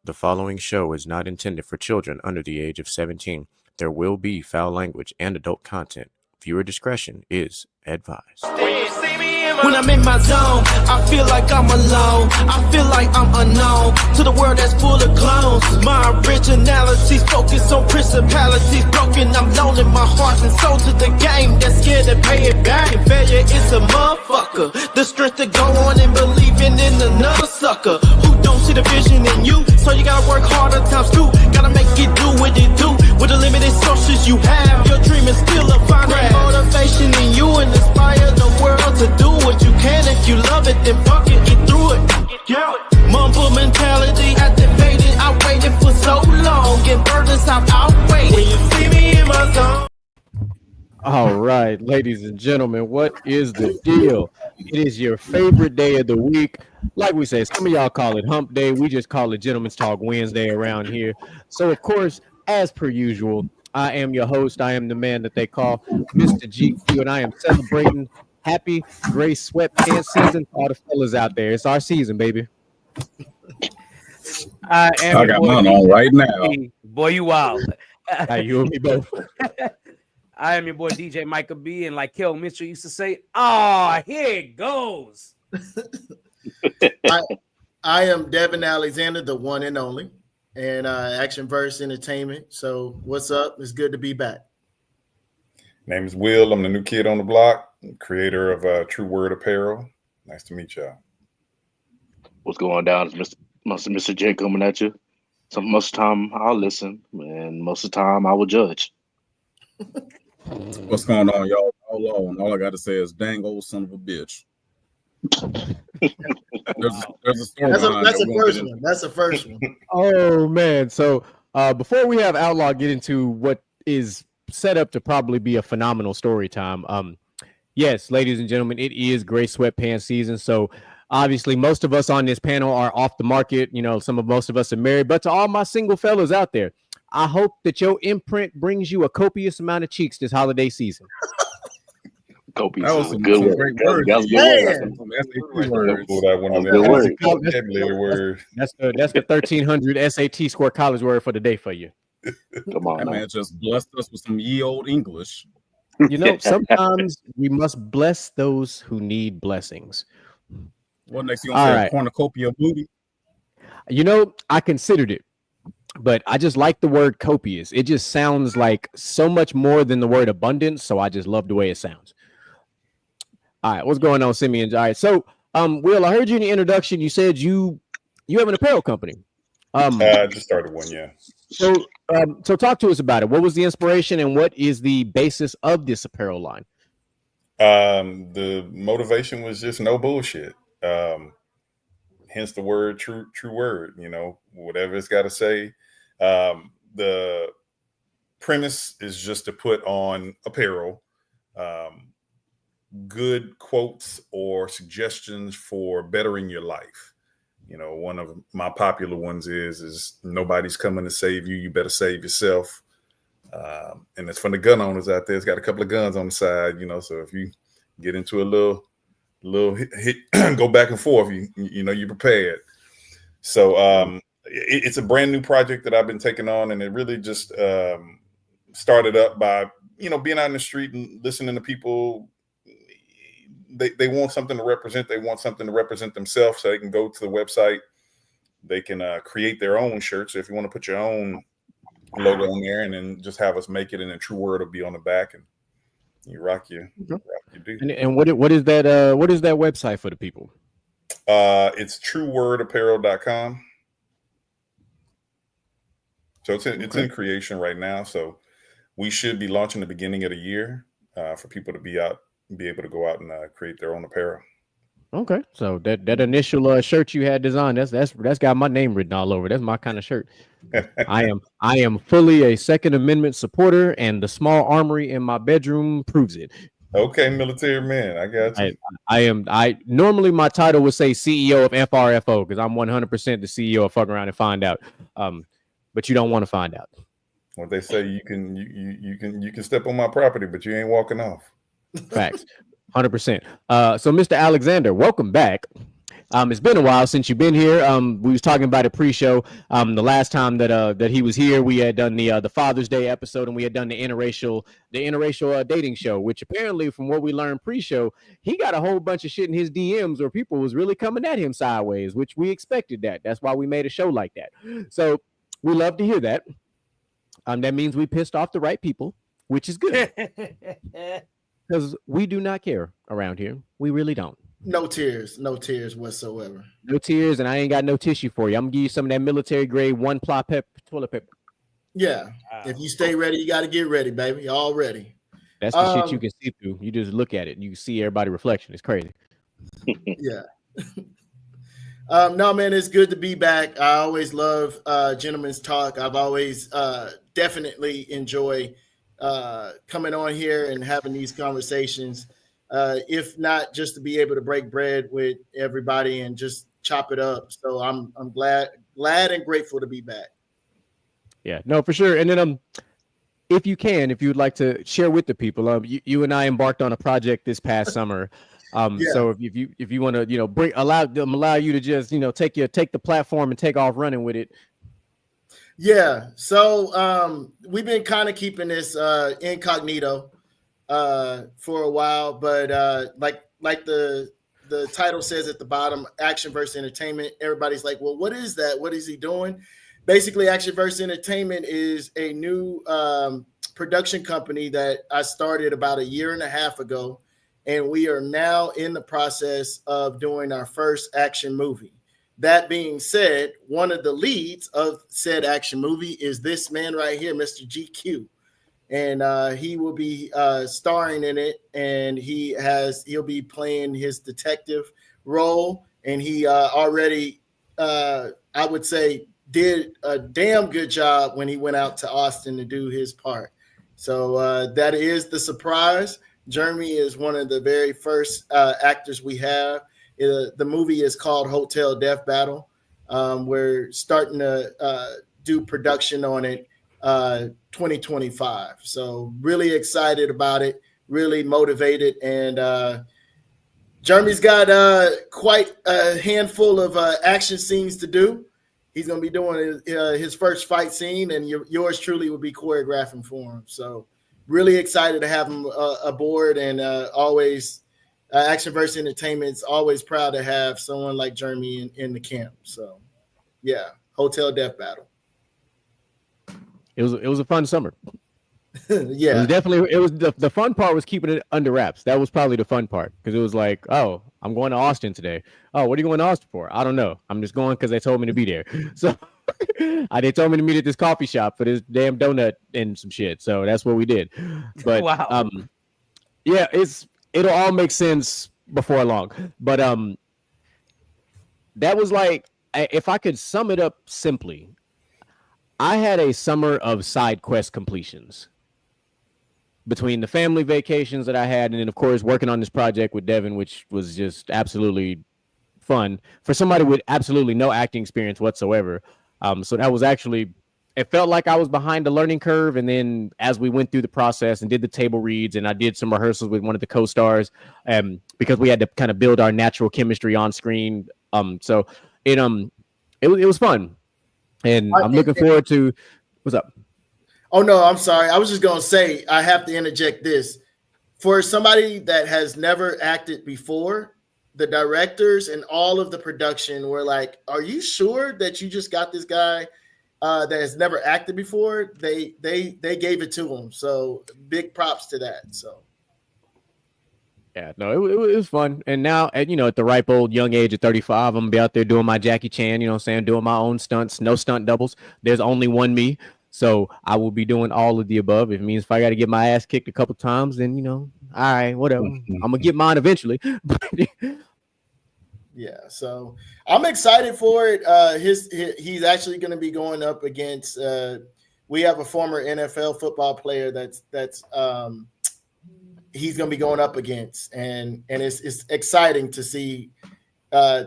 The following show is not intended for children under the age of 17. There will be foul language and adult content. Viewer discretion is advised. When I'm in my zone, I feel like I'm alone. I feel like I'm unknown to the world that's full of clones. My originality's focused on principalities broken. I'm loaning my heart and soul to the game that's scared to pay it back. And failure is a motherfucker. The strength to go on and believing in another sucker who don't see the vision in you. So you gotta work harder times two. Gotta make it do what it do. With the limited sources you have, your dream is still a fine motivation in you and inspire the world to do what you can. If you love it, then fuck it, get through it. Yeah. Mumble mentality activated. I waited for so long. Get burdens I've outweighed. When you see me in my zone. All right, ladies and gentlemen, what is the deal? It is your favorite day of the week. Like we say, some of y'all call it hump day. We just call it Gentlemen's Talk Wednesday around here. So, of course, as per usual, I am your host. I am the man that they call Mr. GQ, and I am celebrating happy gray sweatpants season for all the fellas out there. It's our season, baby. I got mine on right now. Boy, you wild. You and me both. I am your boy DJ Micah B, and like Kel Mitchell used to say, "Oh, here it goes." I am Devin Alexander, the one and only, and Action Verse Entertainment. So, what's up? It's good to be back. Name is Will. I'm the new kid on the block, creator of True Word Apparel. Nice to meet y'all. What's going down? It's Mr. J coming at you. So most of the time I'll listen, and most of the time I will judge. What's going on, y'all? All I got to say is, dang old son of a bitch. there's a story. That's the first one. That's the first one. Oh man! So before we have Outlaw get into what is set up to probably be a phenomenal story time, yes, ladies and gentlemen, it is gray sweatpants season. So obviously, most of us on this panel are off the market. You know, most of us are married. But to all my single fellas out there, I hope that your imprint brings you a copious amount of cheeks this holiday season. Copious that was is some a good word. great words. That's That's the 1300 SAT score college word for the day for you. Come on, that man just blessed us with some ye old English. You know, sometimes we must bless those who need blessings. What next? You gonna say? Right. Cornucopia booty? You know, I considered it, but I just like the word copious. It just sounds like so much more than the word abundance. So I just love the way it sounds. All right, what's going on, Simeon? All right, so Will, I heard you in the introduction. You said you have an apparel company. I just started one, yeah. So talk to us about it. What was the inspiration, and what is the basis of this apparel line? The motivation was just no bullshit. Hence the word true word. You know, whatever it's got to say. The premise is just to put on apparel. Good quotes or suggestions for bettering your life. You know, one of my popular ones is nobody's coming to save you. You better save yourself. And it's from the gun owners out there. It's got a couple of guns on the side, you know, so if you get into a little hit go back and forth, you know, you're prepared. So it's a brand new project that I've been taking on, and it really just started up by, you know, being out in the street and listening to people. They want something to represent. They want something to represent themselves, so they can go to the website. They can create their own shirts. So if you want to put your own logo on there, and then just have us make it, and a true word will be on the back, and you rock your dude. And what is that website for the people? It's truewordapparel.com. So it's in creation right now. So we should be launching the beginning of the year for people to be able to go out and create their own apparel. Okay, so that initial shirt you had designed, that's got my name written all over. That's my kind of shirt. I am fully a Second Amendment supporter, and the small armory in my bedroom proves it. Okay, military man, I got you. I normally my title would say CEO of FRFO because I'm 100% the CEO of Fuck Around and Find Out. But you don't want to find out. What they say, you can step on my property, but you ain't walking off. Facts, 100%. So, Mr. Alexander, welcome back. It's been a while since you've been here. We was talking about it pre-show. The last time that he was here, we had done the Father's Day episode, and we had done the interracial dating show. Which apparently, from what we learned pre-show, he got a whole bunch of shit in his DMs where people was really coming at him sideways, which we expected that. That's why we made a show like that. So we love to hear that. That means we pissed off the right people, which is good because we do not care around here. We really don't. No tears whatsoever. No tears, and I ain't got no tissue for you. I'm gonna give you some of that military grade one ply toilet paper. Yeah. If you stay ready, you got to get ready, baby. All ready. That's the shit you can see through. You just look at it, and you can see everybody's reflection. It's crazy. Yeah. No, man, it's good to be back. I always love Gentlemen's Talk. I've always definitely enjoy coming on here and having these conversations. If not just to be able to break bread with everybody and just chop it up. So I'm glad and grateful to be back. Yeah, no, for sure. And then if you would like to share with the people, you and I embarked on a project this past summer. So if you want to, allow you to just, take the platform and take off running with it. Yeah. So we've been kind of keeping this incognito for a while, but like the title says at the bottom, action versus entertainment. Everybody's like, well, what is that? What is he doing? Basically, Action versus Entertainment is a new production company that I started about 1.5 years ago, and we are now in the process of doing our first action movie. That being said, one of the leads of said action movie is this man right here, Mr. GQ. And he will be starring in it, and he'll be playing his detective role, and he already, I would say, did a damn good job when he went out to Austin to do his part. So that is the surprise. Jeremy is one of the very first actors we have. The movie is called Hotel Death Battle. We're starting to do production on it 2025. So really excited about it, really motivated. And Jeremy's got quite a handful of action scenes to do. He's going to be doing his first fight scene, and yours truly will be choreographing for him. So really excited to have him aboard, and always Action vs. Entertainment's always proud to have someone like Jeremy in the camp. So yeah, Hotel Death Battle. It was a fun summer. Yeah, it was the fun part was keeping it under wraps. That was probably the fun part, because it was like, oh, I'm going to Austin today. Oh, what are you going to Austin for? I don't know. I'm just going because they told me to be there. So they told me to meet at this coffee shop for this damn donut and some shit. So that's what we did. But Wow. Yeah, it'll all make sense before long. But that was like, if I could sum it up simply, I had a summer of side quest completions. Between the family vacations that I had, and then, of course, working on this project with Devin, which was just absolutely fun for somebody with absolutely no acting experience whatsoever. So that was actually, it felt like I was behind the learning curve. And then as we went through the process and did the table reads, and I did some rehearsals with one of the co-stars, because we had to kind of build our natural chemistry on screen. So it was fun. And I'm looking forward to, what's up? Oh, no, I'm sorry. I was just going to say, I have to interject this. For somebody that has never acted before, the directors and all of the production were like, are you sure that you just got this guy that has never acted before? They gave it to him. So big props to that. So. Yeah, no, it was fun. And now, at the ripe old young age of 35, I'm going to be out there doing my Jackie Chan, doing my own stunts, no stunt doubles. There's only one me. So I will be doing all of the above. It means if I got to get my ass kicked a couple times, then, all right, whatever. I'm going to get mine eventually. Yeah, so I'm excited for it. He's actually going to be going up against, we have a former NFL football player that's he's going to be going up against. And it's exciting to see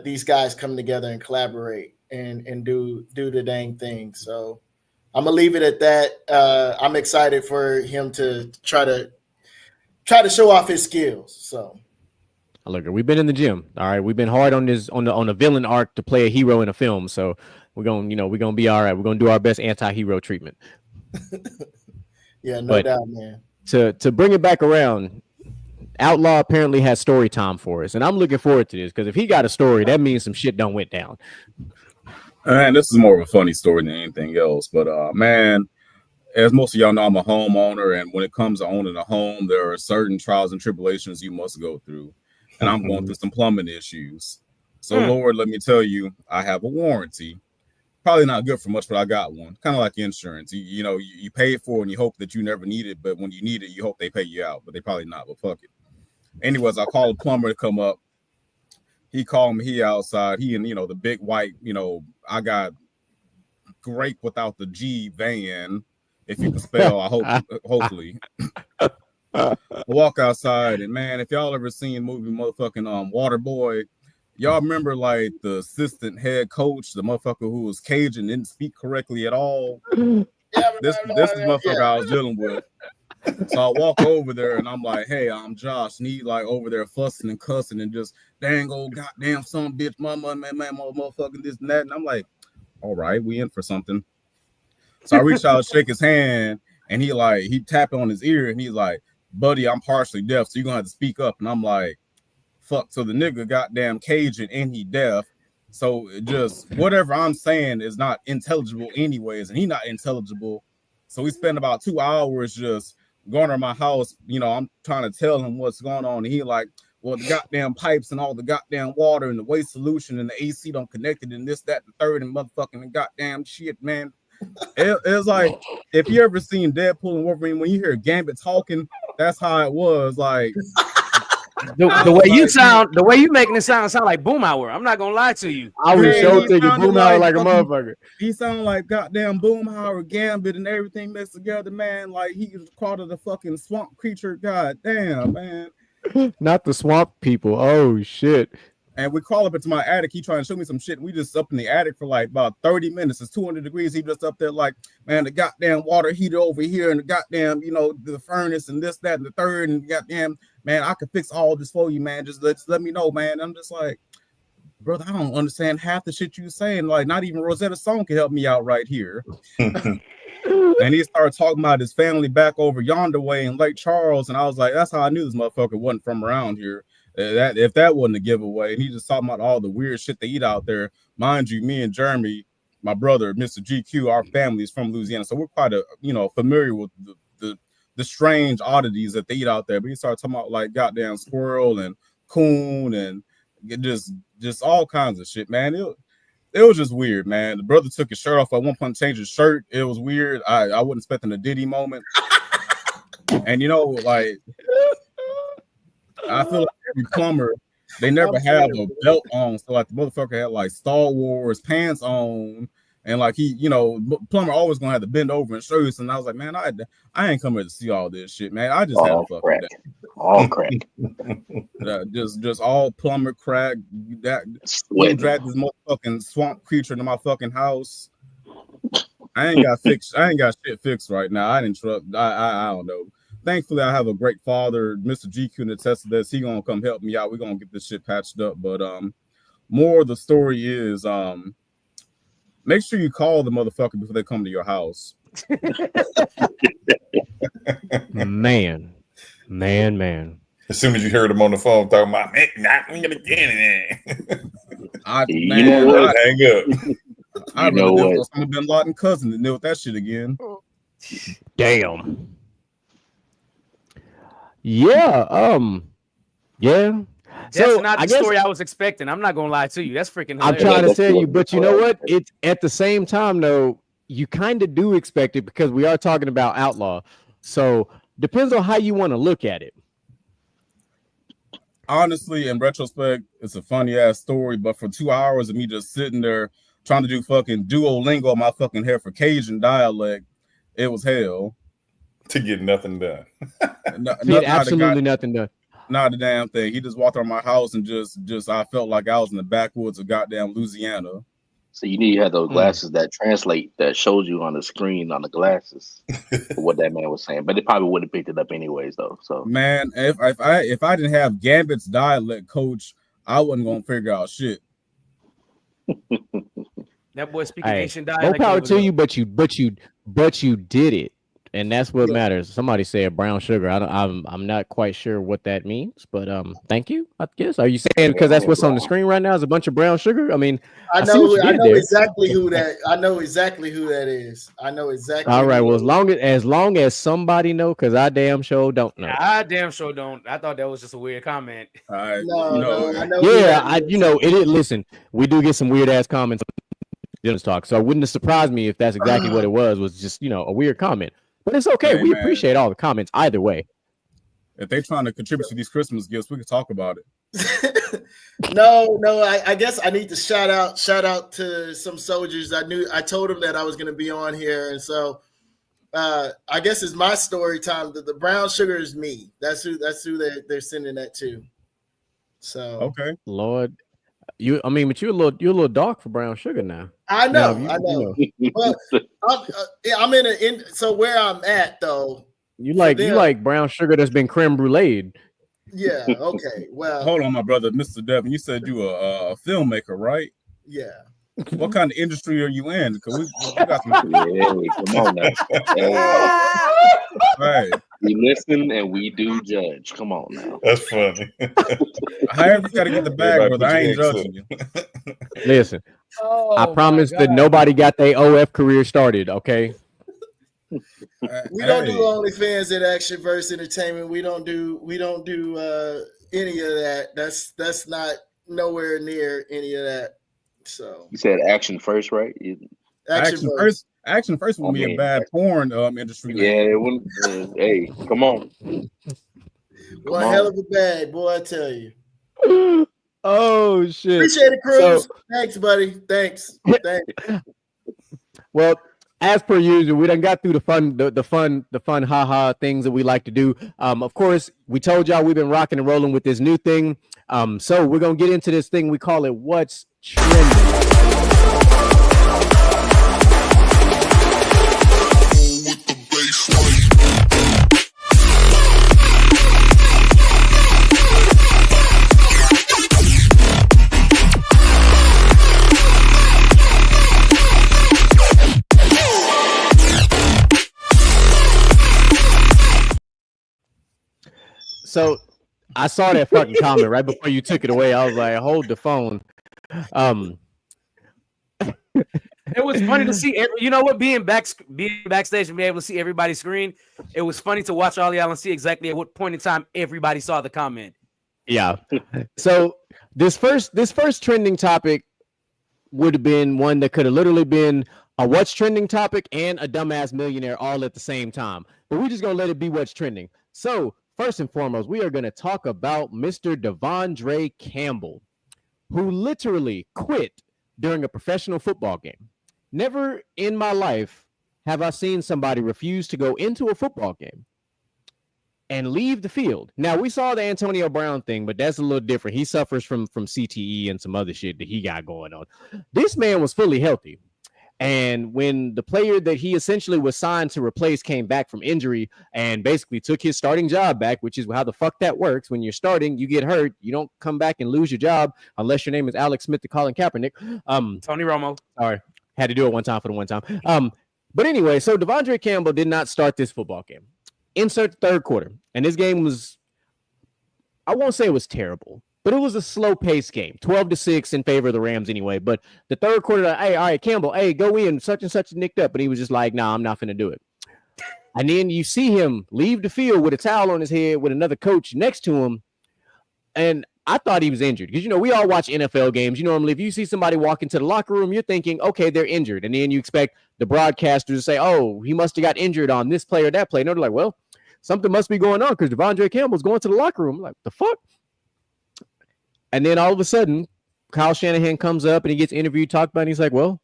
these guys come together and collaborate and do the dang thing. So I'm gonna leave it at that. I'm excited for him to try to show off his skills. So Look, we've been in the gym. All right, we've been hard on this on the villain arc to play a hero in a film. So we're gonna be all right. We're gonna do our best anti-hero treatment. Yeah, no doubt, man. To bring it back around, Outlaw apparently has story time for us, and I'm looking forward to this because if he got a story, that means some shit done went down. And this is more of a funny story than anything else. But man, as most of y'all know, I'm a homeowner, and when it comes to owning a home, there are certain trials and tribulations you must go through. And I'm going through some plumbing issues. So, Lord, let me tell you, I have a warranty. Probably not good for much, but I got one. Kind of like insurance. You pay it for and you hope that you never need it, but when you need it, you hope they pay you out, but they probably not. But fuck it. Anyways, I called a plumber to come up. He called me. He outside. He and the big white. I got grape without the G van. If you can spell, I hope. Hopefully. I walk outside, and man, if y'all ever seen movie motherfucking Waterboy, y'all remember like the assistant head coach, the motherfucker who was Cajun, didn't speak correctly at all. This is the motherfucker I was dealing with. So I walk over there and I'm like, hey, I'm Josh. And he like over there fussing and cussing and just dang old goddamn son bitch, motherfucking this and that. And I'm like, all right, we in for something. So I reach out, shake his hand, and he tapped on his ear and he's like, buddy, I'm partially deaf, so you're gonna have to speak up. And I'm like, fuck. So the nigga goddamn Cajun and he deaf. So just whatever I'm saying is not intelligible anyways, and he not intelligible. So we spent about 2 hours just going to my house. I'm trying to tell him what's going on. And he like, well, the goddamn pipes and all the goddamn water and the waste solution and the AC don't connect it and this, that, and the third and motherfucking goddamn shit, man. It's like, if you ever seen Deadpool and Wolverine, when you hear Gambit talking, that's how it was. Like the way you making it sound like Boomhauer. I'm not gonna lie to you. I was so thinking Boomhauer like a motherfucker. He sounded like goddamn Boomhauer, Gambit, and everything mixed together, man. Like he was part of the fucking swamp creature. God damn, man. Not the swamp people. Oh shit. And we crawl up into my attic. He trying to show me some shit. And we just up in the attic for like about 30 minutes. It's 200 degrees. He just up there like, man, the goddamn water heater over here and the goddamn, the furnace and this, that, and the third. And goddamn, man, I can fix all this for you, man. Just let me know, man. I'm just like, brother, I don't understand half the shit you saying. Like, not even Rosetta Stone can help me out right here. And he started talking about his family back over yonder way in Lake Charles. And I was like, that's how I knew this motherfucker wasn't from around here. If that wasn't a giveaway. And he just talking about all the weird shit they eat out there. Mind you, me and Jeremy, my brother, Mr. GQ, our family is from Louisiana, so we're quite familiar with the strange oddities that they eat out there. But he started talking about like goddamn squirrel and coon and just all kinds of shit, man. It was just weird, man. The brother took his shirt off at one point, changed his shirt. It was weird. I wasn't expecting a Diddy moment. And like I feel like every plumber, they never have a belt on. So like the motherfucker had like Star Wars pants on, and like he, plumber always gonna have to bend over and show you. And I was like, man, I ain't coming to see all this shit, man. I just had a fucking day. All crack. just all plumber crack. That drag this motherfucking swamp creature into my fucking house. I ain't got shit fixed right now. I didn't trust. I don't know. Thankfully, I have a great father, Mr. GQ, and attest to this. He gonna come help me out. We're gonna get this shit patched up. But more of the story is make sure you call the motherfucker before they come to your house. Man. As soon as you heard him on the phone talking about, man, I'm gonna get it. What? Hang up. I really did Osama bin Laden cousin to deal with that shit again. Damn. Yeah. Yeah. That's not the story I was expecting. I'm not gonna lie to you. That's freaking hilarious. I'm trying to tell you, but you know what? It's at the same time, though, you kind of do expect it because we are talking about Outlaw. So depends on how you want to look at it. Honestly, in retrospect, it's a funny ass story, but for 2 hours of me just sitting there trying to do fucking Duolingo on my fucking hair for Cajun dialect, it was hell. To get nothing done. Absolutely nothing done. Not a damn thing. He just walked around my house and just I felt like I was in the backwoods of goddamn Louisiana. So you need to have those glasses that translate, that shows you on the screen on the glasses what that man was saying. But it probably would have picked it up anyways, though. So Man, if I didn't have Gambit's dialect coach, I wasn't gonna figure out shit. That boy speaking Hey, Asian more dialect. power over to there. you, but you did it, and that's what matters. Somebody said brown sugar. I'm not quite sure what that means, but thank you. I guess. Are you saying because that's what's on the screen right now is a bunch of brown sugar? I mean, I see what know. you I did know there. exactly who that. I know exactly who that is. I know exactly. All who right. that Well, is. as long as somebody know, because I damn sure don't know. I damn sure don't. I thought that was just a weird comment. No, I know. Who Yeah, that is. it is. Listen, we do get some weird ass comments on Dylan's talk, so it wouldn't have surprised me if that's exactly what it was just a weird comment. But it's okay. Hey, We man. appreciate all the comments either way. If they trying to contribute to these Christmas gifts, we can talk about it. No. I guess I need to shout out to some soldiers. I told them that I was going to be on here, and so I guess it's my story time. The brown sugar is me. That's who they're sending that to. So Okay, Lord, but you're a little dark for brown sugar now. I know. Now, I know. Well, I'm so where I'm at though. You like brown sugar that's been creme brulee. Yeah. Okay. Well, hold on, my brother, Mr. Devin. You said you a filmmaker, right? yeah. What kind of industry are you in? Because we got some. hey, come on now. Hey, Right. we listen and we do judge. Come on now. That's funny. However, you got to get the bag, brother. I ain't judging you. Listen, Oh, I promise that nobody got their OF career started. Okay. We don't do OnlyFans at Action Verse Entertainment. We don't do any of that. That's not nowhere near any of that. So You said action first, right? Action first would be a bad porn industry. Yeah, it wouldn't. Hey, come on. One hell of a bag, boy, I tell you. Oh shit! Appreciate it, Cruz. So- Thanks, buddy. Thanks. Well, as per usual, we done got through the fun haha things that we like to do. Of course, we told y'all we've been rocking and rolling with this new thing. So we're gonna get into this thing. We call it What's Trending. So I saw that fucking comment right before you took it away. I was like, hold the phone. It was funny to see. You know what? Being backstage and being able to see everybody's screen, it was funny to watch all y'all and see exactly at what point in time everybody saw the comment. Yeah. So this first trending topic would have been one that could have literally been a what's trending topic and a dumbass millionaire all at the same time. But we're just gonna let it be what's trending. So first and foremost, we are going to talk about Mr. Devondre Campbell, who literally quit during a professional football game. Never in my life have I seen somebody refuse to go into a football game and leave the field. Now, we saw the Antonio Brown thing, but that's a little different. He suffers from CTE and some other shit that he got going on. This man was fully healthy. And when the player that he essentially was signed to replace came back from injury and basically took his starting job back, which is how the fuck that works. When you're starting, you get hurt. You don't come back and lose your job unless your name is Alex Smith to Colin Kaepernick. Tony Romo. Sorry. Had to do it one time for the one time. But anyway, so Devondre Campbell did not start this football game. Insert the third quarter. And this game was, I won't say it was terrible, but it was a slow-paced game, 12-6 in favor of the Rams anyway. But the third quarter, hey, all right, Campbell, hey, go in, such and such nicked up. And he was just like, nah, I'm not going to do it. And then you see him leave the field with a towel on his head with another coach next to him. And I thought he was injured because, we all watch NFL games. Normally, if you see somebody walk into the locker room, you're thinking, okay, they're injured. And then you expect the broadcasters to say, oh, he must have got injured on this play or that play. No, they're like, well, something must be going on because Devondre Campbell's going to the locker room. I'm like, the fuck? And then all of a sudden, Kyle Shanahan comes up and he gets interviewed, talked about, and he's like, well,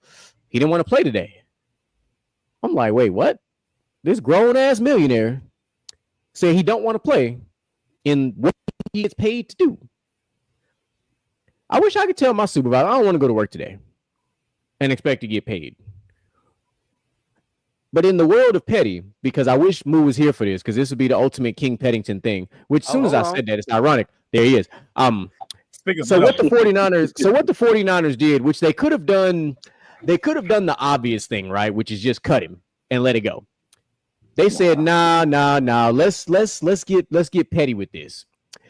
he didn't want to play today. I'm like, wait, what? This grown-ass millionaire said he don't want to play in what he gets paid to do. I wish I could tell my supervisor, I don't want to go to work today. and expect to get paid. But in the world of petty, because I wish Moo was here for this, because this would be the ultimate King Peddington thing, which as soon as I said that, it's ironic. There he is. So what the 49ers did, which they could have done the obvious thing, right? Which is just cut him and let it go. They said, nah. Let's get petty with this.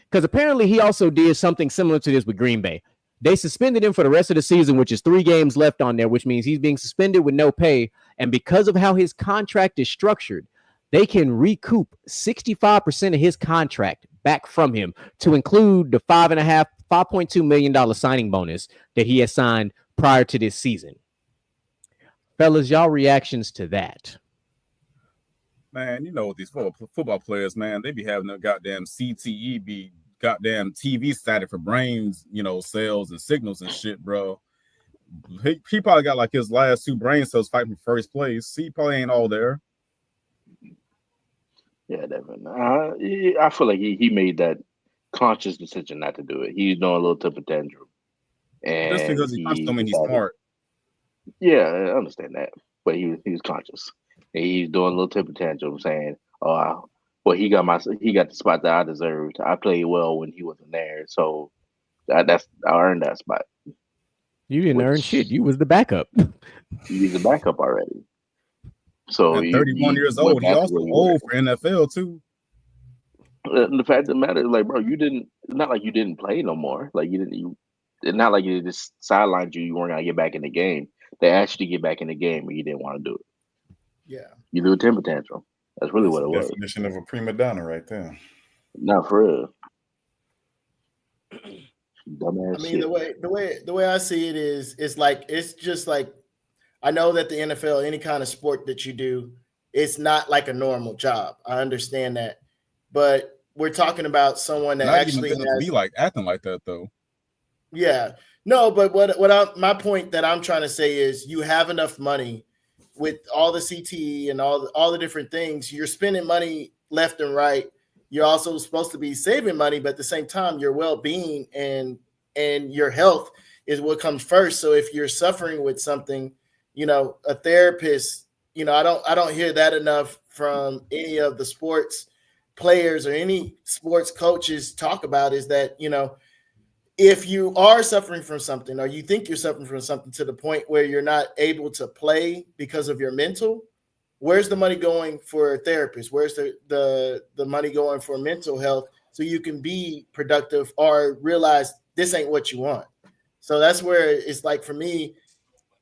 Because apparently he also did something similar to this with Green Bay. They suspended him for the rest of the season, which is 3 games left on there, which means he's being suspended with no pay. And because of how his contract is structured, they can recoup 65% of his contract back from him to include the $5.2 million signing bonus that he has signed prior to this season. Fellas, y'all reactions to that? Man, you know what these football players, man, they be having a goddamn CTE be goddamn TV static for brains, cells and signals and shit, bro. He probably got like his last 2 brain cells fighting for first place. He probably ain't all there. Yeah, definitely. I feel like he made that conscious decision not to do it. He's doing a little temper tantrum. And just because he's smart. Yeah, I understand that. But he was conscious. And he's doing a little temper tantrum saying, well, he got the spot that I deserved. I played well when he wasn't there. So I earned that spot. You didn't earn shit. You was the backup. You was the backup already. So 31 years old. He also old for NFL too. The fact of the matter is, like, bro, it's not like you didn't play no more. Like it's not like you just sidelined you. You weren't gonna get back in the game. They asked you to get back in the game, and you didn't want to do it. Yeah, you do a temper tantrum. That's really what it was. Definition of a prima donna, right there. Not for real. Dumbass I mean, shit. the way I see it is, it's just like, I know that the NFL, any kind of sport that you do, it's not like a normal job. I understand that, but we're talking about someone that not actually even has, be like acting like that though. Yeah, no, but my point that I'm trying to say is, you have enough money with all the CTE and all the different things. You're spending money left and right. You're also supposed to be saving money, but at the same time, your well-being and your health is what comes first. So if you're suffering with something, a therapist, I don't hear that enough from any of the sports players or any sports coaches talk about, is that, if you are suffering from something, or you think you're suffering from something to the point where you're not able to play because of your mental, where's the money going for a therapist? Where's the money going for mental health, so you can be productive or realize this ain't what you want? So that's where it's like, for me,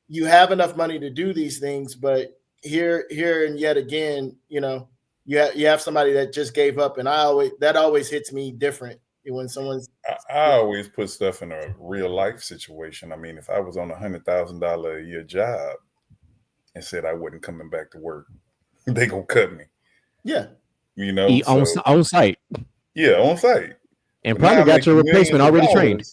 you have enough money to do these things, but here and yet again, you have somebody that just gave up, and that always hits me different when someone's. I always put stuff in a real life situation. I mean, if I was on $100,000 a year job and said I wasn't coming back to work, they gonna cut me. Yeah, on site. Yeah, on site, and probably got your replacement already trained.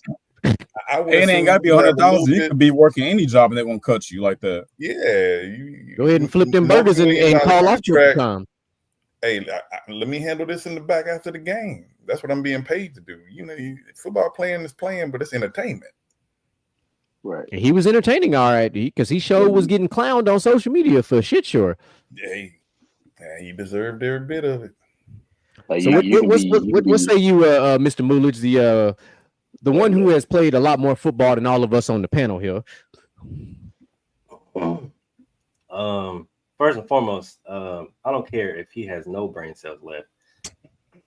It ain't got to be $100,000. You could be working any job and they won't cut you like that. Yeah, go ahead and flip them burgers and call off your time. Hey, let me handle this in the back after the game. That's what I'm being paid to do. Football playing is playing, but it's entertainment. Right. And he was entertaining, all right, because he was getting clowned on social media for shit, sure. Yeah, he deserved every bit of it. So what say you, Mr. Moolidge, the one who has played a lot more football than all of us on the panel here? First and foremost, I don't care if he has no brain cells left.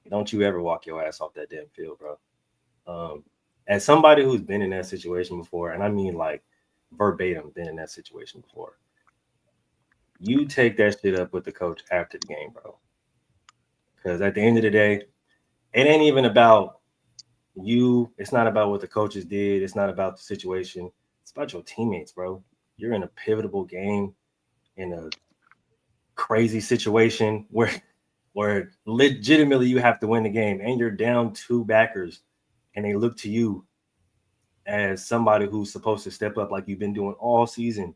Don't you ever walk your ass off that damn field, bro. As somebody who's been in that situation before, and I mean like verbatim been in that situation before, you take that shit up with the coach after the game, bro. Because at the end of the day, it ain't even about you. It's not about what the coaches did. It's not about the situation. It's about your teammates, bro. You're in a pivotal game, in a crazy situation where legitimately you have to win the game, and you're down 2 backers, and they look to you as somebody who's supposed to step up like you've been doing all season.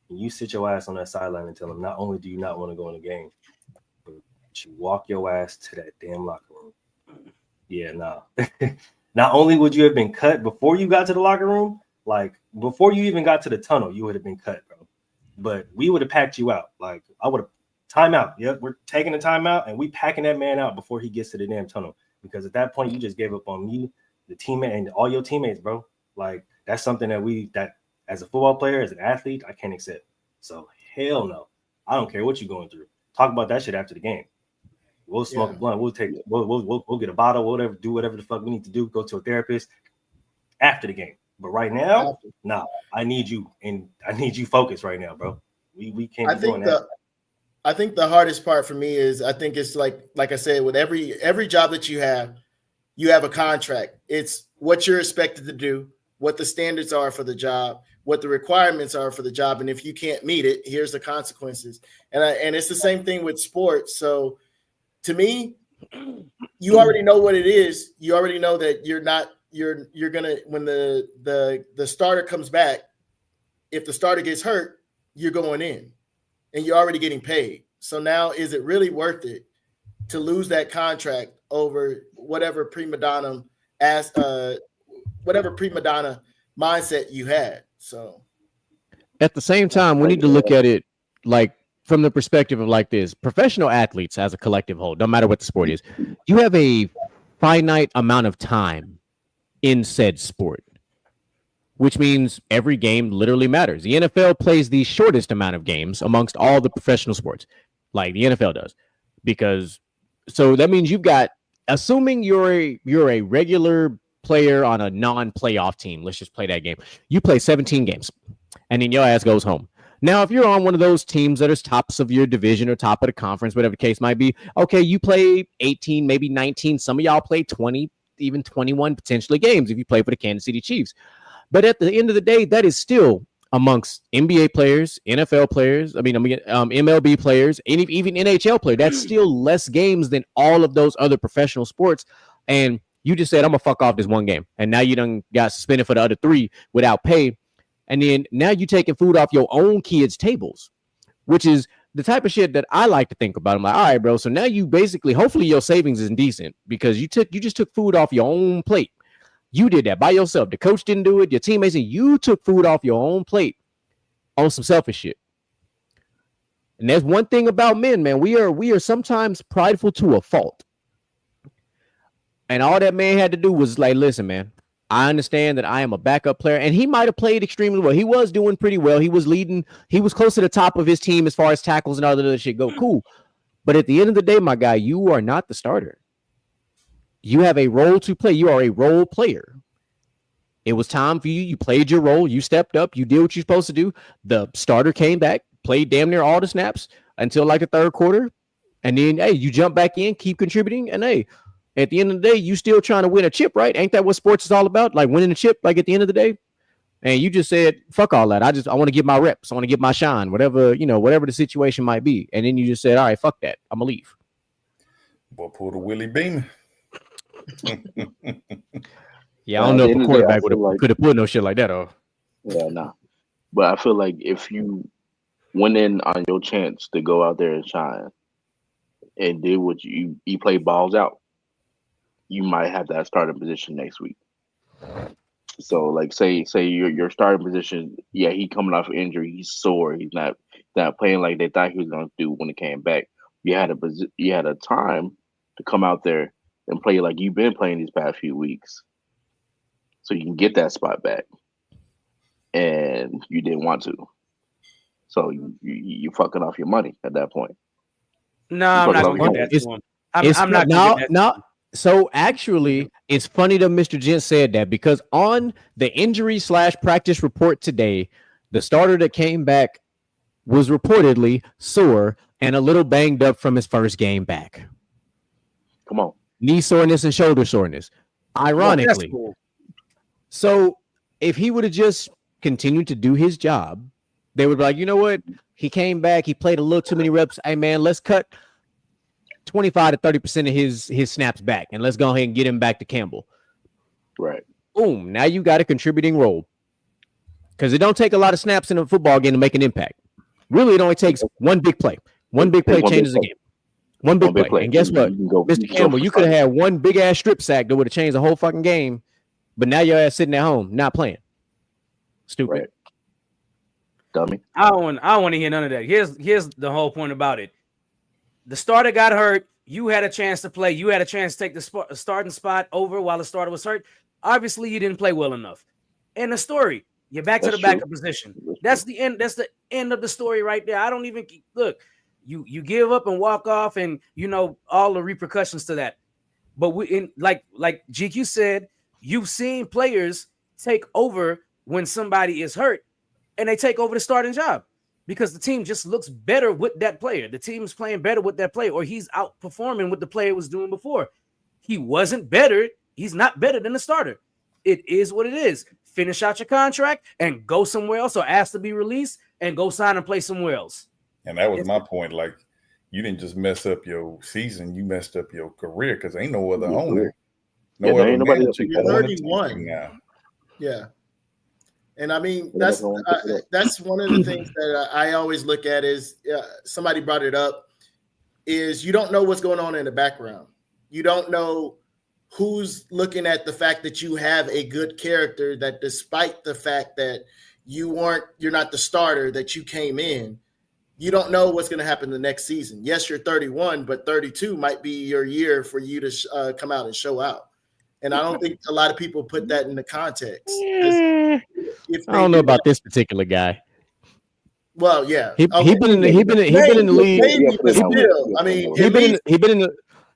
And you sit your ass on that sideline and tell them, not only do you not want to go in the game, but you walk your ass to that damn locker room. Yeah, nah. Not only would you have been cut before you got to the locker room, Like before you even got to the tunnel, you would have been cut, bro. But we would have packed you out. Like I would have timeout. Yep, we're taking a timeout and we packing that man out before he gets to the damn tunnel. Because at that point, you just gave up on me, the teammate, and all your teammates, bro. Like that's something that as a football player, as an athlete, I can't accept. So hell no. I don't care what you're going through. Talk about that shit after the game. We'll smoke a blunt. We'll get a bottle, whatever, do whatever the fuck we need to do, go to a therapist after the game. But right now, nah, I need you and I need you focused right now, bro. We can't be doing that. I think the hardest part for me is I think it's like I said, with every job that you have a contract. It's what you're expected to do, what the standards are for the job, what the requirements are for the job, and if you can't meet it, here's the consequences. And it's the same thing with sports. So to me, you already know what it is. You already know that you're gonna, when the starter comes back, if the starter gets hurt, you're going in and you're already getting paid. So now is it really worth it to lose that contract over whatever prima donna mindset you had? So at the same time, we need to look at it like from the perspective of like this: professional athletes as a collective whole, no matter what the sport is, you have a finite amount of time in said sport, which means every game literally matters. The NFL plays the shortest amount of games amongst all the professional sports, like the NFL does, because so that means you've got, assuming you're a regular player on a non-playoff team, let's just play that game. You play 17 games, and then your ass goes home. Now, if you're on one of those teams that is tops of your division or top of the conference, whatever the case might be, okay, you play 18, maybe 19. Some of y'all play 20, even 21 potentially games if you play for the Kansas City Chiefs. But at the end of the day, that is still amongst NBA players, NFL players, MLB players, and even NHL players. That's still less games than all of those other professional sports. And you just said, I'm going to fuck off this one game. And now you done got suspended for the other 3 without pay. And then now you taking food off your own kids' tables, which is the type of shit that I like to think about. I'm like, all right, bro. So now you basically, hopefully your savings is decent because you just took food off your own plate. You did that by yourself. The coach didn't do it. Your teammates, and you took food off your own plate on some selfish shit. And there's one thing about men, man. We are sometimes prideful to a fault. And all that man had to do was like, listen, man, I understand that I am a backup player. And he might have played extremely well. He was doing pretty well. He was leading. He was close to the top of his team as far as tackles and all that other shit go. Cool. But at the end of the day, my guy, you are not the starter. You have a role to play. You are a role player. It was time for you. You played your role. You stepped up. You did what you're supposed to do. The starter came back, played damn near all the snaps until like the third quarter. And then, hey, you jump back in, keep contributing. And, hey, at the end of the day, you still trying to win a chip, right? Ain't that what sports is all about? Like winning a chip, like at the end of the day? And you just said, fuck all that. I want to get my reps. I want to get my shine, whatever the situation might be. And then you just said, all right, fuck that. I'm going to leave. Boy, pull the Willie Beamer. Yeah, I don't know if a quarterback could have pulled no shit like that off. Yeah, no. But I feel like if you went in on your chance to go out there and shine and did what you play balls out, you might have that starting position next week. So, like, say your starting position, yeah, he coming off injury, he's sore, he's not playing like they thought he was going to do when he came back. You had a time to come out there and play like you've been playing these past few weeks, so you can get that spot back. And you didn't want to, so you fucking off your money at that point. No, I'm not going to get that one. I'm not going to no. So actually, it's funny that Mr. Gent said that, because on the injury/practice report today, the starter that came back was reportedly sore and a little banged up from his first game back. Come on. Knee soreness and shoulder soreness. Ironically. Well, cool. So if he would have just continued to do his job, they would be like, you know what? He came back. He played a little too many reps. Hey, man, let's cut 25 to 30% of his snaps back, and let's go ahead and get him back to Campbell. Right. Boom. Now you got a contributing role. Because it don't take a lot of snaps in a football game to make an impact. Really, it only takes one big play. One big play changes the game. One big play. And guess what? Mr. Campbell, you could have had one big-ass strip sack that would have changed the whole fucking game, but now your ass sitting at home, not playing. Stupid. Right. Dummy. I don't want to hear none of that. Here's the whole point about it. The starter got hurt. You had a chance to play. You had a chance to take the starting spot over while the starter was hurt. Obviously, you didn't play well enough. End of story. You're back to the backup position. That's the end. That's the end of the story right there. I don't even look. You give up and walk off, and you know all the repercussions to that. But like GQ said, you've seen players take over when somebody is hurt, and they take over the starting job because the team just looks better with that player. The team's playing better with that player, or he's outperforming what the player was doing before. He wasn't better. He's not better than the starter. It is what it is. Finish out your contract and go somewhere else, or ask to be released and go sign and play somewhere else. And that was my point. Like, you didn't just mess up your season, you messed up your career because ain't no other owner. No other manager. You're 31. Yeah. And I mean, that's one of the things that I always look at is somebody brought it up is you don't know what's going on in the background. You don't know who's looking at the fact that you have a good character, that despite the fact that you're not the starter, that you came in, you don't know what's going to happen the next season. Yes, you're 31, but 32 might be your year for you to come out and show out. And I don't think a lot of people put that into context. I don't know about this particular guy. Well, yeah, he been in the league.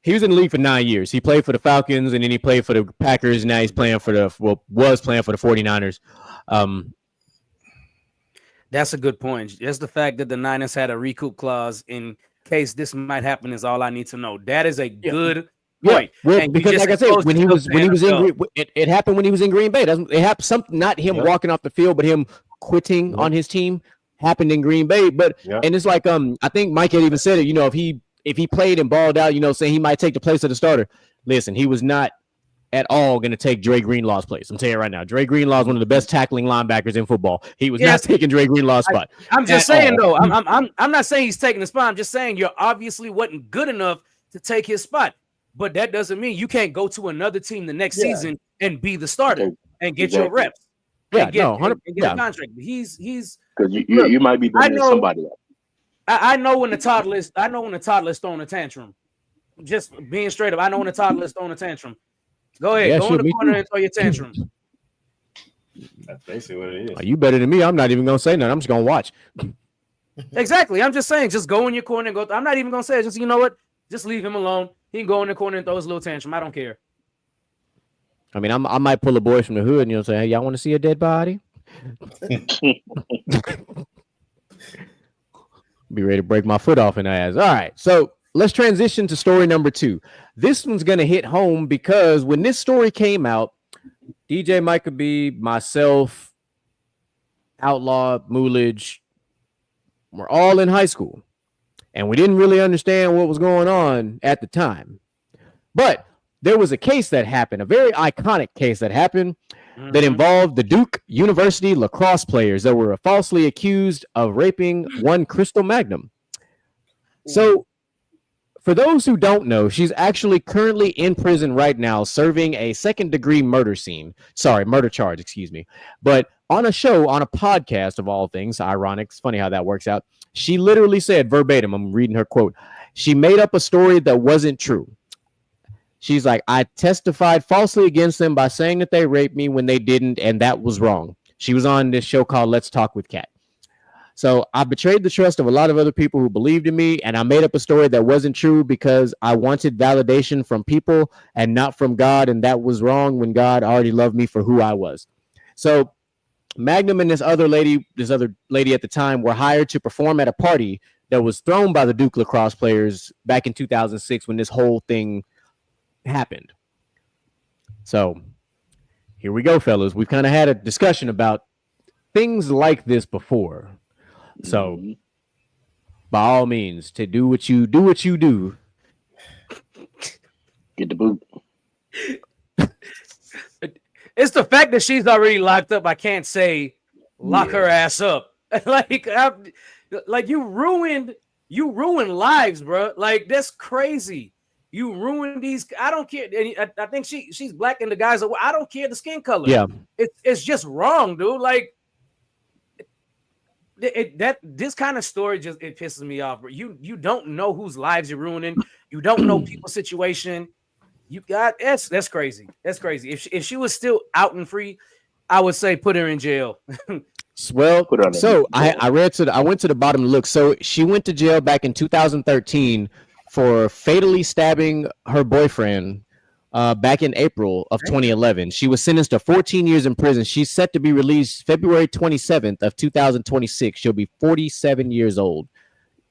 He was in the league for 9 years. He played for the Falcons, and then he played for the Packers. Now he's playing for was playing for the 49ers. That's a good point. Just the fact that the Niners had a recoup clause in case this might happen is all I need to know. That is a good point. Well, because like I said, when he was in, it happened when he was in Green Bay. It happened something, not him walking off the field, but him quitting on his team happened in Green Bay. But and it's like I think Mike had even said it. You know, if he played and balled out, you know, saying he might take the place of the starter. Listen, he was not at all going to take Dre Greenlaw's place. I'm telling you right now, Dre Greenlaw is one of the best tackling linebackers in football. He was not taking Dre Greenlaw's spot. I'm just saying though. I'm not saying he's taking the spot. I'm just saying you're obviously wasn't good enough to take his spot. But that doesn't mean you can't go to another team the next season and be the starter and get your reps. And get a contract. He's because you might be better than somebody else. I know when the toddler's throwing a tantrum. Just being straight up, I know when the toddler's throwing a tantrum. Go ahead, go in the corner and throw your tantrum. That's basically what it is. Are you better than me? I'm not even gonna say nothing. I'm just gonna watch. Exactly. I'm just saying, just go in your corner and go. I'm not even gonna say it. Just, you know what? Just leave him alone. He can go in the corner and throw his little tantrum. I don't care. I mean, I might pull a boy from the hood and say, "Hey, y'all want to see a dead body?" Be ready to break my foot off in the ass. All right, so let's transition to story number 2. This one's gonna hit home because when this story came out, DJ Micah, myself, Outlaw, Moolage, we're all in high school, and we didn't really understand what was going on at the time. But there was a case that happened, a very iconic case that happened that involved the Duke University lacrosse players that were falsely accused of raping one Crystal Magnum. So, for those who don't know, she's actually currently in prison right now serving a second-degree murder charge, excuse me. But on a show, on a podcast of all things, ironic, it's funny how that works out, she literally said verbatim, I'm reading her quote, she made up a story that wasn't true. She's like, I testified falsely against them by saying that they raped me when they didn't, and that was wrong. She was on this show called Let's Talk with Kat. So I betrayed the trust of a lot of other people who believed in me, and I made up a story that wasn't true because I wanted validation from people and not from God, and that was wrong when God already loved me for who I was. So Magnum and this other lady at the time were hired to perform at a party that was thrown by the Duke lacrosse players back in 2006 when this whole thing happened. So here we go, fellas. We've kind of had a discussion about things like this before. So by all means, to do what you do. Get the boot. It's the fact that she's already locked up. I can't say lock her ass up. like you ruined lives, bro. Like that's crazy. You ruined these. I don't care. And I think she's black and the guys are. I don't care the skin color. Yeah, it's just wrong, dude. Like this kind of story just it pisses me off. You don't know whose lives you're ruining. You don't know people's situation. You got that's crazy. That's crazy. If she was still out and free, I would say put her in jail. Well, Put her on so that. I went to the bottom to look. So she went to jail back in 2013 for fatally stabbing her boyfriend back in April of 2011. She was sentenced to 14 years in prison. She's set to be released February 27th of 2026. She'll be 47 years old.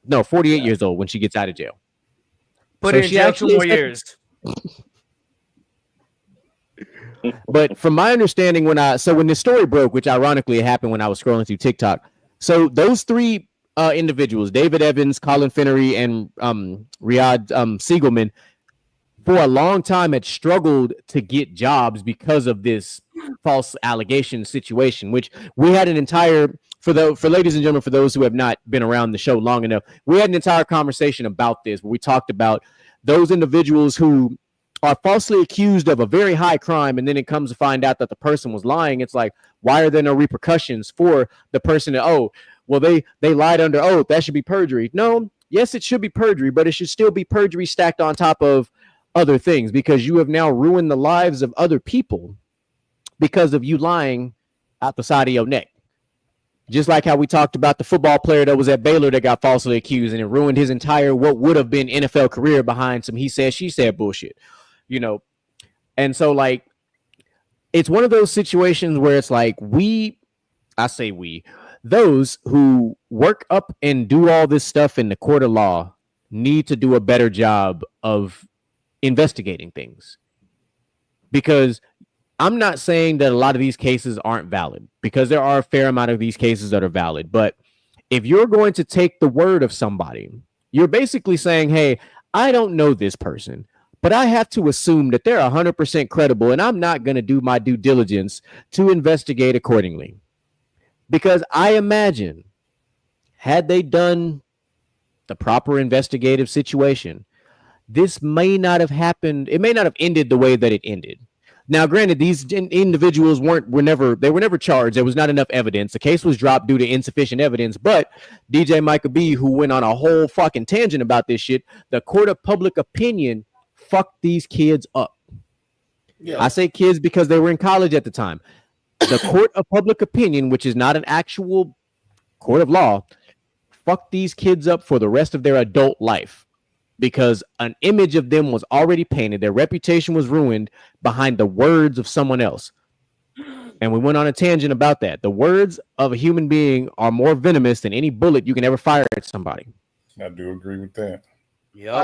No, 48 years old when she gets out of jail. Put So her in she jail 2 actually more is- years. But from my understanding, when this story broke, which ironically happened when I was scrolling through TikTok, so those three individuals, David Evans, Colin Finnery, and Riyadh Siegelman, for a long time had struggled to get jobs because of this false allegation situation, which we had an entire for ladies and gentlemen, for those who have not been around the show long enough, we had an entire conversation about this where we talked about those individuals who are falsely accused of a very high crime, and then it comes to find out that the person was lying. It's like, why are there no repercussions for the person that, oh, well, they lied under oath, that should be perjury? No, yes, it should be perjury, but it should still be perjury stacked on top of other things, because you have now ruined the lives of other people because of you lying out the side of your neck. Just like how we talked about the football player that was at Baylor that got falsely accused, and it ruined his entire what would have been NFL career behind some he said, she said bullshit, you know? And so, like, it's one of those situations where it's like those who work up and do all this stuff in the court of law need to do a better job of investigating things. Because I'm not saying that a lot of these cases aren't valid, because there are a fair amount of these cases that are valid. But if you're going to take the word of somebody, you're basically saying, hey, I don't know this person, but I have to assume that they're 100% credible, and I'm not going to do my due diligence to investigate accordingly. Because I imagine, had they done the proper investigative situation, this may not have happened. It may not have ended the way that it ended. Now, granted, these individuals were never charged. There was not enough evidence. The case was dropped due to insufficient evidence. But DJ Micah B, who went on a whole fucking tangent about this shit, the court of public opinion fucked these kids up. Yeah. I say kids because they were in college at the time. The court of public opinion, which is not an actual court of law, fucked these kids up for the rest of their adult life, because an image of them was already painted. Their reputation was ruined behind the words of someone else. And we went on a tangent about that. The words of a human being are more venomous than any bullet you can ever fire at somebody. I do agree with that. Yeah.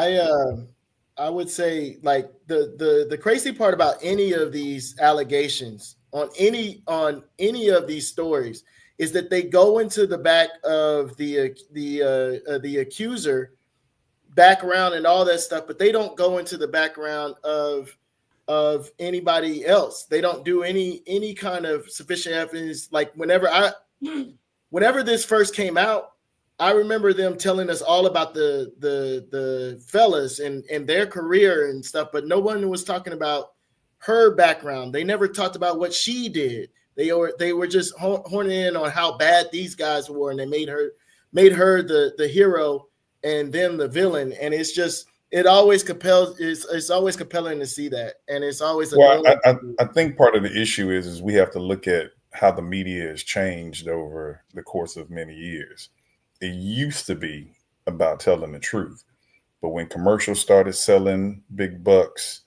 I would say, like, the crazy part about any of these allegations on any of these stories is that they go into the back of the accuser background and all that stuff, but they don't go into the background of anybody else. They don't do any kind of sufficient evidence. Like, whenever this first came out, I remember them telling us all about the fellas and their career and stuff, but no one was talking about her background. They never talked about what she did. They were just horning in on how bad these guys were, and they made her the hero and then the villain. And it's just, it's always compelling to see that. And it's always I think part of the issue is we have to look at how the media has changed over the course of many years. It used to be about telling the truth, but when commercials started selling big bucks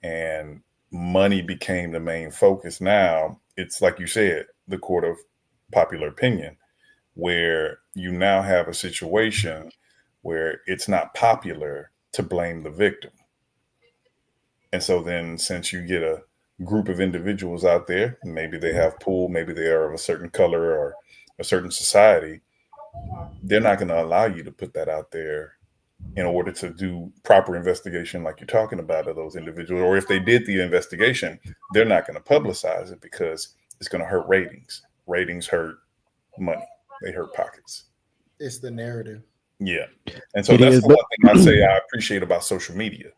and money became the main focus, now it's like you said, the court of popular opinion, where you now have a situation where it's not popular to blame the victim. And so then, since you get a group of individuals out there, maybe they have pull, maybe they are of a certain color or a certain society, they're not going to allow you to put that out there in order to do proper investigation like you're talking about of those individuals. Or if they did the investigation, they're not going to publicize it because it's going to hurt ratings. Ratings hurt money. They hurt pockets. It's the narrative. Yeah. And so that's the one thing I say I appreciate about social media,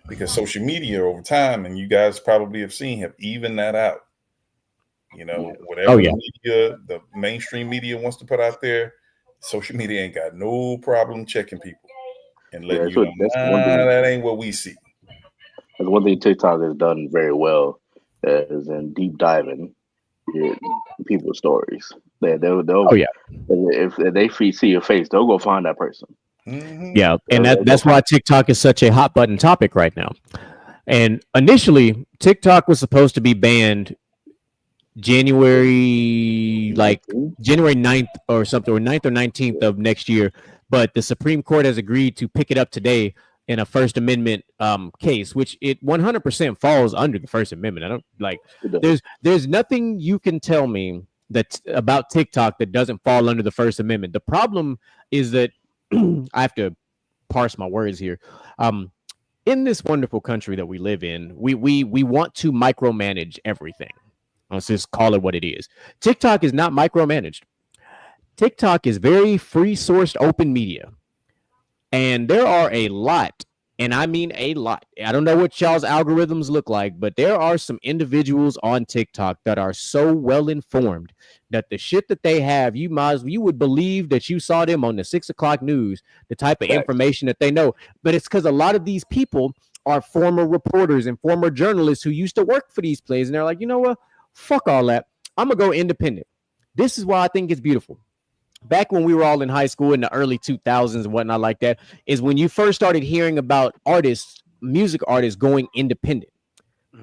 because social media over time, and you guys probably have seen, have evened that out. You know, whatever media, the mainstream media wants to put out there, social media ain't got no problem checking people and letting so you know, that's one thing. that ain't what we see. That's one thing TikTok has done very well is in deep diving people's stories. They'll Oh yeah, if they see your face, they'll go find that person. yeah, and that's why TikTok is such a hot button topic right now. And initially, TikTok was supposed to be banned January 9th or something, or 9th or 19th of next year. But the Supreme Court has agreed to pick it up today in a First Amendment case, which it 100% falls under the First Amendment. I don't like there's nothing you can tell me that's about TikTok that doesn't fall under the First Amendment. The problem is that I have to parse my words here. In this wonderful country that we live in, we want to micromanage everything. Let's just call it what it is. TikTok is not micromanaged. TikTok is very free sourced open media. And there are a lot, and I mean a lot. I don't know what y'all's algorithms look like, but there are some individuals on TikTok that are so well informed that the shit that they have, you would believe that you saw them on the 6 o'clock news, the type of information that they know. But it's because a lot of these people are former reporters and former journalists who used to work for these places. And they're like, you know what? Fuck all that. I'm going to go independent. This is why I think it's beautiful. Back when we were all in high school in the early 2000s and whatnot like that, is when you first started hearing about music artists going independent.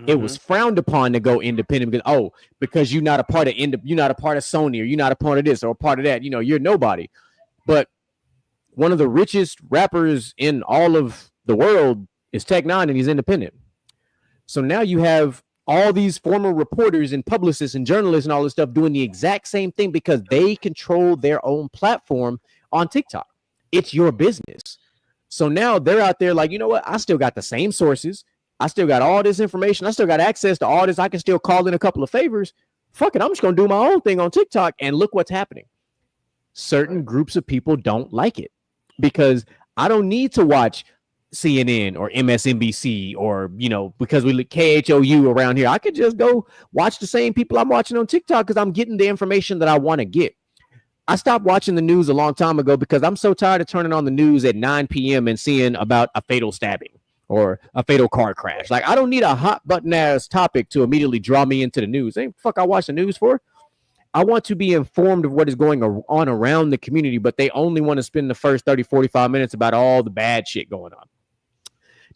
It was frowned upon to go independent because you're not a part of you're not a part of Sony, or you're not a part of this or a part of that. You know, you're nobody. But one of the richest rappers in all of the world is Tech Nine, and he's independent. So now you have all these former reporters and publicists and journalists and all this stuff doing the exact same thing because they control their own platform on TikTok. It's your business. So now they're out there like, you know what? I still got the same sources. I still got all this information. I still got access to all this. I can still call in a couple of favors. Fuck it. I'm just going to do my own thing on TikTok. And look what's happening. Certain groups of people don't like it because I don't need to watch CNN or MSNBC or, because we look KHOU around here. I could just go watch the same people I'm watching on TikTok because I'm getting the information that I want to get. I stopped watching the news a long time ago because I'm so tired of turning on the news at 9 p.m. and seeing about a fatal stabbing or a fatal car crash. Like, I don't need a hot button ass topic to immediately draw me into the news. Ain't fuck I watch the news for. I want to be informed of what is going on around the community, but they only want to spend the first 30, 45 minutes about all the bad shit going on.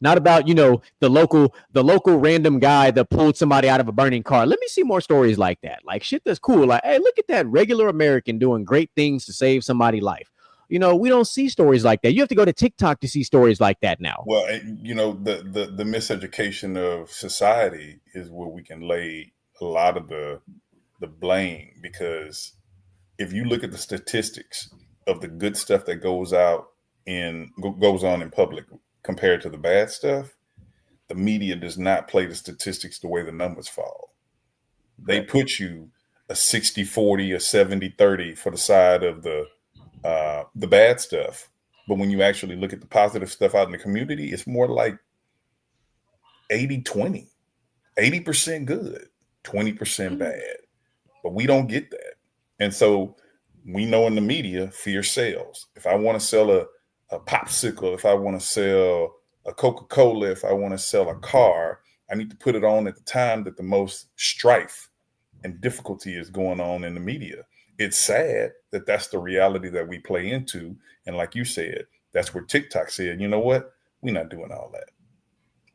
Not about, the local random guy that pulled somebody out of a burning car. Let me see more stories like that. Like shit that's cool. Like, hey, look at that regular American doing great things to save somebody's life. We don't see stories like that. You have to go to TikTok to see stories like that now. Well, the miseducation of society is where we can lay a lot of the blame, because if you look at the statistics of the good stuff that goes on in public compared to the bad stuff, the media does not play the statistics the way the numbers fall. They put you a 60-40, a 70-30 for the side of the bad stuff. But when you actually look at the positive stuff out in the community, it's more like 80-20, 80% good, 20% bad. But we don't get that. And so we know in the media, fear sells. If I want to sell a popsicle, if I want to sell a Coca-Cola, if I want to sell a car, I need to put it on at the time that the most strife and difficulty is going on in the media. It's sad that that's the reality that we play into. And like you said, that's where TikTok said, you know what? We're not doing all that.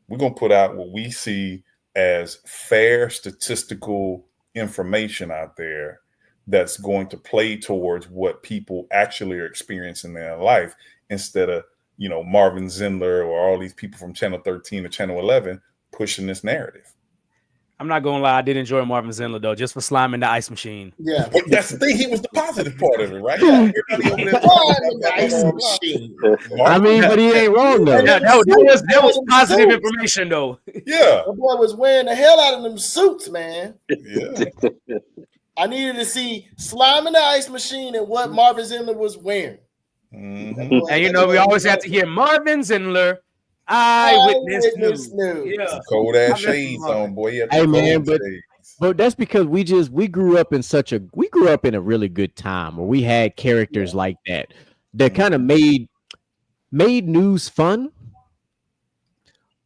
We're going to put out what we see as fair statistical information out there that's going to play towards what people actually are experiencing in their life, instead of, Marvin Zindler or all these people from Channel 13 or Channel 11 pushing this narrative. I'm not going to lie. I did enjoy Marvin Zindler, though, just for slamming the ice machine. Yeah. That's the thing. He was the positive part of it, right? I mean, but he ain't wrong, though. Yeah, that was positive information, though. Yeah. The boy was wearing the hell out of them suits, man. Yeah. I needed to see Slime in the Ice Machine and what Marvin Zindler was wearing. Mm-hmm. And we always have to hear Marvin Zindler, Eyewitness News. Yeah. Cold ass shades on, boy. Hey man, but But that's because we grew up in a really good time where we had characters like that kind of made news fun.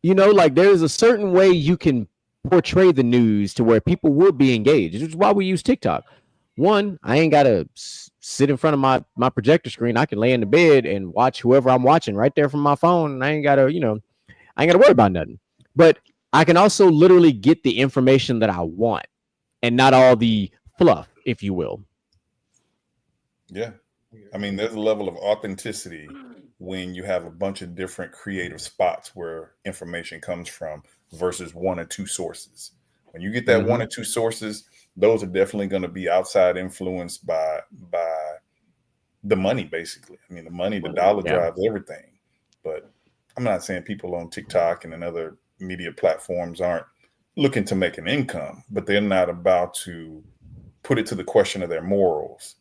You know, like there's a certain way you can portray the news to where people will be engaged, which is why we use TikTok. One, I ain't gotta sit in front of my projector screen. I can lay in the bed and watch whoever I'm watching right there from my phone, and I ain't gotta worry about nothing. But I can also literally get the information that I want and not all the fluff, if you will. Yeah. I mean, there's a level of authenticity when you have a bunch of different creative spots where information comes from versus one or two sources. When you get that one or two sources, those are definitely going to be outside influenced by the money, basically. I mean, the dollar drives everything. But I'm not saying people on TikTok and other media platforms aren't looking to make an income, but they're not about to put it to the question of their morals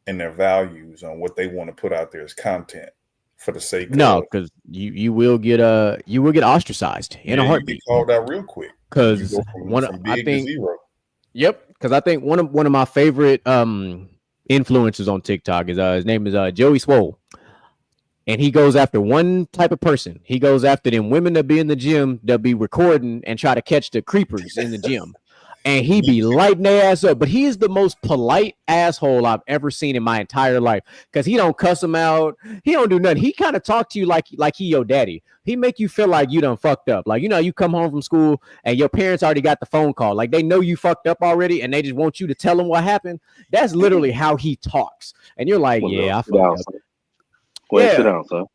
and their values on what they want to put out there as content for the sake of because you will get ostracized in a heartbeat. You get called out real quick Because from big to zero. Yep, because I think one of my favorite influencers on TikTok is his name is Joey Swole. And he goes after one type of person. He goes after them women that be in the gym that be recording and try to catch the creepers in the gym. And he be lighting their ass up. But he is the most polite asshole I've ever seen in my entire life. Because he don't cuss them out. He don't do nothing. He kind of talk to you like he your daddy. He make you feel like you done fucked up. Like, you come home from school and your parents already got the phone call. Like, they know you fucked up already and they just want you to tell them what happened. That's literally how he talks. And you're like, I fucked up. Sit down, son.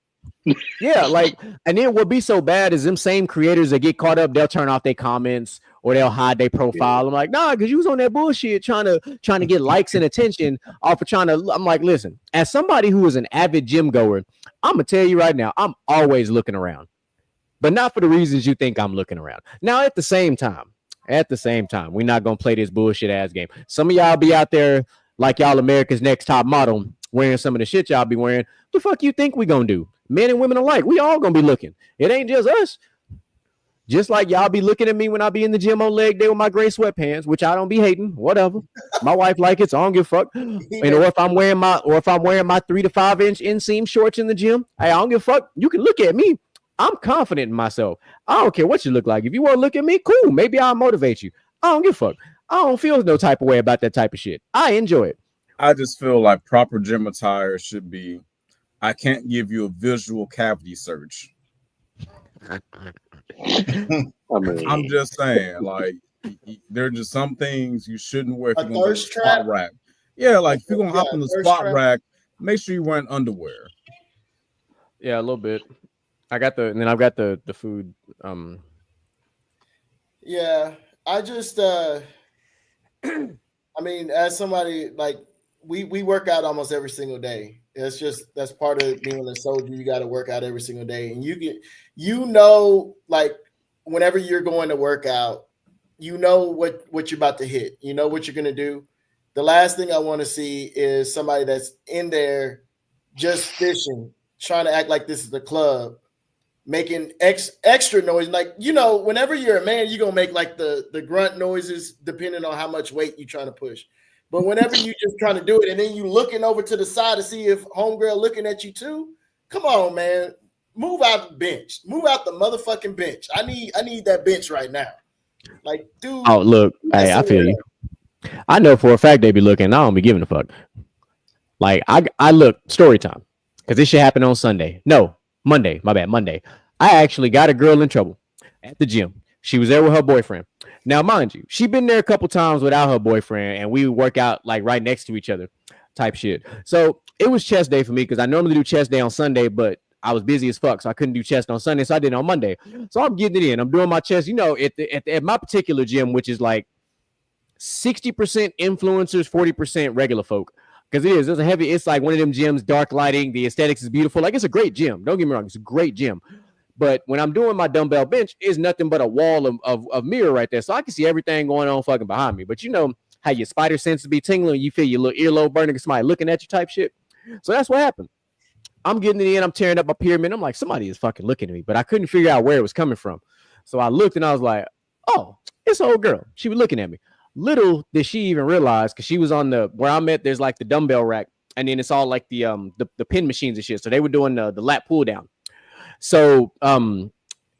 Yeah, like, and then what be so bad is them same creators that get caught up, they'll turn off their comments or they'll hide their profile. I'm like, nah, because you was on that bullshit trying to get likes and attention off of I'm like, listen, as somebody who is an avid gym goer, I'm gonna tell you right now, I'm always looking around, but not for the reasons you think I'm looking around. Now, at the same time, we're not gonna play this bullshit ass game. Some of y'all be out there like y'all America's Next Top Model wearing some of the shit y'all be wearing. What the fuck you think we gonna do? Men and women alike, we all gonna be looking. It ain't just us. Just like y'all be looking at me when I be in the gym on leg day with my gray sweatpants, which I don't be hating. Whatever. My wife like it, so I don't give a fuck. And or if I'm wearing my 3 to 5 inch inseam shorts in the gym, hey, I don't give a fuck. You can look at me. I'm confident in myself. I don't care what you look like. If you want to look at me, cool. Maybe I'll motivate you. I don't give a fuck. I don't feel no type of way about that type of shit. I enjoy it. I just feel like proper gym attire should be, I can't give you a visual cavity search. I'm just saying, like, there are just some things you shouldn't wear if you're going to squat rack. Yeah, like if you're going to hop in the squat rack, make sure you're wearing underwear. Yeah, a little bit. I've got the food. Yeah, I just I mean, as somebody like we work out almost every single day. That's part of being a soldier. You got to work out every single day, and like whenever you're going to work out, you know what you're about to hit. You know what you're gonna do. The last thing I want to see is somebody that's in there just fishing, trying to act like this is the club, making extra noise. Like, whenever you're a man, you're gonna make like the grunt noises depending on how much weight you're trying to push. But whenever you just trying to do it and then you looking over to the side to see if homegirl looking at you too, come on, man. Move out the bench. Move out the motherfucking bench. I need that bench right now. Like, dude. Oh, look. Hey, I feel you. I know for a fact they be looking. I don't be giving a fuck. Like, I look, story time. Because this shit happened on Sunday. No, Monday. My bad, Monday. I actually got a girl in trouble at the gym. She was there with her boyfriend. Now, mind you, she been there a couple times without her boyfriend, and we work out like right next to each other type shit. So it was chest day for me because I normally do chest day on Sunday, but I was busy as fuck, so I couldn't do chest on Sunday, so I did it on Monday. So I'm getting it in. I'm doing my chest, at my particular gym, which is like 60% influencers, 40% regular folk. Because it's like one of them gyms, dark lighting, the aesthetics is beautiful. Like, it's a great gym. Don't get me wrong, it's a great gym. But when I'm doing my dumbbell bench, it's nothing but a wall of mirror right there. So I can see everything going on fucking behind me. But you know how your spider senses be tingling, you feel your little earlobe burning, somebody looking at you type shit. So that's what happened. I'm getting it in, I'm tearing up my pyramid. I'm like, somebody is fucking looking at me, but I couldn't figure out where it was coming from. So I looked and I was like, oh, it's an old girl. She was looking at me. Little did she even realize, because she was on the where I'm at. There's like the dumbbell rack, and then it's all like the pin machines and shit. So they were doing the lap pull down. So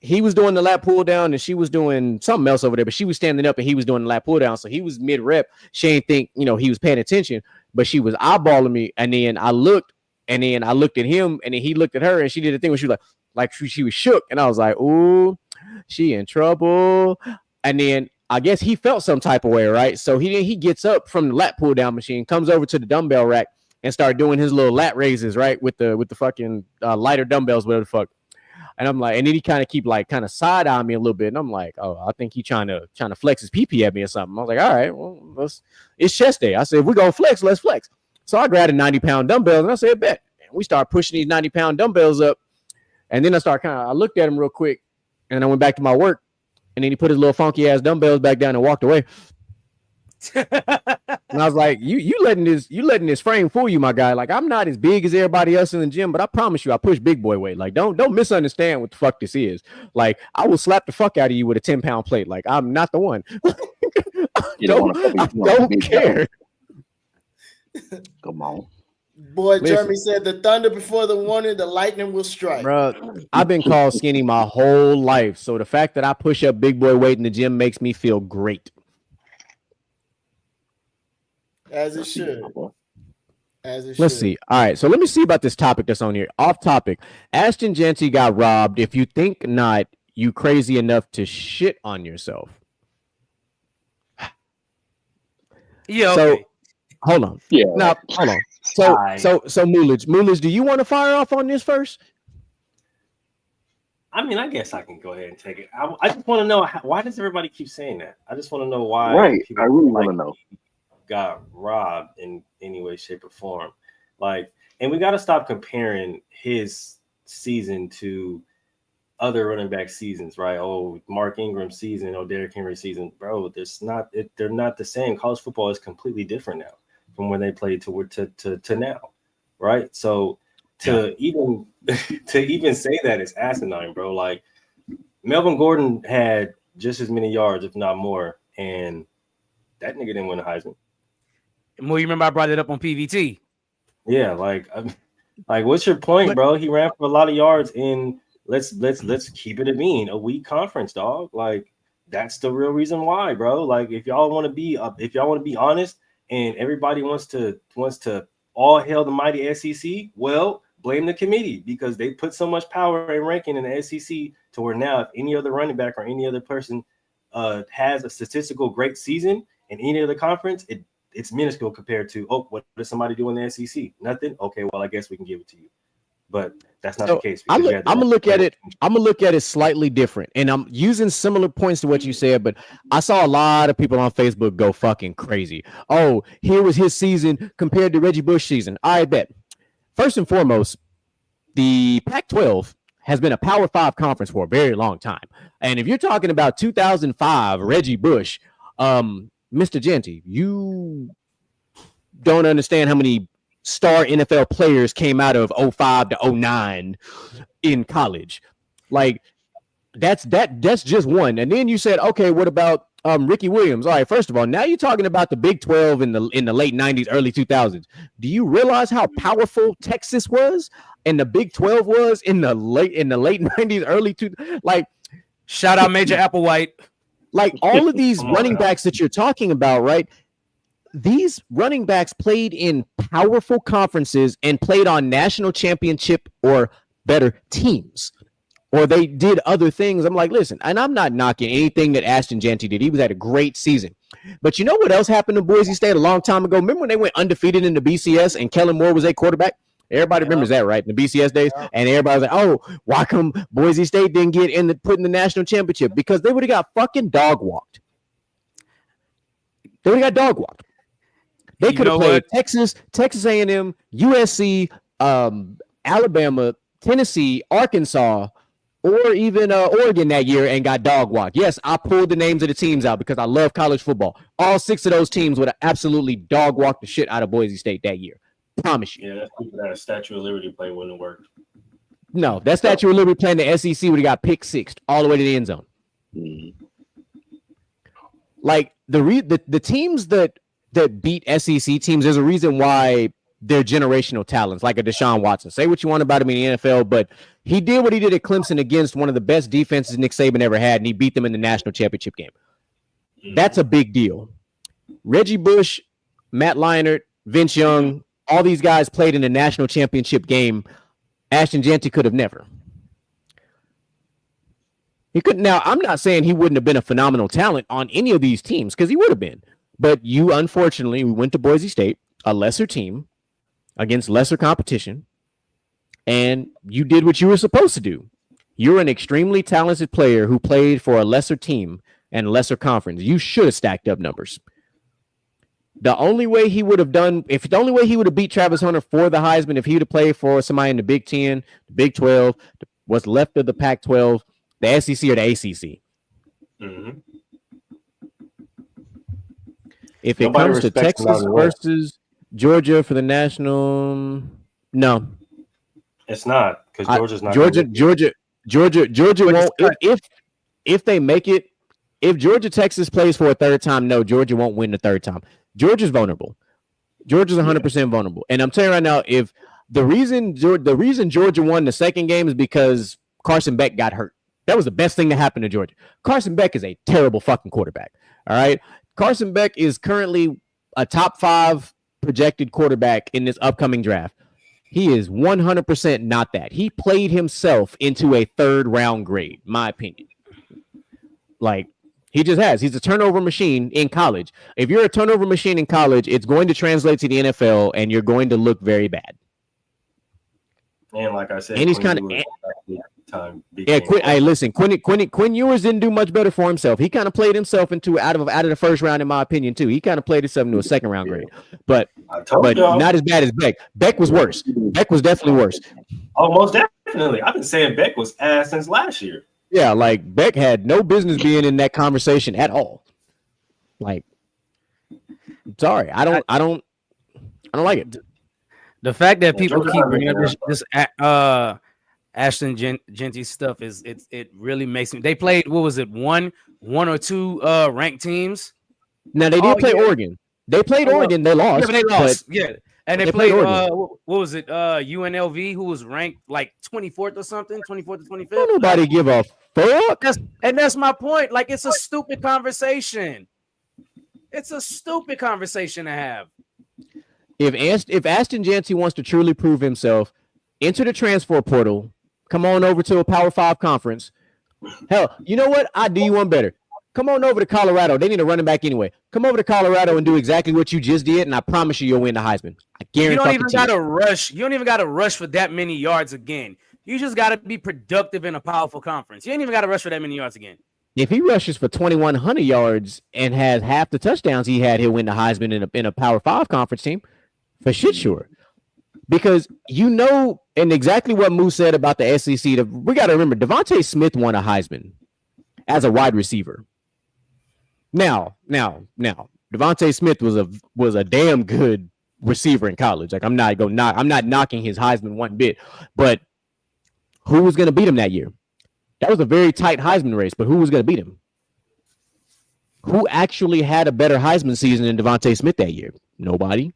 he was doing the lap pull down, and she was doing something else over there. But she was standing up, and he was doing the lap pull down. So he was mid rep. She ain't think he was paying attention, but she was eyeballing me. And then I looked, and then I looked at him, and then he looked at her, and she did a thing where she was like she was shook, and I was like, ooh, she in trouble. And then I guess he felt some type of way, right? So he gets up from the lat pull down machine, comes over to the dumbbell rack, and start doing his little lat raises, right, with the fucking lighter dumbbells, whatever the fuck. And I'm like, and then he kind of side eye me a little bit, and I'm like, oh, I think he trying to flex his PP at me or something. I was like, all right, well, it's chest day. I said, if we're gonna flex, let's flex. So I grabbed a 90-pound dumbbell, and I said, bet. And we start pushing these 90-pound dumbbells up, and then I looked at him real quick, and I went back to my work, and then he put his little funky ass dumbbells back down and walked away. And I was like, you letting this frame fool you, my guy. Like, I'm not as big as everybody else in the gym, but I promise you, I push big boy weight. Like, don't misunderstand what the fuck this is. Like, I will slap the fuck out of you with a 10-pound plate. Like, I'm not the one. I don't care. Come on. Boy, Jeremy said the thunder before the warning, the lightning will strike. Bro, I've been called skinny my whole life. So the fact that I push up big boy weight in the gym makes me feel great. As it should. Let's see. All right. So let me see about this topic that's on here. Off topic. Ashton Jeanty got robbed. If you think not, you crazy enough to shit on yourself. Yeah. So Okay. hold on. Yeah. Now, hold on. So Moolage, do you want to fire off on this first? I mean, I guess I can go ahead and take it. I just want to know why does everybody keep saying that? I just want to know why. Right. People I really want to know. Got robbed in any way, shape, or form. Like, and we got to stop comparing his season to other running back seasons, right? Oh, Mark Ingram's season, Derrick Henry's season, bro. They're not the same. College football is completely different now from when they played to now, right? So to even say that is asinine, bro. Like, Melvin Gordon had just as many yards, if not more, and that nigga didn't win a Heisman. Well, you remember I brought it up on PVT. Yeah, like what's your point, bro? He ran for a lot of yards in let's keep it a weak conference, dog. Like, that's the real reason why, bro. Like, if y'all want to be honest, and everybody wants to all hail the mighty SEC, well, blame the committee, because they put so much power and ranking in the SEC to where now if any other running back or any other person has a statistical great season in any other conference, it's minuscule compared to, what does somebody do in the SEC? Nothing. Okay, well, I guess we can give it to you. But that's not the case. I'm gonna look at it slightly different, and I'm using similar points to what you said. But I saw a lot of people on Facebook go fucking crazy. Oh, here was his season compared to Reggie Bush's season. I bet. First and foremost, the Pac-12 has been a Power 5 conference for a very long time, and if you're talking about 2005 Reggie Bush, Mr. Jeanty, you don't understand how many star NFL players came out of 05 to 09 in college. Like, that's just one. And then you said, okay, what about Ricky Williams? All right, first of all, now you're talking about the Big 12 in the late 90s, early 2000s. Do you realize how powerful Texas was and the Big 12 was in the late 90s, early 2000s? Like, shout out Major Applewhite. Like, all of these running backs that you're talking about, right? These running backs played in powerful conferences and played on national championship or better teams, or they did other things. I'm like, listen, and I'm not knocking anything that Ashton Jeanty did. He was at a great season. But you know what else happened to Boise State a long time ago? Remember when they went undefeated in the BCS and Kellen Moore was a quarterback? Everybody remembers that, right? In the BCS days. Yeah. And everybody was like, oh, why come Boise State didn't get put in the national championship? Because they would have got fucking dog walked. They would have got dog walked. They could have played Texas A&M, USC, Alabama, Tennessee, Arkansas, or even Oregon that year and got dog walked. Yes, I pulled the names of the teams out because I love college football. All 6 of those teams would have absolutely dog walked the shit out of Boise State that year. Promise you. Yeah, that's people that Statue of Liberty play wouldn't have worked. No, that Statue of Liberty playing the SEC would have got pick 6 all the way to the end zone. like the teams that beat SEC teams, there's a reason why they're generational talents, like a Deshaun Watson. Say what you want about him in the NFL, but he did what he did at Clemson against one of the best defenses Nick Saban ever had, and he beat them in the national championship game. That's a big deal. Reggie Bush, Matt Leinart, Vince Young, all these guys played in the national championship game. Ashton Jeanty could have never. He couldn't. Now, I'm not saying he wouldn't have been a phenomenal talent on any of these teams, because he would have been. But unfortunately, we went to Boise State, a lesser team, against lesser competition, and you did what you were supposed to do. You're an extremely talented player who played for a lesser team and lesser conference. You should have stacked up numbers. The only way he would have beat Travis Hunter for the Heisman, if he would have played for somebody in the Big 10, the Big 12, what's left of the Pac-12, the SEC or the ACC. Mm-hmm. If it comes to Texas versus Georgia for the national, no, it's not, because Georgia's not. Georgia won't. If they make it, if Georgia Texas plays for a third time, no, Georgia won't win the third time. Georgia's vulnerable. Georgia's 100% vulnerable, and I'm telling you right now, if the reason Georgia won the second game is because Carson Beck got hurt. That was the best thing that happened to Georgia. Carson Beck is a terrible fucking quarterback. All right, Carson Beck is currently a top 5 projected quarterback in this upcoming draft. He is 100% not that. He played himself into a 3rd round grade, my opinion. Like, he just has. He's a turnover machine in college. If you're a turnover machine in college, it's going to translate to the NFL, and you're going to look very bad. And like I said, and he's kind of time. Yeah, Quinn Ewers didn't do much better for himself. He kind of played himself into out of the first round, in my opinion, too. He kind of played himself into a 2nd round grade, but not as bad as Beck. Beck was worse. Beck was definitely worse. Oh, most definitely. I've been saying Beck was ass since last year. Yeah, like Beck had no business being in that conversation at all. Like, sorry, I don't like it. The fact that people keep bringing up this Ashton Jeanty stuff it really makes me. They played, what was it, one or two ranked teams? Now they did play Oregon. They played Oregon. They lost. Yeah, but they lost. Yeah, and they played what was it? UNLV, who was ranked like 24th or something, 24th to 25th. Don't nobody give a fuck. That's my point. Like, it's a stupid conversation. It's a stupid conversation to have. If Ashton Jeanty wants to truly prove himself, enter the transfer portal. Come on over to a Power 5 conference. Hell, you know what? I do you one better. Come on over to Colorado. They need a running back anyway. Come over to Colorado and do exactly what you just did, and I promise you'll win the Heisman. I guarantee. You don't even got to rush. You don't even got to rush for that many yards again. You just got to be productive in a powerful conference. You ain't even got to rush for that many yards again. If he rushes for 2,100 yards and has half the touchdowns he had, he'll win the Heisman in a Power 5 conference team. For shit sure. Because and exactly what Moose said about the SEC, we got to remember, Devontae Smith won a Heisman as a wide receiver. Now, Devontae Smith was a damn good receiver in college. Like, I'm not knocking his Heisman one bit, but who was going to beat him that year? That was a very tight Heisman race, but who was going to beat him? Who actually had a better Heisman season than Devontae Smith that year? Nobody.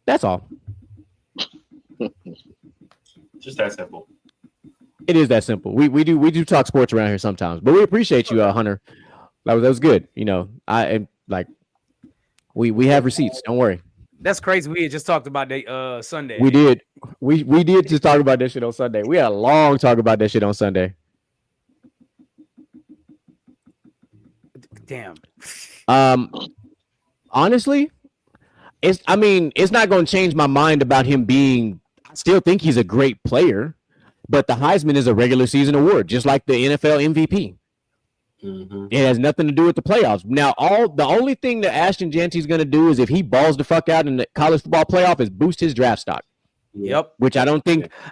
That's all. Just that simple. It is that simple. We do talk sports around here sometimes, but we appreciate you, Hunter. That was good. You know, we have receipts. Don't worry. That's crazy. We had just talked about that Sunday. We did. We did just talk about that shit on Sunday. We had a long talk about that shit on Sunday. Damn. Honestly, it's not going to change my mind about him being. I still think he's a great player, but the Heisman is a regular season award, just like the NFL MVP. Mm-hmm. It has nothing to do with the playoffs. Now, the only thing that Ashton Jeanty is going to do is, if he balls the fuck out in the college football playoff, is boost his draft stock. Yep. Which I don't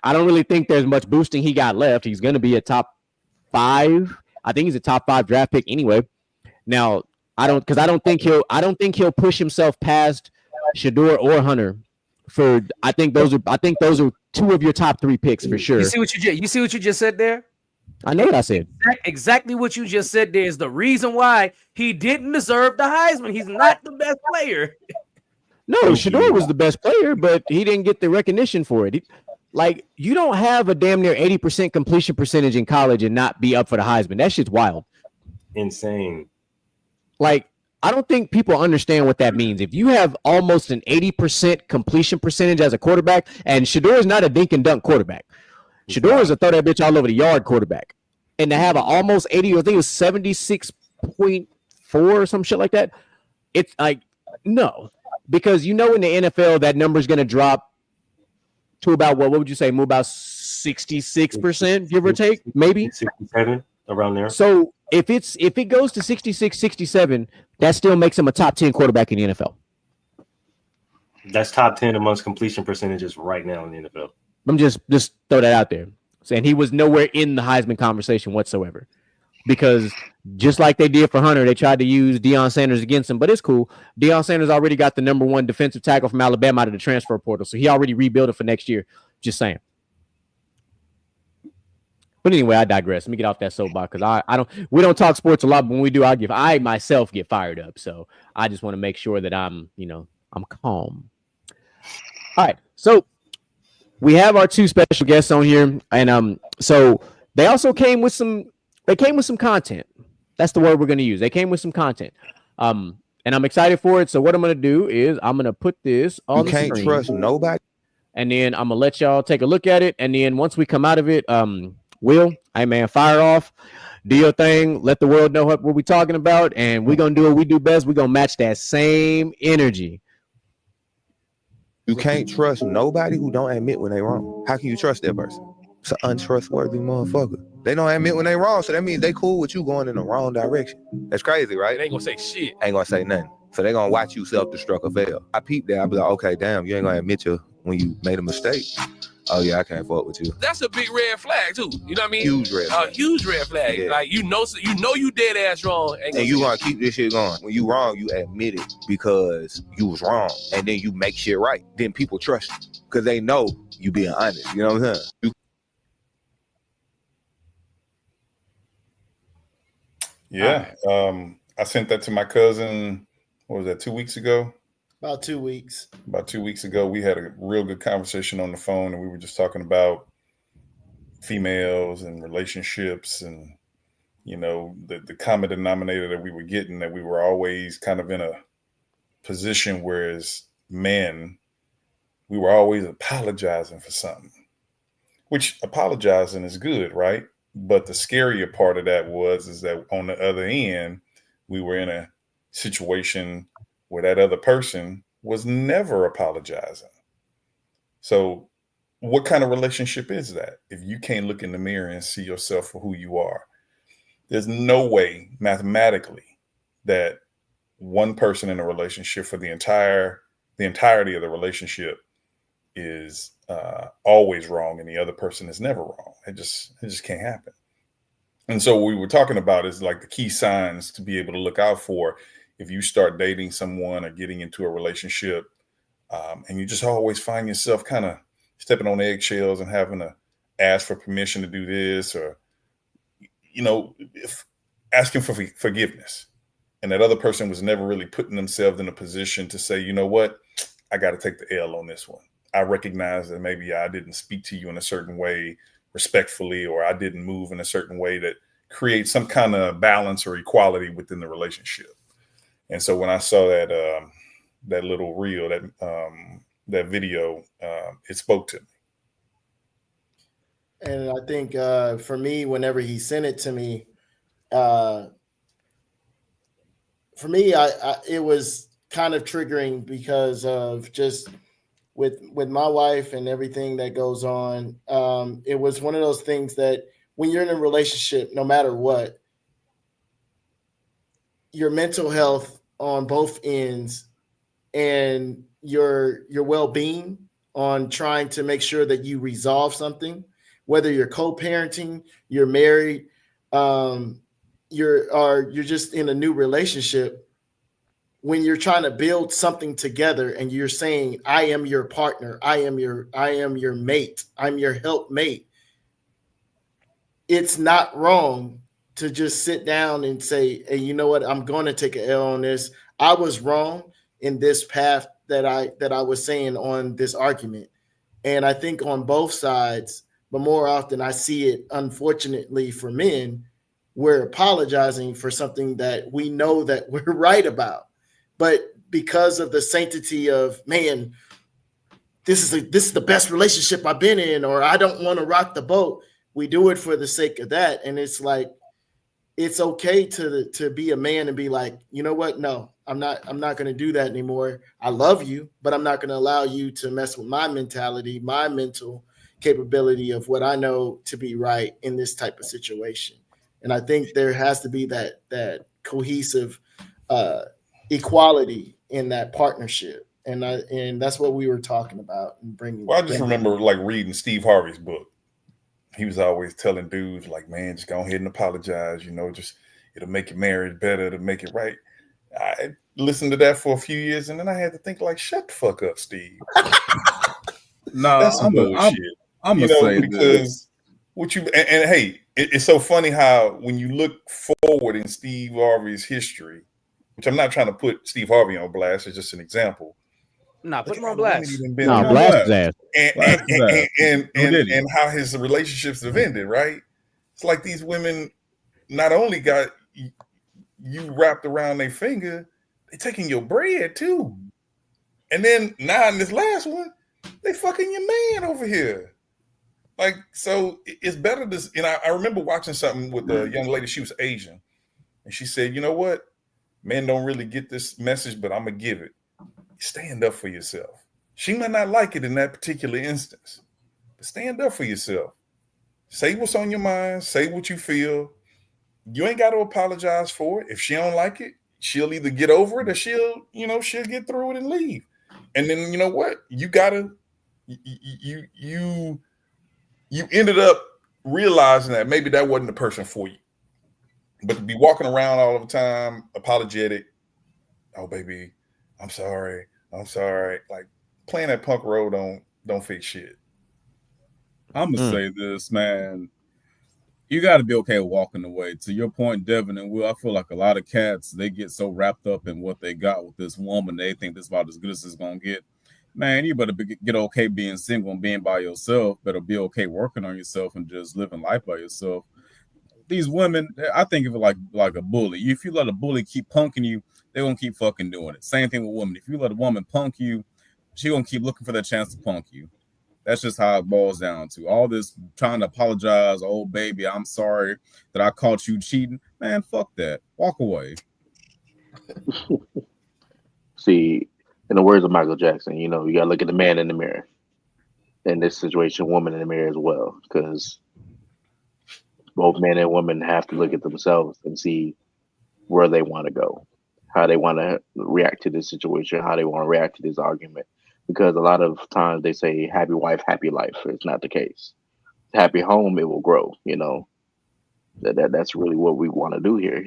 really think there's much boosting he got left. He's going to be a top 5. I think he's a top 5 draft pick anyway. Now, I don't think he'll push himself past Shador or Hunter. I think those are 2 of your top 3 picks for sure. You see what you just said there? I know what I said. Exactly what you just said. There is the reason why he didn't deserve the Heisman. He's not the best player. No, Shador was the best player, but he didn't get the recognition for it. Like, you don't have a damn near 80% completion percentage in college and not be up for the Heisman. That shit's wild. Insane. Like, I don't think people understand what that means. If you have almost an 80% completion percentage as a quarterback, and Shador is not a dink and dunk quarterback. Shador is a throw that bitch all over the yard quarterback. And to have an almost 80, I think it was 76.4 or some shit like that. It's like, no. Because in the NFL, that number is going to drop to about, what would you say, move about 66%, give or take, maybe? 67, around there. So if it goes to 66, 67, that still makes him a top 10 quarterback in the NFL. That's top 10 amongst completion percentages right now in the NFL. I'm just throw that out there. And he was nowhere in the Heisman conversation whatsoever. Because just like they did for Hunter, they tried to use Deion Sanders against him, but it's cool. Deion Sanders already got the number 1 defensive tackle from Alabama out of the transfer portal, so he already rebuilt it for next year. Just saying. But anyway, I digress. Let me get off that soapbox because we don't talk sports a lot, but when we do, I myself get fired up. So I just want to make sure that I'm calm. All right, so we have our 2 special guests on here, and so they also came with some. They came with some content. That's the word we're going to use. They came with some content. And I'm excited for it. So what I'm going to do is I'm going to put this on the screen. You can't trust nobody. And then I'm going to let y'all take a look at it. And then once we come out of it, Will, hey man, fire off. Do your thing. Let the world know what we're talking about. And we're going to do what we do best. We're going to match that same energy. You can't trust nobody who don't admit when they wrong. How can you trust that person? It's an untrustworthy motherfucker. They don't admit when they wrong, so that means they cool with you going in the wrong direction. That's crazy, right? They ain't gonna say shit. Ain't gonna say nothing. So they gonna watch you self-destruct or fail. I peep that. I be like, okay, damn, you ain't gonna admit when you made a mistake. Oh yeah, I can't fuck with you. That's a big red flag too. You know what I mean? Huge red flag. A huge red flag. Yeah. Like you know dead ass wrong. And you gonna keep this shit going. When you wrong, you admit it because you was wrong, and then you make shit right. Then people trust you because they know you being honest. You know what I'm saying? Yeah. I sent that to my cousin. What was that, 2 weeks ago? About 2 weeks. About 2 weeks ago, we had a real good conversation on the phone, and we were just talking about females and relationships and, the common denominator that we were getting, that we were always kind of in a position where as men, we were always apologizing for something, which apologizing is good, right? But the scarier part of that is that on the other end, we were in a situation where that other person was never apologizing. So what kind of relationship is that? If you can't look in the mirror and see yourself for who you are, there's no way mathematically that one person in a relationship for the entirety of the relationship is always wrong and the other person is never wrong. It just can't happen. And so what we were talking about is like the key signs to be able to look out for if you start dating someone or getting into a relationship, and you just always find yourself kind of stepping on eggshells and having to ask for permission to do this, or, if asking for forgiveness. And that other person was never really putting themselves in a position to say, you know what, I got to take the L on this one. I recognize that maybe I didn't speak to you in a certain way respectfully, or I didn't move in a certain way that creates some kind of balance or equality within the relationship. And so when I saw that little reel, that video, it spoke to me. And I think for me, whenever he sent it to me, it was kind of triggering because of just with my wife and everything that goes on. It was one of those things that when you're in a relationship, no matter what, your mental health on both ends and your well-being on trying to make sure that you resolve something, whether you're co-parenting, you're married, you're just in a new relationship. When you're trying to build something together and you're saying, I am your partner, I am your mate, I'm your helpmate. it's not wrong to just sit down and say, hey, you know what? I'm going to take an L on this. I was wrong in this path that I was saying on this argument. And I think on both sides, but more often I see it, unfortunately for men, we're apologizing for something that we know that we're right about. But because of the sanctity of, man, this is the best relationship I've been in, or I don't want to rock the boat, we do it for the sake of that. And it's like, it's okay to be a man and be like, you know what? No, I'm not going to do that anymore. I love you, but I'm not going to allow you to mess with my mentality, my mental capability of what I know to be right in this type of situation. And I think there has to be that cohesive equality in that partnership. And that's what we were talking about and bringing. Well, I just remember like reading Steve Harvey's book. He was always telling dudes like, man, just go ahead and apologize. You know, just it'll make your marriage better, to make it right. I listened to that for a few years, and then I had to think like, shut the fuck up, Steve. No, That's some bullshit. I'm gonna say because this. What you and hey, it's so funny how when you look forward in Steve Harvey's history, which I'm not trying to put Steve Harvey on blast, it's just an example. Nah, put him on blast. No, blast his ass. And how his relationships have ended, right? It's like these women not only got you wrapped around their finger, they taking your bread too. And then now in this last one, they fucking your man over here. Like, so it's better to, and I remember watching something with a young lady, she was Asian, and she said, you know what? Men don't really get this message, but I'm gonna give it. Stand up for yourself. She might not like it in that particular instance, but stand up for yourself. Say what's on your mind. Say what you feel. You ain't got to apologize for it. If she don't like it, she'll either get over it or she'll get through it and leave. And then you know what? You ended up realizing that maybe that wasn't the person for you. But to be walking around all the time, apologetic, oh baby, I'm sorry. Like playing that punk road don't fix shit. I'm gonna say this, man. You got to be okay with walking away. To your point, Devin and Will, I feel like a lot of cats, they get so wrapped up in what they got with this woman, they think this is about as good as it's gonna get. Man, you better get okay being single and being by yourself. Better be okay working on yourself and just living life by yourself. These women, I think of it like a bully. If you let a bully keep punking you, they're gonna keep fucking doing it. Same thing with women. If you let a woman punk you, she gonna keep looking for that chance to punk you. That's just how it boils down to. All this trying to apologize, oh baby, I'm sorry that I caught you cheating. Man, fuck that. Walk away. See, in the words of Michael Jackson, you gotta look at the man in the mirror. In this situation, woman in the mirror as well, because both men and women have to look at themselves and see where they want to go, how they want to react to this situation, how they want to react to this argument. Because a lot of times they say happy wife, happy life. It's not the case. Happy home, it will grow. That's really what we want to do here.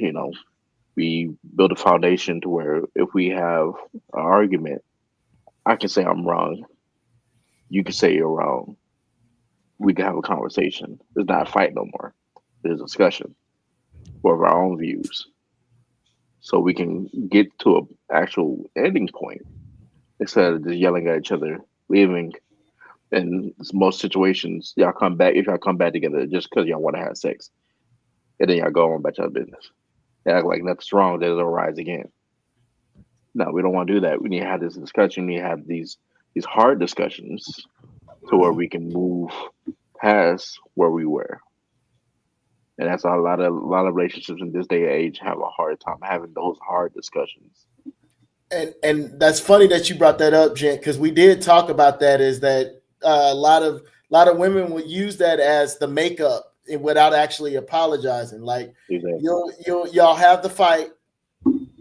We build a foundation to where if we have an argument, I can say I'm wrong. You can say you're wrong. We can have a conversation. It's not a fight no more. There's a discussion of our own views. So we can get to an actual ending point instead of just yelling at each other, leaving. In most situations, y'all come back, if y'all come back together just because y'all want to have sex. And then y'all go on about your business. They act like nothing's wrong, then it'll rise again. No, we don't want to do that. We need to have this discussion. We need to have these hard discussions to where we can move past where we were. And that's a lot of relationships in this day and age have a hard time having those hard discussions. And that's funny that you brought that up, Gent, because we did talk about that. Is that a lot of women will use that as the makeup without actually apologizing. Like exactly. y'all have the fight,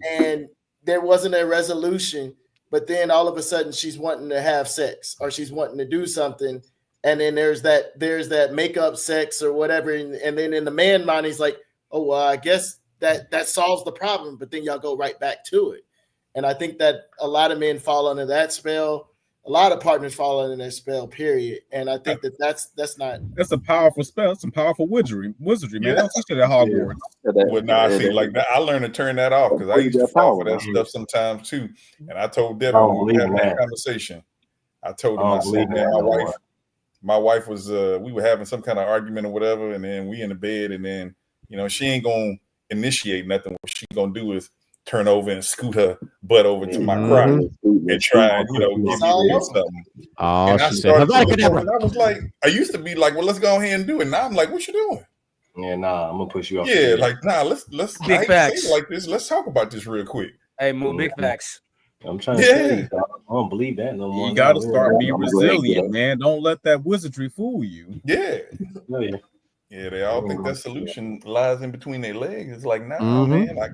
and there wasn't a resolution, but then all of a sudden she's wanting to have sex or she's wanting to do something. And then there's that makeup sex or whatever. And then in the man mind, he's like, oh, well, I guess that solves the problem. But then y'all go right back to it. And I think that a lot of men fall under that spell. a lot of partners fall under that spell. Period. And I think that's not. That's a powerful spell. That's some powerful wizardry, man. Don't teach it at Hogwarts. Well, nah, I see, like that, I learned to turn that off because I used to fall for that stuff sometimes too. And I told Devin when we were having that conversation, I told him, I said, man, my wife was, we were having some kind of argument or whatever, and then we in the bed, and then, you know, she ain't gonna initiate nothing. What she gonna do is turn over and scoot her butt over to my crotch and try and, you know, give me a little something. Oh, and I she started said, and I was like, I used to be like, well, let's go ahead and do it. Now I'm like, what you doing? Yeah, nah, I'm gonna push you off. Yeah, like, nah, let's Big I hate to facts. say it like this. Let's talk about this real quick. Hey, Moo, big facts. I'm trying to tell you, dog, I don't believe that no more. You got to start being resilient, man. Don't let that wizardry fool you. Yeah. Oh, yeah. Yeah, they all think that solution lies in between their legs. It's like, nah, man, like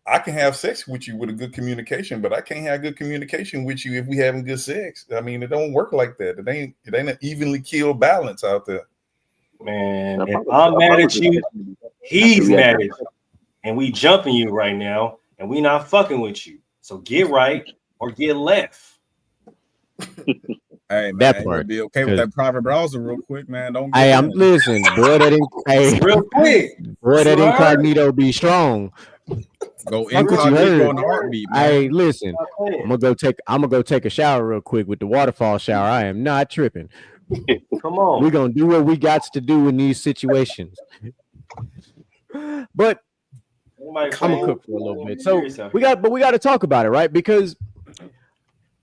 I can have sex with you with a good communication, but I can't have good communication with you if we having good sex. I mean, it don't work like that. It ain't an evenly killed balance out there. Man, if I'm mad at you, he's mad at you. And we jumping you right now, and we not fucking with you. So get right or get left. Hey, man, That part. be okay with that private browser real quick, man. Don't get Hey, I'm listen, boy. Real quick, boy, that incognito be strong. Go Fuck what you heard. on the heartbeat, man. Hey, listen, I'm gonna go take a shower real quick with the waterfall shower. I am not tripping. Come on, we're gonna do what we got to do in these situations. But I'm gonna cook for a little bit. So we got to talk about it, right? Because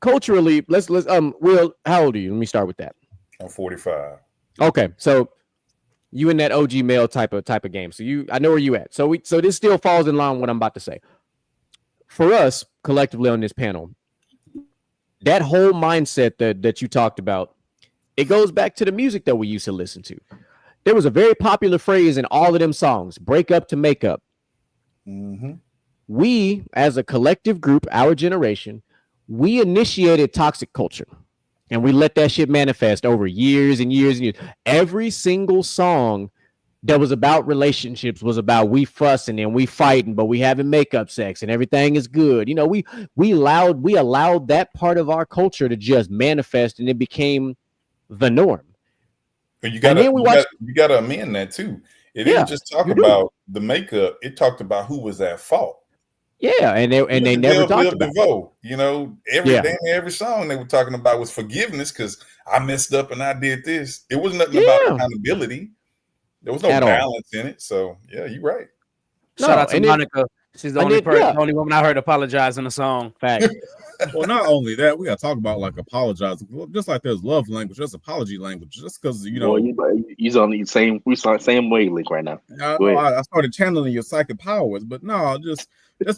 culturally, let's Will, how old are you? Let me start with that. I'm 45. Okay, so you in that OG male type of game. So I know where you at. So this still falls in line with what I'm about to say. For us, collectively on this panel, that whole mindset that you talked about, it goes back to the music that we used to listen to. There was a very popular phrase in all of them songs, break up to make up. Mm-hmm. We, as a collective group, our generation, we initiated toxic culture. And we let that shit manifest over years and years and years. Every single song that was about relationships was about we fussing and we fighting, but we having makeup sex and everything is good. You know, we allowed that part of our culture to just manifest, and it became the norm. But you gotta amend that too. It didn't just talk about the makeup; it talked about who was at fault. Yeah, and they never talked about it. You know, every song they were talking about was forgiveness because I messed up and I did this. It was nothing about accountability. There was no balance in it. So yeah, you're right. Shout out to Monica. She's the only woman I heard apologize in the song. Fact. Well, not only that, we got to talk about like apologizing. Just like there's love language, there's apology language. Just because you know, he's on the same wavelength right now. I started channeling your psychic powers, but no, just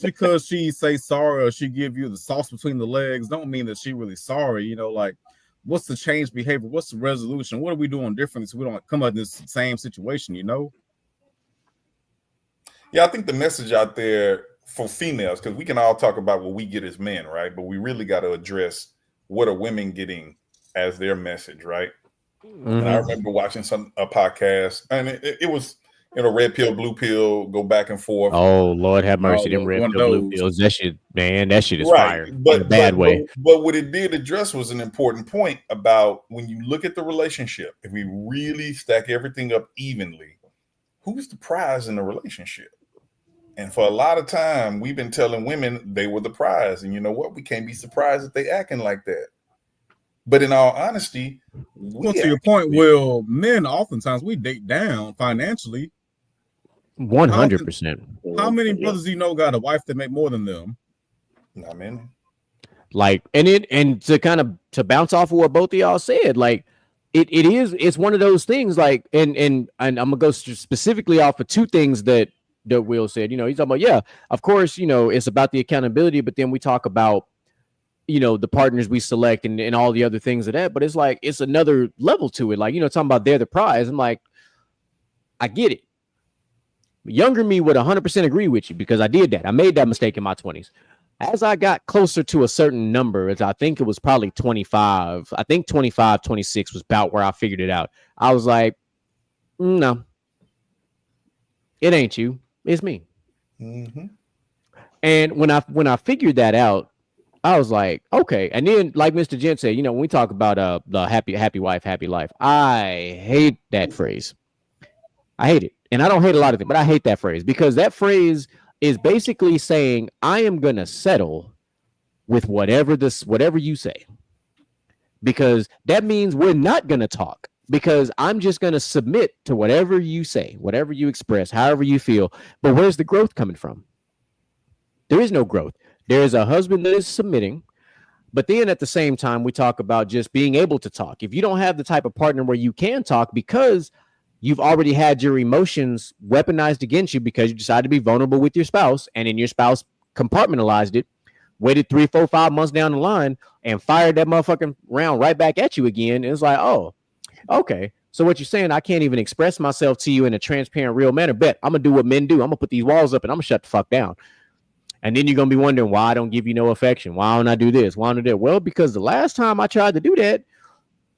because she say sorry or she give you the sauce between the legs, don't mean that she really sorry. You know, like what's the change behavior? What's the resolution? What are we doing differently so we don't come up in this same situation? You know. Yeah, I think the message out there for females, because we can all talk about what we get as men, right? But we really got to address what are women getting as their message, right? Mm-hmm. And I remember watching a podcast, and it was, you know, red pill, blue pill, go back and forth. Oh, Lord have mercy. Them red pill, blue pills, that shit is fire in a bad way. But what it did address was an important point about when you look at the relationship, if we really stack everything up evenly, who's the prize in the relationship? And for a lot of time, we've been telling women they were the prize. And you know what? We can't be surprised that they acting like that. But in all honesty, well, to your point, Will, men oftentimes we date down financially. 100%. How many brothers do you know got a wife that make more than them? Not many. Like, and to bounce off of what both of y'all said, like it's one of those things, like, and I'm gonna go specifically off of two things that Will said. You know, he's talking about, of course, you know, it's about the accountability, but then we talk about, you know, the partners we select and all the other things of that. But it's like, it's another level to it. Like, you know, talking about they're the prize. I'm like, I get it. Younger me would 100% agree with you because I did that. I made that mistake in my 20s. As I got closer to a certain number, I think it was probably 25. I think 25, 26 was about where I figured it out. I was like, no, it ain't you. It's me. Mm-hmm. And when I figured that out, I was like, okay. And then, like Mr. Gent said, when we talk about the happy wife, happy life, I hate that phrase. I hate it. And I don't hate a lot of it, but I hate that phrase because that phrase is basically saying I am gonna settle with whatever you say. Because that means we're not gonna talk. Because I'm just gonna submit to whatever you say, whatever you express, however you feel. But where's the growth coming from? There is no growth. There is a husband that is submitting, but then at the same time, we talk about just being able to talk. If you don't have the type of partner where you can talk because you've already had your emotions weaponized against you because you decided to be vulnerable with your spouse, and then your spouse compartmentalized it, waited 3, 4, 5 months down the line, and fired that motherfucking round right back at you again. And it's like, oh, okay. So what you're saying, I can't even express myself to you in a transparent, real manner. Bet I'm gonna do what men do. I'm gonna put these walls up and I'm gonna shut the fuck down. And then you're going to be wondering why I don't give you no affection. Why don't I do this? Why don't I do that? Well, because the last time I tried to do that,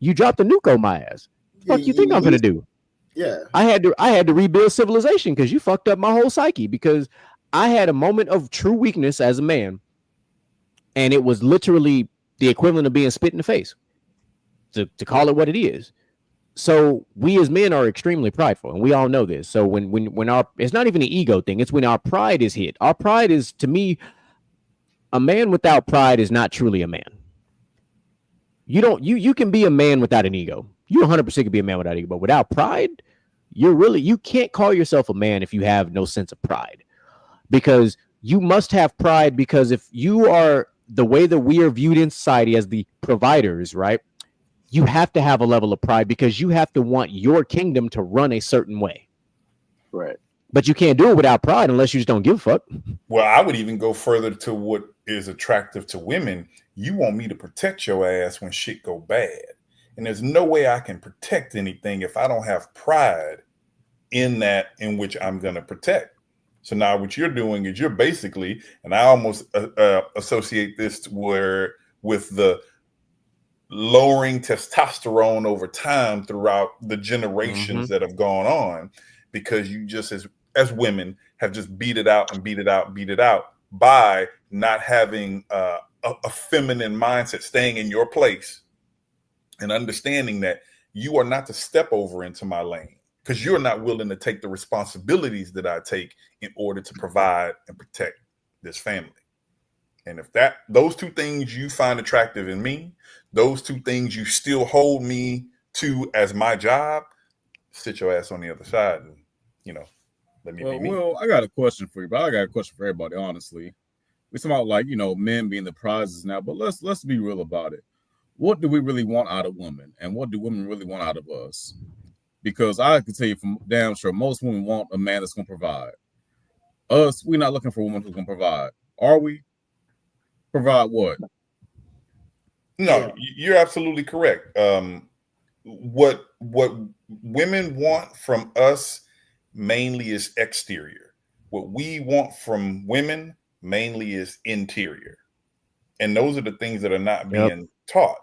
you dropped a nuke on my ass. What you think I'm going to do? Yeah. I had to rebuild civilization because you fucked up my whole psyche because I had a moment of true weakness as a man. And it was literally the equivalent of being spit in the face to call it what it is. So we as men are extremely prideful, and we all know this. So when our, it's not even an ego thing, it's when our pride is hit. Our pride is, to me, a man without pride is not truly a man. You can be a man without an ego. You 100% can be a man without an ego, but without pride, you can't call yourself a man if you have no sense of pride. Because you must have pride, because if you are the way that we are viewed in society as the providers, right? You have to have a level of pride because you have to want your kingdom to run a certain way. Right. But you can't do it without pride unless you just don't give a fuck. Well, I would even go further to what is attractive to women. You want me to protect your ass when shit go bad. And there's no way I can protect anything if I don't have pride in that in which I'm going to protect. So now what you're doing is you're basically, and I almost associate this with the lowering testosterone over time throughout the generations that have gone on, because you just as women have just beat it out by not having a feminine mindset, staying in your place and understanding that you are not to step over into my lane because you're not willing to take the responsibilities that I take in order to provide and protect this family. And if those two things you find attractive in me, those two things you still hold me to as my job, sit your ass on the other side and, let me be me. Well, I got a question for you, but I got a question for everybody, honestly. We're talking about men being the prizes now, but let's be real about it. What do we really want out of women? And what do women really want out of us? Because I can tell you from damn sure most women want a man that's going to provide. Us, we're not looking for a woman who's going to provide. Are we? Provide what? No, you're absolutely correct. What women want from us mainly is exterior. What we want from women mainly is interior. And those are the things that are not being taught.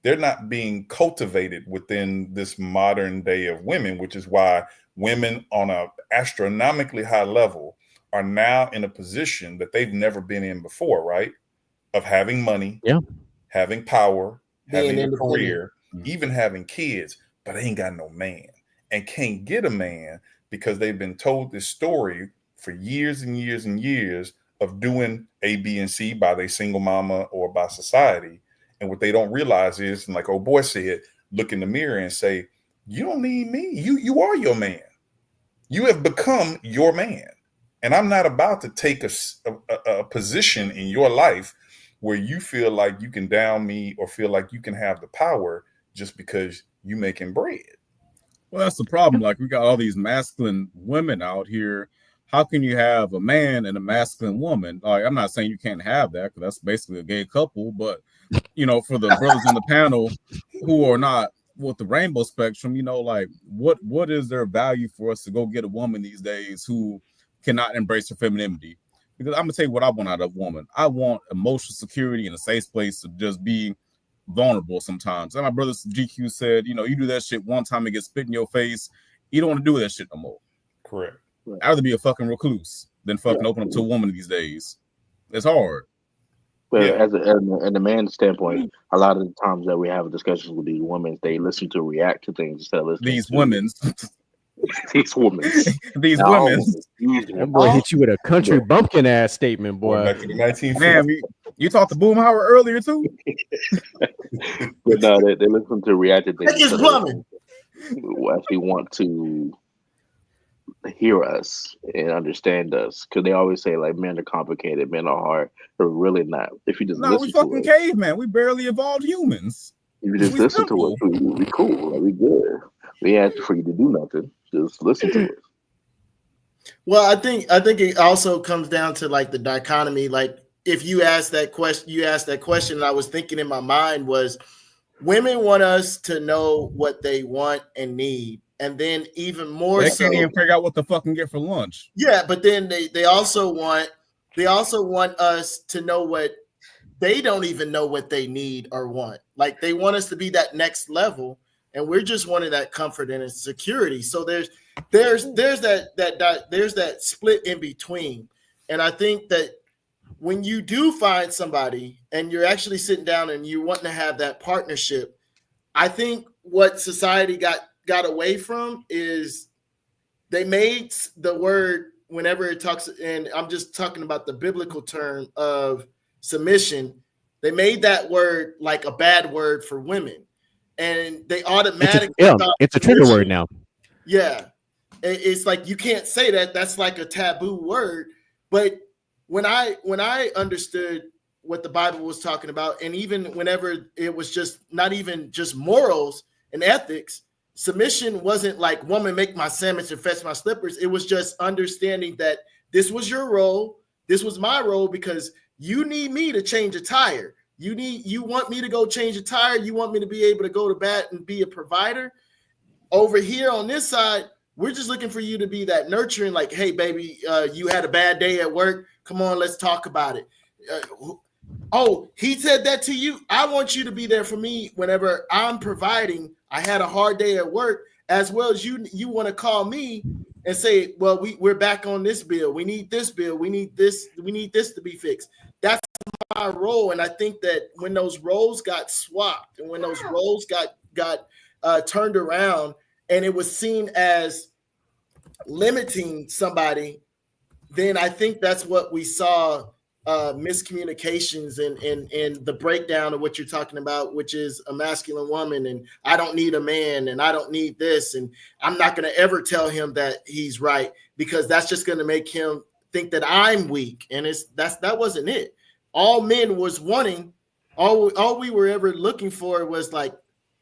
They're not being cultivated within this modern day of women, which is why women on an astronomically high level are now in a position that they've never been in before, right? Of having money, having power, having a career, even having kids, but they ain't got no man and can't get a man because they've been told this story for years and years and years of doing A, B, and C by their single mama or by society. And what they don't realize is, like old boy said, look in the mirror and say, you don't need me. You are your man. You have become your man. And I'm not about to take a position in your life where you feel like you can down me or feel like you can have the power just because you making bread. Well, that's the problem. Like, we got all these masculine women out here. How can you have a man and a masculine woman? Like, I'm not saying you can't have that because that's basically a gay couple. But, for the brothers on the panel who are not with the rainbow spectrum, like what is their value for us to go get a woman these days who cannot embrace her femininity? Because I'm going to tell you what I want out of a woman. I want emotional security and a safe place to just be vulnerable sometimes. And my brother GQ said, you do that shit one time and get spit in your face. You don't want to do that shit no more. Correct. I'd rather be a fucking recluse than fucking open up to a woman these days. It's hard. But Yeah. as a man's standpoint, a lot of the times that we have discussions with these women, they listen to react to things instead of listening These to women's, these women. these Not all women's. women, these That women. boy hit you with a country But bumpkin ass statement, Going boy. back to the 1950s. Damn, you talked to Boomhauer earlier too. but no, they listen to react to things Nick is instead of plumbing. who actually want to hear us and understand us. Because they always say like men are complicated, men are hard. They're really not. If you just No, we listen to fucking us, caveman. We barely evolved humans. if you just We listen to us, simple. we cool. Like, we good. We ain't asking for you to do nothing. Just listen to us. Well, I think it also comes down to like the dichotomy. Like if you asked that question, and I was thinking in my mind was women want us to know what they want and need. And then even more They so, can't even figure out what the fucking get for lunch. yeah, but then they also want us to know what they don't even know what they need or want. Like they want us to be that next level, and we're just wanting that comfort and security. So there's that split in between. And I think that when you do find somebody and you're actually sitting down and you want to have that partnership, I think what society got away from is they made the word, whenever it talks, and I'm just talking about the biblical term of submission, they made that word like a bad word for women. And they automatically it's a trigger word now. Yeah. It's like you can't say that. That's like a taboo word. But when I understood what the Bible was talking about, and even whenever it was just not even just morals and ethics, submission wasn't like woman make my sandwich and fetch my slippers. It was just understanding that this was your role, this was my role, because you need me to change a tire. You want me to go change a tire. You want me to be able to go to bat and be a provider. Over here on this side, we're just looking for you to be that nurturing, like, hey, baby, you had a bad day at work. Come on, let's talk about it. Oh, he said that to you. I want you to be there for me whenever I'm providing. I had a hard day at work, as well as you want to call me and say, well, we're back on this bill. We need this bill. We need this to be fixed. That's my role. And I think that when those roles got swapped and when those roles got turned around and it was seen as limiting somebody, then I think that's what we saw miscommunications and the breakdown of what you're talking about, which is a masculine woman, and I don't need a man, and I don't need this, and I'm not going to ever tell him that he's right, because that's just going to make him think that I'm weak, and that wasn't it. All men was wanting, all we were ever looking for was like,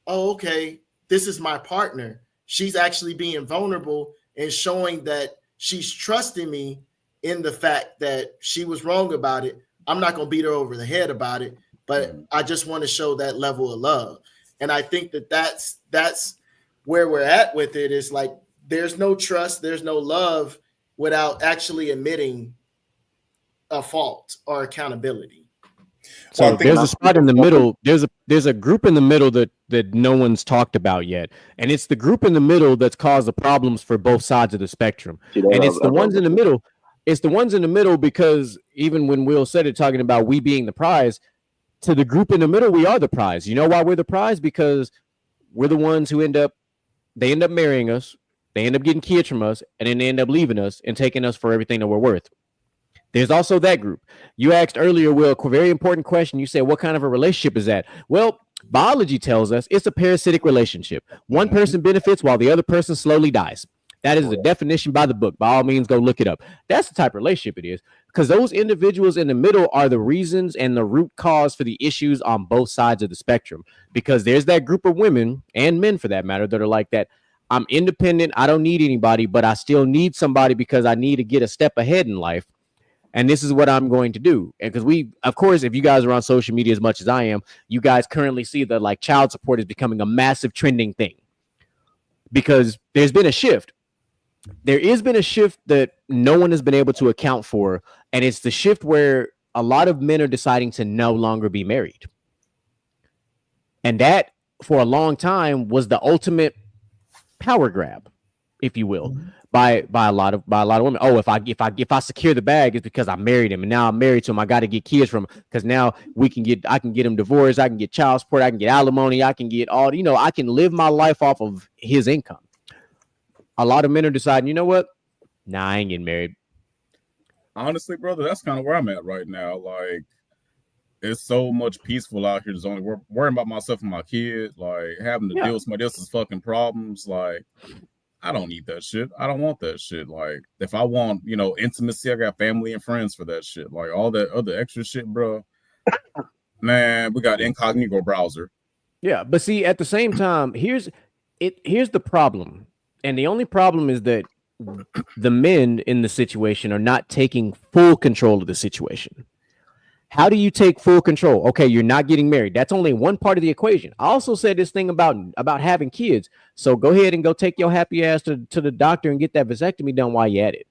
oh, okay, this is my partner. She's actually being vulnerable and showing that she's trusting me in the fact that she was wrong about it. I'm not going to beat her over the head about it, but I just want to show that level of love. And I think that that's where we're at with it, is like, there's no trust, there's no love without actually admitting a fault or accountability. So there's a spot in the middle. There's a group in the middle that no one's talked about yet, and it's the group in the middle that's caused the problems for both sides of the spectrum. And it's the ones in the middle. It's the ones in the middle, because even when Will said it, talking about we being the prize, to the group in the middle, we are the prize. You know why we're the prize? Because we're the ones who end up marrying us, they end up getting kids from us, and then they end up leaving us and taking us for everything that we're worth. There's also that group. You asked earlier, Will, a very important question. You said, what kind of a relationship is that? Well, biology tells us it's a parasitic relationship. One person benefits while the other person slowly dies. That is the definition by the book. By all means, go look it up. That's the type of relationship it is, because those individuals in the middle are the reasons and the root cause for the issues on both sides of the spectrum. Because there's that group of women, and men for that matter, that are like that. I'm independent. I don't need anybody, but I still need somebody because I need to get a step ahead in life. And this is what I'm going to do. And because of course, if you guys are on social media as much as I am, you guys currently see that like child support is becoming a massive trending thing, because there's been a shift. There has been a shift that no one has been able to account for. And it's the shift where a lot of men are deciding to no longer be married. And that, for a long time, was the ultimate power grab, if you will. by a lot of women. Oh, if I secure the bag, it's because I married him, and now I'm married to him. I got to get kids from him because now I can get him divorced, I can get child support, I can get alimony, I can get all, I can live my life off of his income. A lot of men are deciding, you know what? Nah, I ain't getting married. Honestly, brother, that's kind of where I'm at right now. Like, it's so much peaceful out here. There's only worrying about myself and my kid, like having to deal with somebody else's fucking problems. Like, I don't need that shit. I don't want that shit. Like, if I want, intimacy, I got family and friends for that shit. Like, all that other extra shit, bro. Man, we got incognito browser. Yeah, but see, at the same time, here's the problem. And the only problem is that the men in the situation are not taking full control of the situation. How do you take full control? Okay, you're not getting married. That's only one part of the equation. I also said this thing about having kids. So go ahead and go take your happy ass to the doctor and get that vasectomy done while you're at it.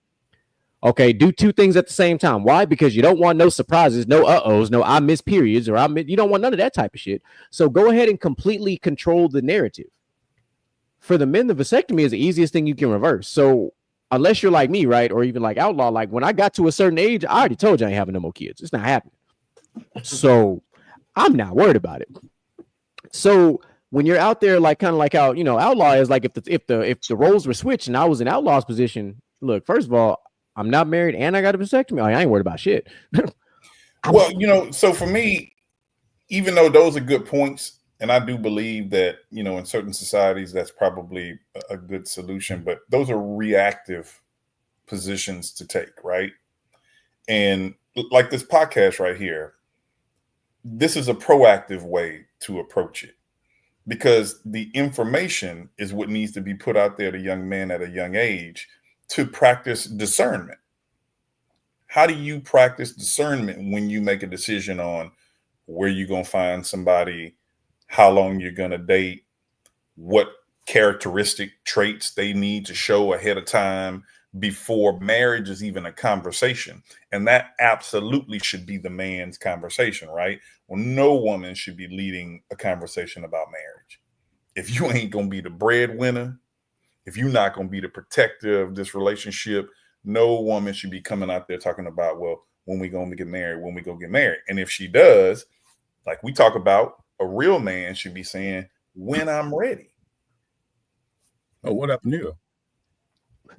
Okay, do two things at the same time. Why? Because you don't want no surprises, no uh-ohs, no I miss periods, or you don't want none of that type of shit. So go ahead and completely control the narrative. For the men, the vasectomy is the easiest thing you can reverse. So unless you're like me, right, or even like Outlaw, like when I got to a certain age, I already told you I ain't having no more kids. It's not happening. So I'm not worried about it. So when you're out there, like kind of like how Outlaw is, like if the roles were switched and I was in Outlaw's position, look, first of all, I'm not married and I got a vasectomy. I ain't worried about shit. Well, so for me, even though those are good points, and I do believe that in certain societies that's probably a good solution, but those are reactive positions to take, right? And like this podcast right here, this is a proactive way to approach it, because the information is what needs to be put out there to young men at a young age to practice discernment. How do you practice discernment when you make a decision on where you're going to find somebody, how long you're going to date, what characteristic traits they need to show ahead of time before marriage is even a conversation? And that absolutely should be the man's conversation, right? Well, no woman should be leading a conversation about marriage. If you ain't going to be the breadwinner, if you're not going to be the protector of this relationship, no woman should be coming out there talking about, well, when we going to get married, when we go get married. And if she does, like we talk about, a real man should be saying, when I'm ready. Oh, what happened here?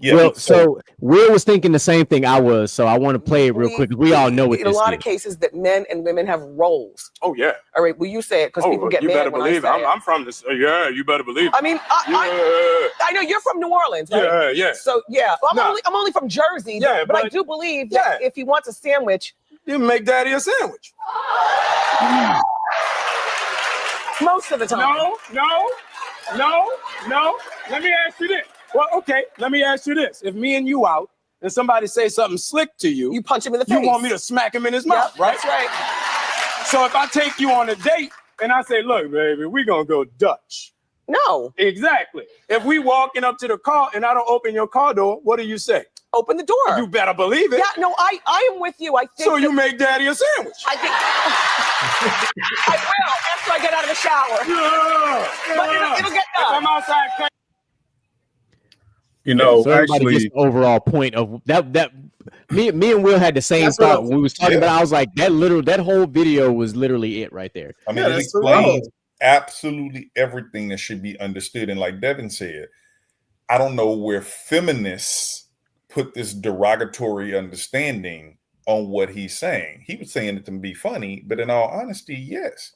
Yeah, well, so Will was thinking the same thing I was, so I want to play it real quick. We all know what in a lot of cases that men and women have roles. Oh yeah. All right. Well, you say it because people get mad. You better believe it. I'm from this. Yeah, you better believe it. I mean, I know you're from New Orleans, right? Yeah. So yeah, well, I'm only from Jersey. Yeah, but I do believe that if he wants a sandwich, you make daddy a sandwich. Most of the time. No. Let me ask you this. Well, okay, let me ask you this. If me and you out and somebody say something slick to you, you punch him in the face. You want me to smack him in his mouth, right? That's right. So if I take you on a date and I say, look, baby, we're going to go Dutch. No. Exactly. If we walking up to the car and I don't open your car door, what do you say? Open the door. You better believe it. Yeah, no, I am with you. I think so you make daddy a sandwich. I think I will after I get out of the shower. Yeah. But it'll get done. I'm outside. So actually, gets the overall point of that me and Will had the same thought when we was talking about. I was like, that whole video was literally it right there. I mean, it explains absolutely everything that should be understood. And like Devin said, I don't know where feminists put this derogatory understanding on what he's saying. He was saying it to be funny, but in all honesty, yes,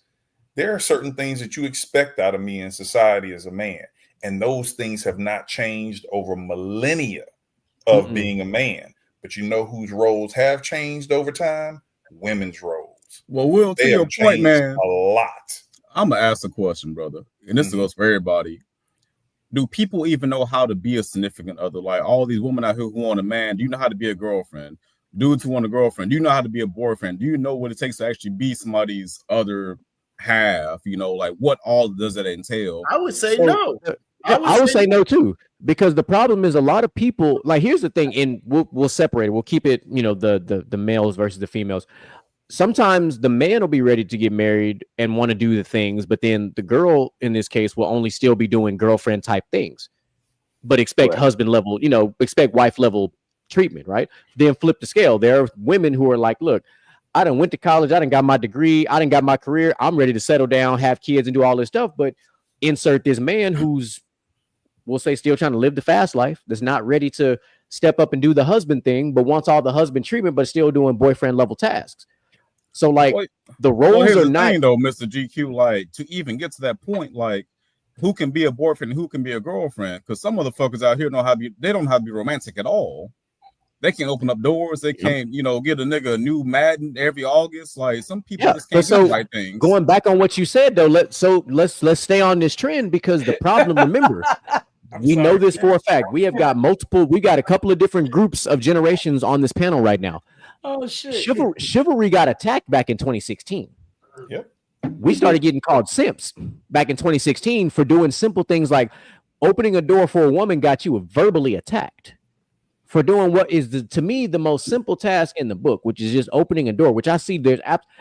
there are certain things that you expect out of me in society as a man. And those things have not changed over millennia of being a man. But you know whose roles have changed over time? Women's roles. Well, Will, to your point, man, a lot. I'm going to ask a question, brother. And this goes for everybody. Do people even know how to be a significant other? Like all these women out here who want a man, do you know how to be a girlfriend? Dudes who want a girlfriend, do you know how to be a boyfriend? Do you know what it takes to actually be somebody's other half? Like what all does that entail? I would say no. I would say no too, because the problem is a lot of people, like, here's the thing, and we'll separate it. We'll keep it, the males versus the females. Sometimes the man will be ready to get married and want to do the things, but then the girl in this case will only still be doing girlfriend type things. but expect husband level, expect wife level treatment, right? Then flip the scale. There are women who are like, look, I done went to college, I done got my degree, I done got my career, I'm ready to settle down, have kids, and do all this stuff. But insert this man who's, we'll say, still trying to live the fast life, that's not ready to step up and do the husband thing, but wants all the husband treatment, but still doing boyfriend level tasks. So like the roles here's are the not thing, though, Mr. GQ, like to even get to that point, like who can be a boyfriend and who can be a girlfriend? Because some motherfuckers out here they don't know how to be romantic at all. They can't open up doors. They can't, get a nigga a new Madden every August. Like some people just can't do the right things. Going back on what you said though, let's stay on this trend, because the problem, remember, we know this for a fact. We have got we got a couple of different groups of generations on this panel right now. Oh shit! Chivalry got attacked back in 2016. Yep. We started getting called simps back in 2016 for doing simple things like opening a door for a woman got you verbally attacked for doing what is to me the most simple task in the book, which is just opening a door. Which I see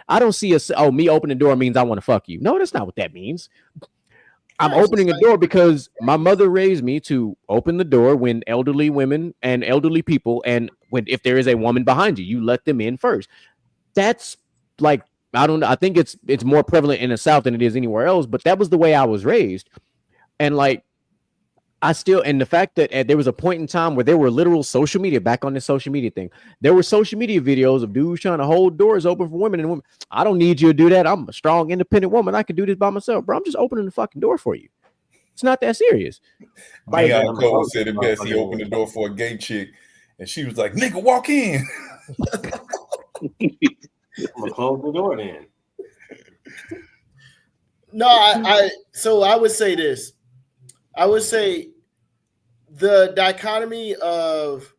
I don't see me opening a door means I want to fuck you. No, that's not what that means. I'm opening a door because my mother raised me to open the door when elderly women and elderly people, and if there is a woman behind you, you let them in first. That's like, I don't know. I think it's more prevalent in the South than it is anywhere else, but that was the way I was raised. And like, and the fact that there was a point in time where there were literal social media, back on this social media thing, there were social media videos of dudes trying to hold doors open for women and women. I don't need you to do that. I'm a strong, independent woman. I can do this by myself, bro. I'm just opening the fucking door for you. It's not that serious. Deion Cole said it best. He opened the door for a gay chick, and she was like, "Nigga, walk in." I'm gonna close the door then. No, so I would say this. I would say the dichotomy of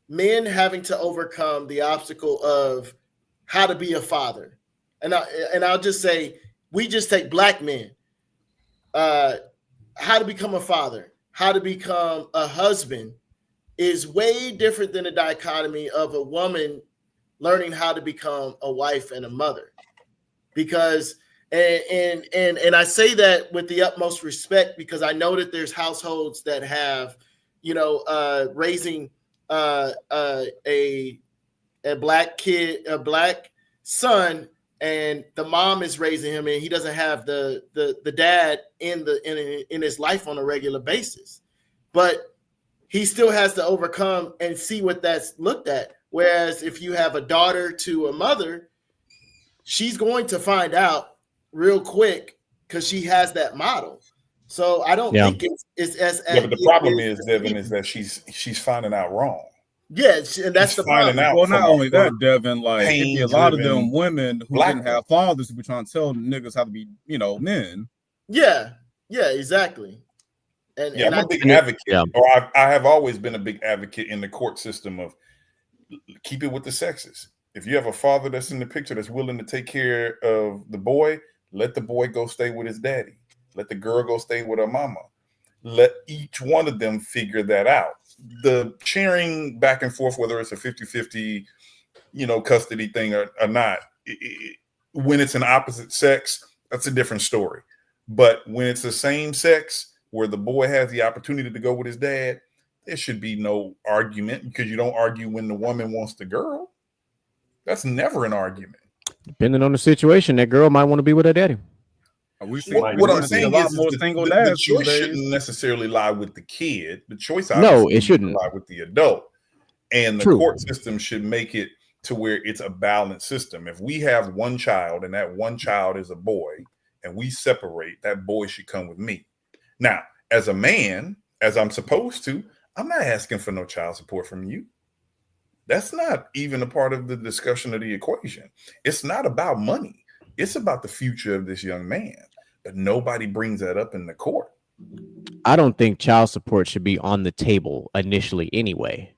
men having to overcome the obstacle of how to be a father, and I'll just say, we just take black men, how to become a father, how to become a husband, is way different than the dichotomy of a woman learning how to become a wife and a mother. Because and I say that with the utmost respect, because I know that there's households that have, raising a black kid, a black son, and the mom is raising him, and he doesn't have the dad in his life on a regular basis, but he still has to overcome and see what that's looked at. Whereas if you have a daughter to a mother, she's going to find out real quick because she has that model. So I don't think it's as but the problem is, Devin, is that she's finding out wrong. Yeah, and that's the problem. Well, not only that, Devin, like a lot of them women who didn't have fathers who were trying to tell niggas how to be, men. Yeah, exactly. And I'm a big advocate, or I have always been a big advocate in the court system of keep it with the sexes. If you have a father that's in the picture that's willing to take care of the boy, let the boy go stay with his daddy. Let the girl go stay with her mama. Let each one of them figure that out. The sharing back and forth, whether it's a 50-50, custody thing or not, when it's an opposite sex, that's a different story. But when it's the same sex, where the boy has the opportunity to go with his dad, there should be no argument, because you don't argue when the woman wants the girl. That's never an argument. Depending on the situation, that girl might want to be with her daddy. What I'm saying is the choice shouldn't necessarily lie with the kid. The choice, it shouldn't lie with the adult. And the court system should make it to where it's a balanced system. If we have one child and that one child is a boy, and we separate, that boy should come with me. Now, as a man, as I'm supposed to, I'm not asking for no child support from you. That's not even a part of the discussion of the equation. It's not about money. It's about the future of this young man. But nobody brings that up in the court. I don't think child support should be on the table initially anyway.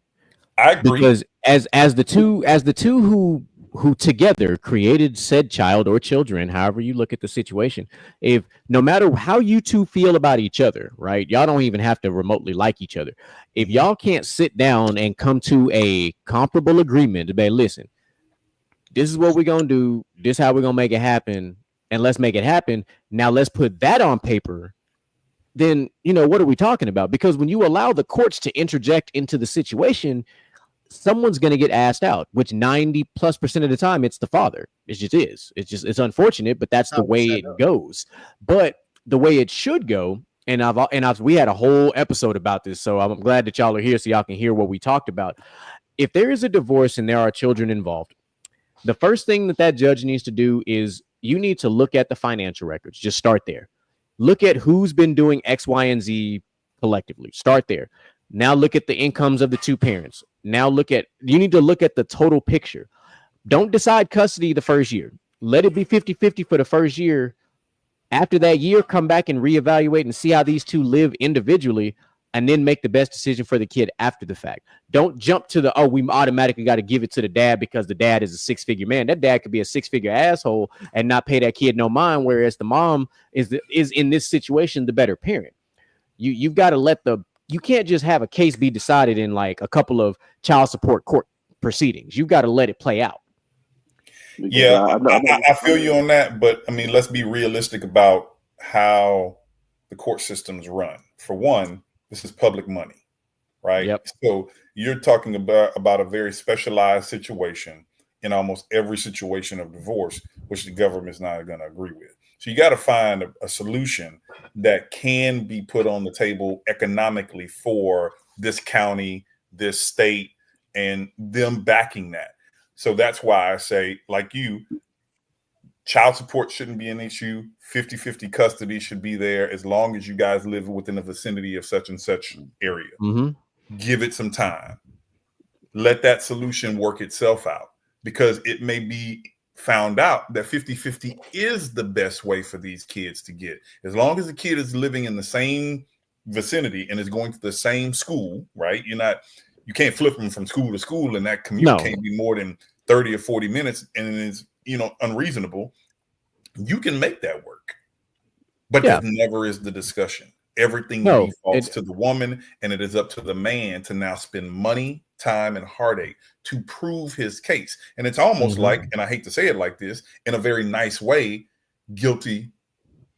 I agree. Because as the two who together created said child or children, however you look at the situation, if no matter how you two feel about each other, right? Y'all don't even have to remotely like each other. If y'all can't sit down and come to a comparable agreement to be, listen, this is what we're going to do. This is how we're going to make it happen. And let's make it happen. Now let's put that on paper then what are we talking about? Because when you allow the courts to interject into the situation, someone's going to get asked out, which 90+% of the time it's the father. It just is. It's unfortunate, but that's the way it goes. But the way it should go, and we had a whole episode about this, so I'm glad that y'all are here so y'all can hear what we talked about. If there is a divorce and there are children involved, the first thing that judge needs to do is you need to look at the financial records. Just start there. Look at who's been doing X, Y, and Z collectively. Start there. Now look at the incomes of the two parents. Now you need to look at the total picture. Don't decide custody the first year. Let it be 50-50 for the first year. After that year, come back and reevaluate and see how these two live individually, and then make the best decision for the kid after the fact. Don't jump to we automatically got to give it to the dad because the dad is a six-figure man. That dad could be a six-figure asshole and not pay that kid no mind, whereas the mom is in this situation the better parent. You've got to you can't just have a case be decided in like a couple of child support court proceedings. You've got to let it play out. Yeah, I feel you on that, but I mean, let's be realistic about how the court systems run. For one, this is public money, right? Yep. So you're talking about a very specialized situation in almost every situation of divorce, which the government's not going to agree with. So you got to find a solution that can be put on the table economically for this county, this state, and them backing that. So that's why I say, like you, child support shouldn't be an issue. 50-50 custody should be there as long as you guys live within the vicinity of such and such area. Mm-hmm. Give it some time. Let that solution work itself out, because it may be found out that 50-50 is the best way for these kids to get. As long as the kid is living in the same vicinity and is going to the same school, right? You can't flip them from school to school, and that commute can't be more than 30 or 40 minutes, and it's unreasonable. You can make that work, but that never is the discussion. Everything defaults to the woman, and it is up to the man to now spend money, time, and heartache to prove his case. And it's almost like, and I hate to say it like this, in a very nice way, guilty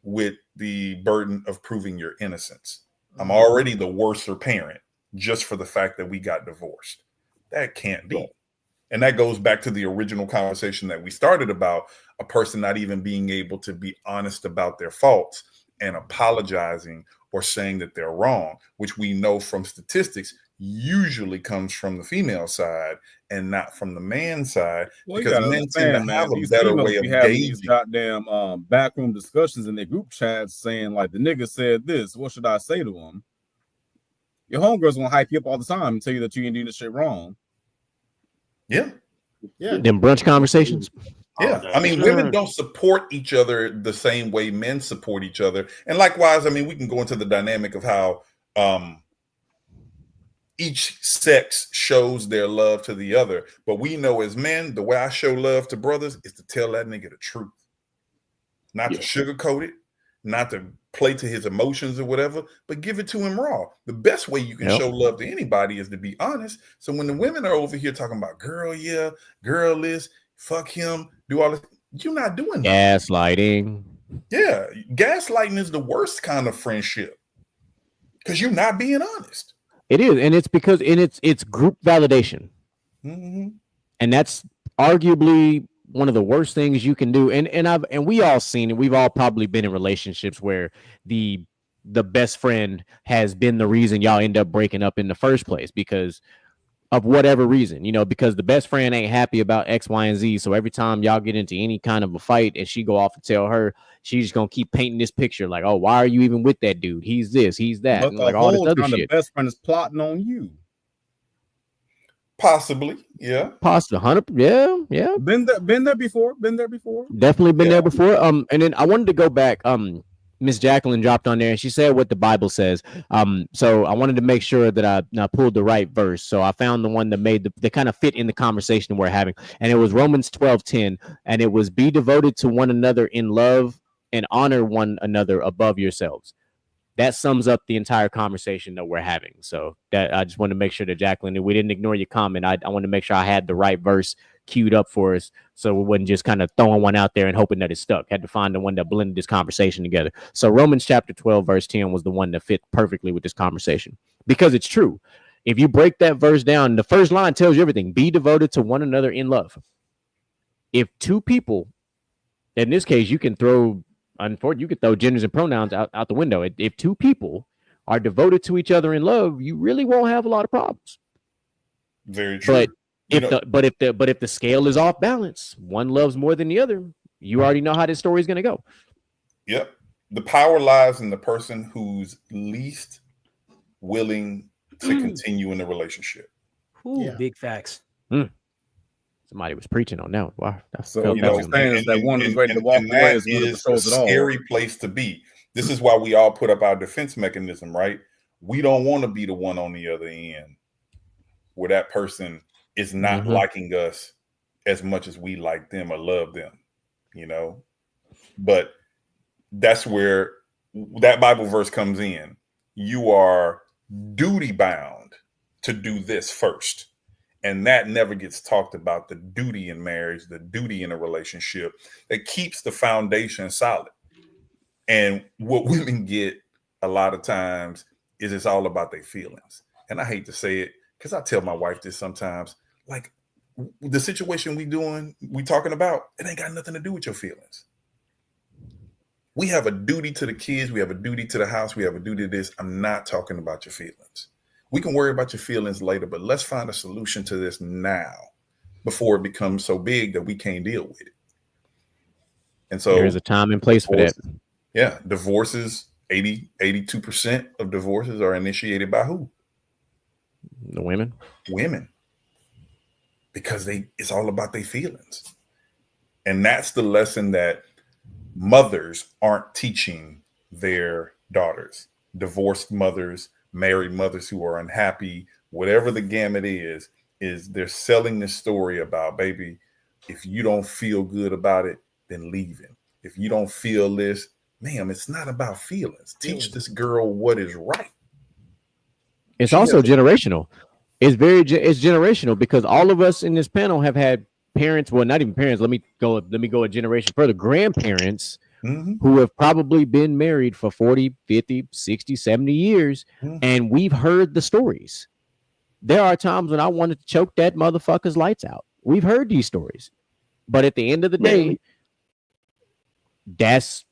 with the burden of proving your innocence. I'm already the worser parent just for the fact that we got divorced. That can't be. And that goes back to the original conversation that we started about a person not even being able to be honest about their faults and apologizing or saying that they're wrong, which we know from statistics usually comes from the female side and not from the man side, because men tend to have a better way of gauging these goddamn backroom discussions in their group chats saying, like, the nigga said this, what should I say to him? Your homegirls gonna hype you up all the time and tell you that you ain't doing this shit wrong. Yeah. Them brunch conversations. Yeah, I mean, women don't support each other the same way men support each other. And likewise, I mean, we can go into the dynamic of how each sex shows their love to the other. But we know as men, the way I show love to brothers is to tell that nigga the truth. Not to sugarcoat it, not to play to his emotions or whatever, but give it to him raw. The best way you can show love to anybody is to be honest. So when the women are over here talking about girl this, fuck him, do all this, you're not doing that. Gaslighting. Yeah, gaslighting is the worst kind of friendship because you're not being honest. It is, and it's because it's group validation, and that's arguably one of the worst things you can do. And we all seen it. We've all probably been in relationships where the best friend has been the reason y'all end up breaking up in the first place because of whatever reason, because the best friend ain't happy about X, Y, and Z. So every time y'all get into any kind of a fight and she go off and tell her, she's just gonna keep painting this picture like, oh, why are you even with that dude? He's this, he's that, but and like all this other shit. The best friend is plotting on you. Possibly, yeah. Possibly, 100. Yeah. Been there before. Definitely been there before. And then I wanted to go back. Miss Jacqueline dropped on there and she said what the Bible says. So I wanted to make sure that I pulled the right verse. So I found the one that made that kind of fit in the conversation we're having. And it was Romans 12:10. And it was, be devoted to one another in love and honor one another above yourselves. That sums up the entire conversation that we're having. So that I just wanted to make sure that Jacqueline, we didn't ignore your comment. I want to make sure I had the right verse queued up for us, so we wasn't just kind of throwing one out there and hoping that it stuck. Had to find the one that blended this conversation together. So Romans chapter 12 verse 10 was the one that fit perfectly with this conversation, because it's true. If you break that verse down, the first line tells you everything. Be devoted to one another in love. If two people, in this case, you can throw genders and pronouns out the window. If two people are devoted to each other in love, you really won't have a lot of problems. Very true. But if the scale is off balance, one loves more than the other, you already know how this story is going to go. Yep. The power lies in the person who's least willing to continue in the relationship. Ooh, big facts. Somebody was preaching on that. Wow. So, that one who's ready to walk away is one who controls it all. Scary place to be. This is why we all put up our defense mechanism, right? We don't want to be the one on the other end where that person is not liking us as much as we like them or love them, But that's where that Bible verse comes in. You are duty bound to do this first. And that never gets talked about, the duty in marriage, the duty in a relationship that keeps the foundation solid. And what women get a lot of times is it's all about their feelings. And I hate to say it, because I tell my wife this sometimes, like, the situation we talking about, it ain't got nothing to do with your feelings. We have a duty to the kids. We have a duty to the house. We have a duty to this. I'm not talking about your feelings. We can worry about your feelings later, but let's find a solution to this now before it becomes so big that we can't deal with it. And so there's a time and place for that. Yeah. Divorces, 82% of divorces are initiated by who? The women. Women. Because it's all about their feelings. And that's the lesson that mothers aren't teaching their daughters. Divorced mothers, married mothers who are unhappy, whatever the gamut is they're selling this story about, baby, if you don't feel good about it, then leave him. If you don't feel this, ma'am, it's not about feelings. Teach this girl what is right. It's also generational. It's generational, because all of us in this panel have had parents, well, not even parents. Let me go a generation further. Grandparents who have probably been married for 40, 50, 60, 70 years. And we've heard the stories. There are times when I wanted to choke that motherfucker's lights out. We've heard these stories. But at the end of the day, that's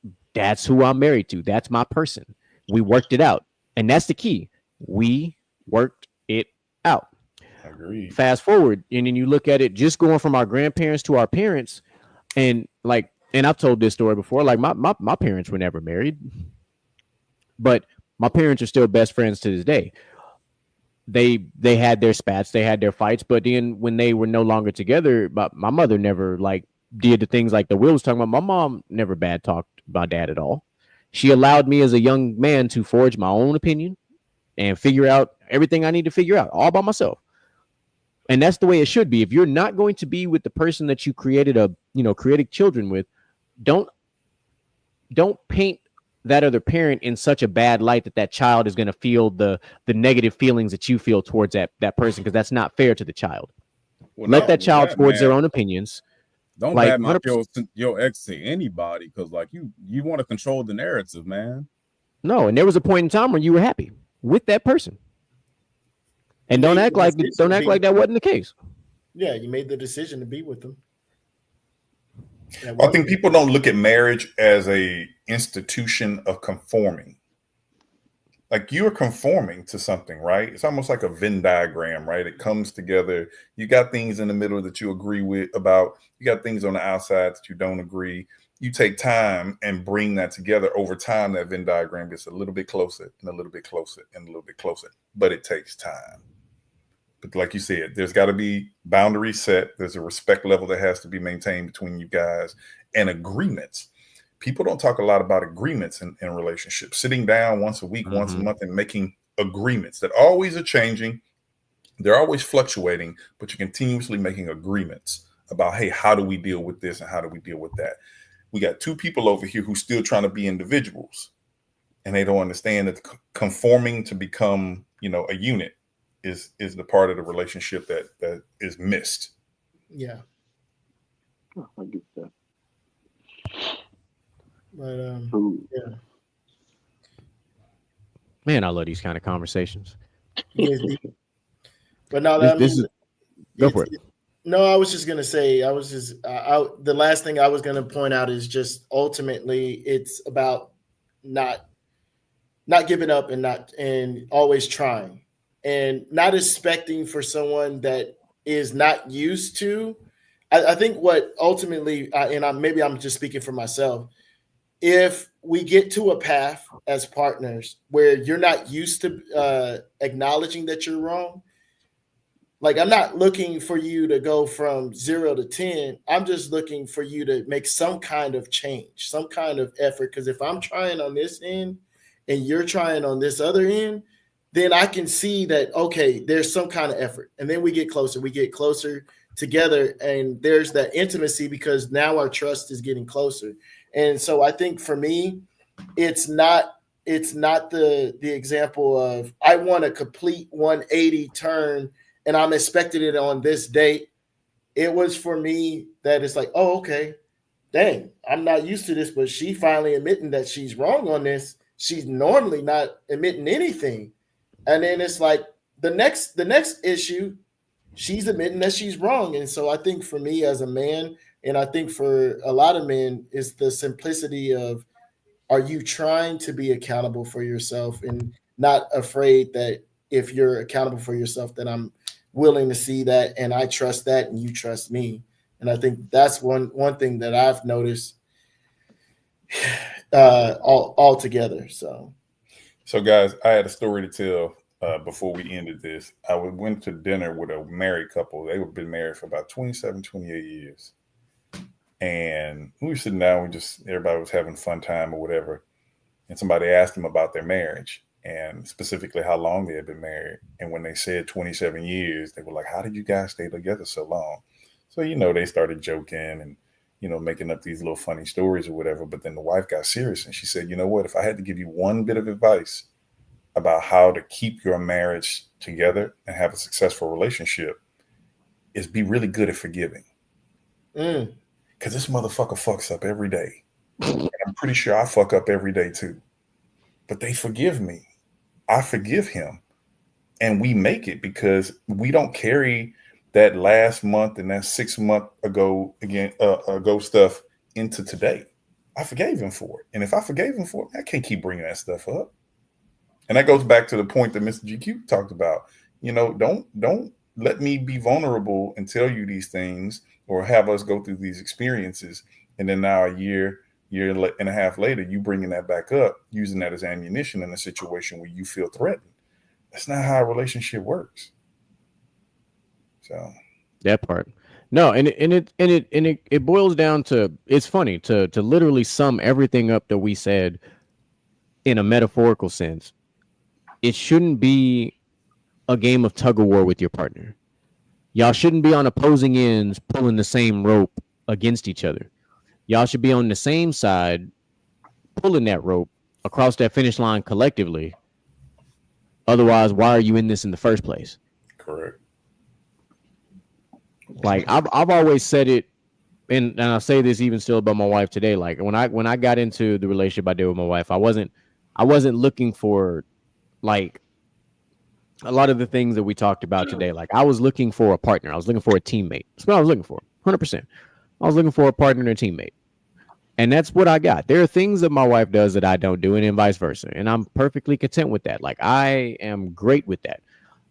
who I'm married to. That's my person. We worked it out. And that's the key. We worked it out. Agreed. Fast forward, and then you look at it just going from our grandparents to our parents, and I've told this story before, like my parents were never married, but my parents are still best friends to this day. They had their spats, they had their fights, but then when they were no longer together, my mother never did the things like the Will was talking about. My mom never bad talked about dad at all. She allowed me as a young man to forge my own opinion and figure out everything I need to figure out all by myself. And that's the way it should be. If you're not going to be with the person that you created children with, don't paint that other parent in such a bad light that child is going to feel the negative feelings that you feel towards that person, because that's not fair to the child. Let that child forge their own opinions. Don't badmouth your ex to anybody, because you want to control the narrative, man. No, and there was a point in time when you were happy with that person. And don't act like that wasn't the case. Yeah, you made the decision to be with them. I think people don't look at marriage as a institution of conforming. Like, you're conforming to something, right? It's almost like a Venn diagram, right? It comes together. You got things in the middle that you agree with about. You got things on the outside that you don't agree. You take time and bring that together. Over time, that Venn diagram gets a little bit closer and a little bit closer and a little bit closer. But it takes time. But like you said, there's got to be boundaries set. There's a respect level that has to be maintained between you guys, and agreements. People don't talk a lot about agreements in relationships. Sitting down once a week, once a month, and making agreements that always are changing. They're always fluctuating, but you're continuously making agreements about, hey, how do we deal with this and how do we deal with that? We got two people over here who still trying to be individuals, and they don't understand that conforming to become, a unit is the part of the relationship that is missed. Yeah. Oh, I get that. But yeah, Man, I love these kind of conversations. but no, This, I this mean, is go for it. no, I was just gonna say, the last thing I was gonna point out is just ultimately it's about not giving up and always trying and not expecting for someone that is not used to. I think what ultimately, maybe I'm just speaking for myself. If we get to a path as partners where you're not used to acknowledging that you're wrong, like I'm not looking for you to go from 0 to 10. I'm just looking for you to make some kind of change, some kind of effort. Because if I'm trying on this end and you're trying on this other end, then I can see that, okay, there's some kind of effort. And then we get closer together, and there's that intimacy because now our trust is getting closer. And so I think for me, it's not the example of I want a complete 180 turn and I'm expecting it on this date. It was for me that it's like, oh, okay, dang, I'm not used to this, but she finally admitting that she's wrong on this. She's normally not admitting anything. And then it's like the next issue, she's admitting that she's wrong. And so I think for me as a man, and I think for a lot of men, is the simplicity of, are you trying to be accountable for yourself and not afraid that if you're accountable for yourself, that I'm willing to see that and I trust that and you trust me. And I think that's one thing that I've noticed all together. So guys, I had a story to tell before we ended this. I went to dinner with a married couple. They had been married for about 27, 28 years. And we were sitting down, everybody was having fun time or whatever. And somebody asked them about their marriage and specifically how long they had been married. And when they said 27 years, they were like, how did you guys stay together so long? So, they started joking and, making up these little funny stories or whatever. But then the wife got serious and she said, you know what, if I had to give you one bit of advice about how to keep your marriage together and have a successful relationship, is be really good at forgiving. Because this motherfucker fucks up every day. And I'm pretty sure I fuck up every day too. But they forgive me. I forgive him. And we make it because we don't carry that last month and that 6 month ago stuff into today. I forgave him for it. And if I forgave him for it, I can't keep bringing that stuff up. And that goes back to the point that Mr. GQ talked about. Don't let me be vulnerable and tell you these things or have us go through these experiences. And then now a year and a half later, you bringing that back up, using that as ammunition in a situation where you feel threatened. That's not how a relationship works. So that part. No, and it boils down to, it's funny to literally sum everything up that we said in a metaphorical sense. It shouldn't be a game of tug of war with your partner. Y'all shouldn't be on opposing ends pulling the same rope against each other. Y'all should be on the same side pulling that rope across that finish line collectively. Otherwise, why are you in this in the first place? Correct. Like I've always said it, and I say this even still about my wife today. Like when I got into the relationship I did with my wife, I wasn't looking for like a lot of the things that we talked about today. Like I was looking for a partner. I was looking for a teammate. That's what I was looking for. 100%. I was looking for a partner and a teammate. And that's what I got. There are things that my wife does that I don't do, and vice versa. And I'm perfectly content with that. Like I am great with that.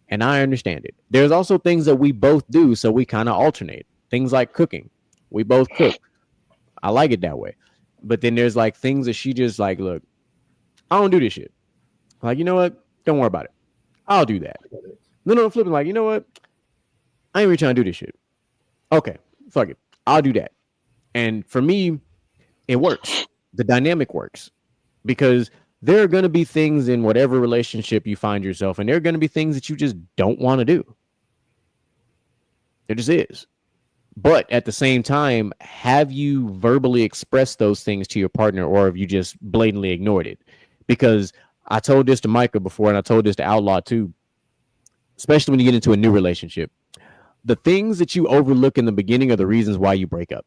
And I understand it. There's also things that we both do, so we kind of alternate. Things like cooking. We both cook. I like it that way. But then there's like things that she just like, look, I don't do this shit. Like, you know what? Don't worry about it. I'll do that. No, flipping like, you know what? I ain't really trying to do this shit. Okay, fuck it. I'll do that. And for me, it works. The dynamic works. Because there are going to be things in whatever relationship you find yourself, and there are going to be things that you just don't want to do. There just is. But at the same time, have you verbally expressed those things to your partner, or have you just blatantly ignored it? Because I told this to Micah before, and I told this to Outlaw too, especially when you get into a new relationship. The things that you overlook in the beginning are the reasons why you break up.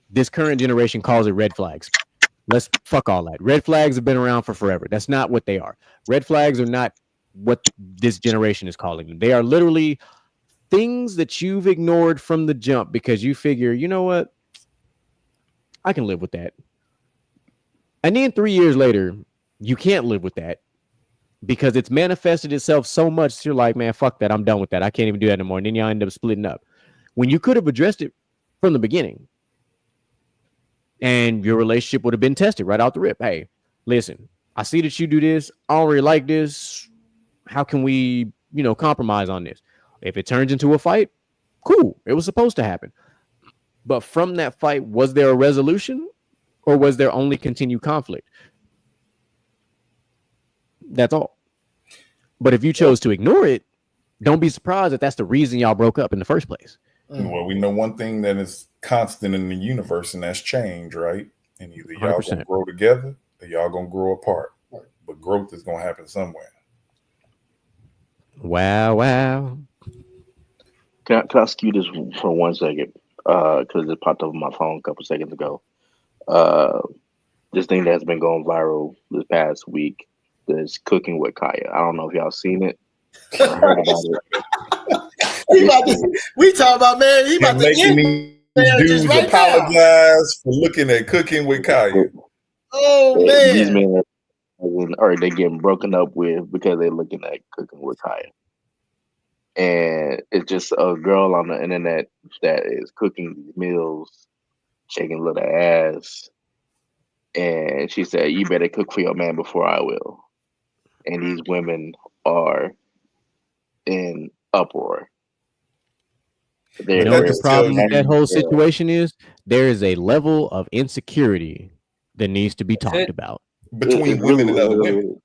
This current generation calls it red flags. Let's fuck all that. Red flags have been around for forever. That's not what they are. Red flags are not what this generation is calling them. They are literally things that you've ignored from the jump because you figure, you know what? I can live with that. And then 3 years later, you can't live with that because it's manifested itself so much. You're like, man, fuck that. I'm done with that. I can't even do that anymore. And then y'all end up splitting up when you could have addressed it from the beginning. And your relationship would have been tested right out the rip. Hey, listen, I see that you do this. I don't really like this. How can we, compromise on this? If it turns into a fight, cool. It was supposed to happen. But from that fight, was there a resolution or was there only continued conflict? That's all. But if you chose to ignore it, don't be surprised if that's the reason y'all broke up in the first place. Well, we know one thing that is constant in the universe, and that's change, right? And either y'all 100%. gonna grow together or y'all gonna grow apart. But growth is gonna happen somewhere. Wow. Can I ask you this for 1 second? Because it popped up on my phone a couple seconds ago. This thing that's been going viral this past week, this cooking with Kaya. I don't know if y'all seen it. I heard about it. We talk about, man, he about to making these dudes right apologize for looking at cooking with Kaya. Oh These man. men are they getting broken up with because they're looking at cooking with Kaya. And it's just a girl on the internet that is cooking these meals, shaking little ass. And she said, "You better cook for your man before I will." And these women are in uproar. You know what the problem with that whole situation is? There is a level of insecurity that needs to be talked about. Between women and other women.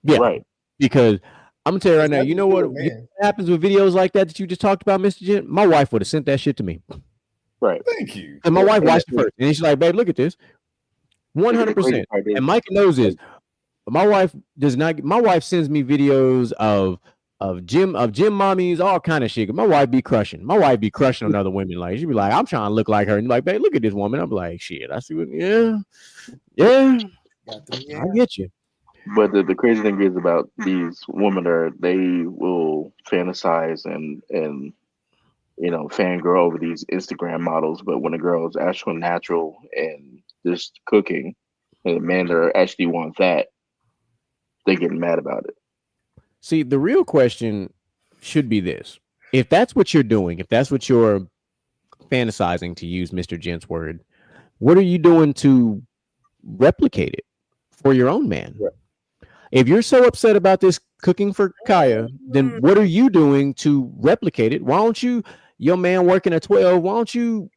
Yeah. Right. Because I'm gonna tell you right now, you know what happens with videos like that you just talked about, Mr. Gent? My wife would have sent that shit to me. Right. Thank you. And my wife watched it first. And she's like, babe, look at this. 100%. And Mike knows this. My wife does not. My wife sends me videos of gym mommies, all kind of shit. My wife be crushing. My wife be crushing on other women. Like she be like, I'm trying to look like her. And like, babe, look at this woman. I'm like, shit. I see what. Yeah. I get you. But the crazy thing is about these women they will fantasize and fangirl over these Instagram models. But when a girl is actually natural and just cooking, and the men that actually want that, they get mad about it. See, the real question should be this. If that's what you're doing, if that's what you're fantasizing, to use Mr. Gent's word, what are you doing to replicate it for your own man? Right. If you're so upset about this cooking for Kaya, then what are you doing to replicate it? Why don't you, your man working at 12, why don't you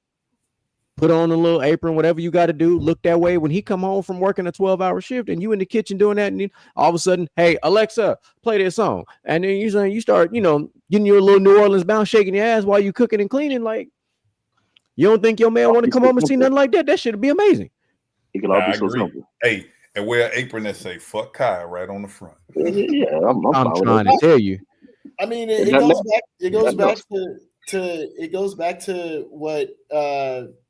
put on a little apron, whatever you got to do, look that way when he come home from working a 12-hour shift and you in the kitchen doing that, and then all of a sudden, hey, Alexa, play this song. And then you start, getting your little New Orleans bounce, shaking your ass while you cooking and cleaning. Like, you don't think your man want to come home and see nothing like that? That should be amazing. It can all be so agree. simple. Hey, and wear an apron that say "fuck Kyle" right on the front. Yeah, I'm trying to tell you. I mean, it goes back to what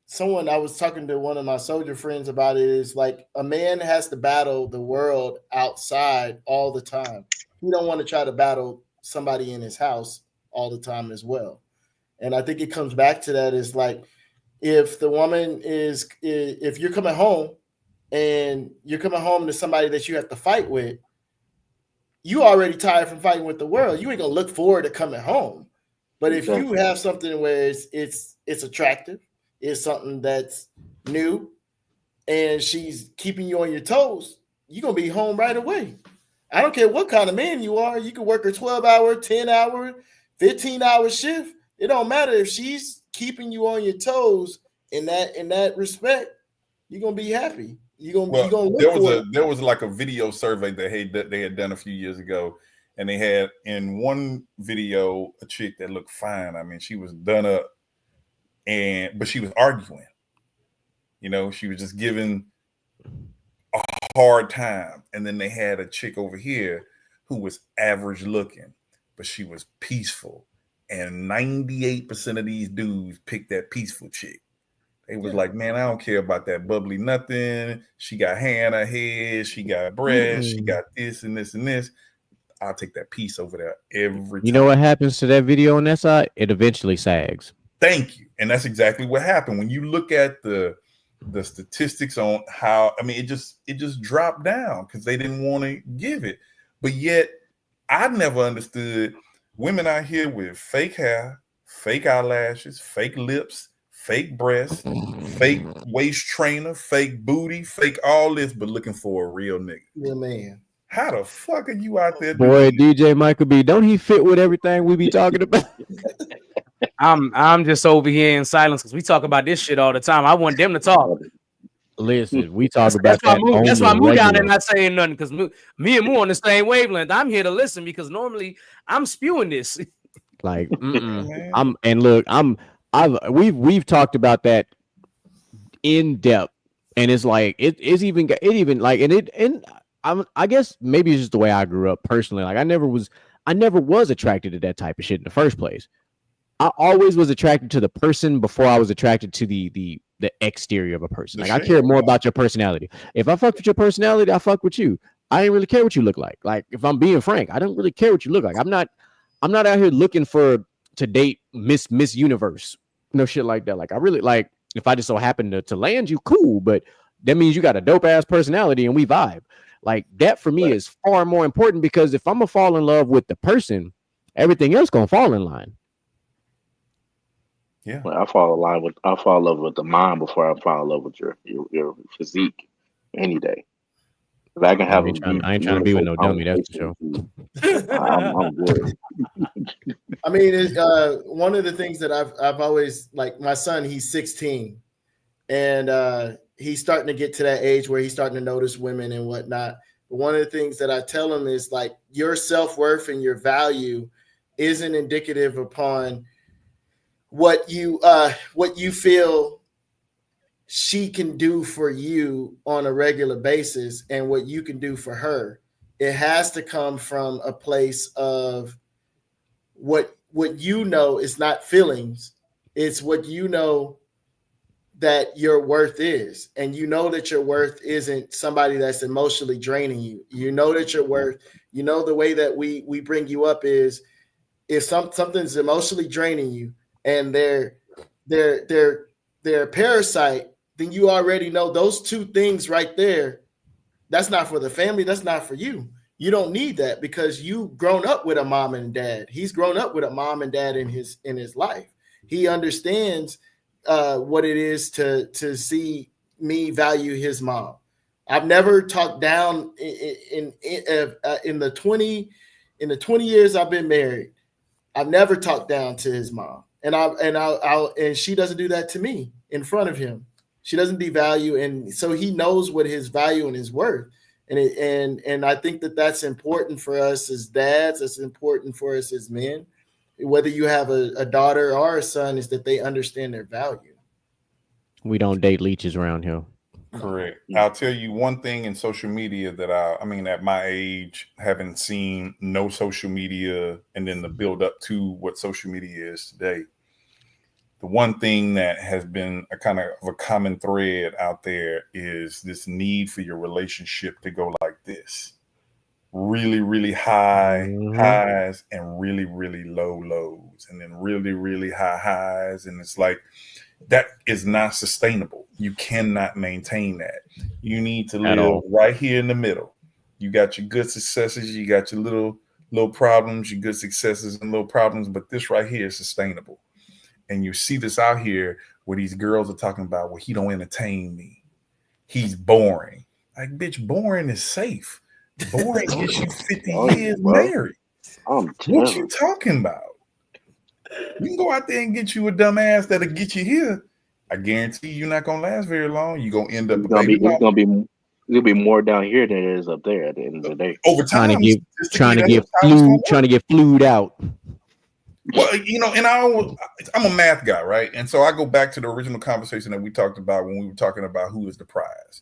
someone, I was talking to one of my soldier friends about it, is like a man has to battle the world outside all the time. He don't want to try to battle somebody in his house all the time as well. And I think it comes back to that, is like, if the woman if you're coming home and you're coming home to somebody that you have to fight with, you already tired from fighting with the world. You ain't gonna look forward to coming home. But if you have something where it's attractive, it's something that's new, and she's keeping you on your toes, you're gonna be home right away. I don't care what kind of man you are. You can work a 12-hour, 10-hour, 15-hour shift. It don't matter. If she's keeping you on your toes in that respect, you're gonna be happy. You're gonna look there was like a video survey that they had done a few years ago, and they had in one video a chick that looked fine. I mean, she was done up, but she was arguing. She was just giving a hard time. And then they had a chick over here who was average looking, but she was peaceful. And 98% of these dudes picked that peaceful chick. They was like, man, I don't care about that bubbly nothing. She got hair in her head. She got breasts. She got this and this and this. I'll take that piece over there every time. You know what happens to that video on that side? It eventually sags. Thank you. And that's exactly what happened. When you look at the statistics on how, I mean, it just dropped down because they didn't want to give it. But yet I never understood women out here with fake hair, fake eyelashes, fake lips, fake breasts, fake waist trainer, fake booty, fake all this, but looking for a real nigga. Yeah, man. How the fuck are you out there? Boy, DJ Michael B, don't he fit with everything we be talking about? I'm just over here in silence because we talk about this shit all the time. I want them to talk. Listen, we talk about that. That's why Moo down there not saying nothing because me and Moo on the same wavelength. I'm here to listen because normally I'm spewing this. Like, we've talked about that in depth, and it's like I guess maybe it's just the way I grew up personally. Like I never was attracted to that type of shit in the first place. I always was attracted to the person before I was attracted to the exterior of a person. Like I care more about your personality. If I fuck with your personality, I fuck with you. I ain't really care what you look like. Like if I'm being frank, I don't really care what you look like. I'm not out here looking to date Miss Universe. No shit like that. Like I really like if I just so happen to land you, cool. But that means you got a dope ass personality and we vibe. Like that for me is far more important because if I'm gonna fall in love with the person, everything else gonna fall in line. Yeah, well, I fall in love with the mind before I fall in love with your physique any day. If I can have I ain't trying to be with no dummy. That's for sure. I'm good. I mean, one of the things that I've always like my son. He's 16, and he's starting to get to that age where he's starting to notice women and whatnot. But one of the things that I tell him is like your self-worth and your value isn't indicative upon what you feel she can do for you on a regular basis and what you can do for her. It has to come from a place of what you know is not feelings. It's what you know that your worth is. And you know that your worth isn't somebody that's emotionally draining you. You know that your worth, you know, the way that we bring you up is if something's emotionally draining you and they're a parasite, then you already know those two things right there. That's not for the family. That's not for you. You don't need that because you've grown up with a mom and dad. He's grown up with a mom and dad in his life. He understands what it is to see me value his mom. I've never talked down in the 20 years I've been married. I've never talked down to his mom, and she doesn't do that to me in front of him. She doesn't devalue, and so he knows what his value and his worth. And I think that that's important for us as dads. That's important for us as men. Whether you have a daughter or a son, is that they understand their value. We don't date leeches around here. Correct. I'll tell you one thing in social media that I mean, at my age, having seen no social media and then the build up to what social media is today. The one thing that has been a kind of a common thread out there is this need for your relationship to go like this. Really, really high highs and really, really low lows, and then really, really high highs. And it's like, that is not sustainable. You cannot maintain that. You need to live right here in the middle. You got your good successes, you got your little problems, your good successes and little problems, but this right here is sustainable. And you see this out here where these girls are talking about, well, he don't entertain me. He's boring. Like, bitch, boring is safe. Boring gets you 50 years married. What you talking about? You can go out there and get you a dumb ass that'll get you here. I guarantee you're not gonna last very long. You're gonna end up it's gonna be more down here than it is up there at the end of the day. Over time, trying to get flued out. Well, you know, and I'm a math guy, right? And so I go back to the original conversation that we talked about when we were talking about who is the prize.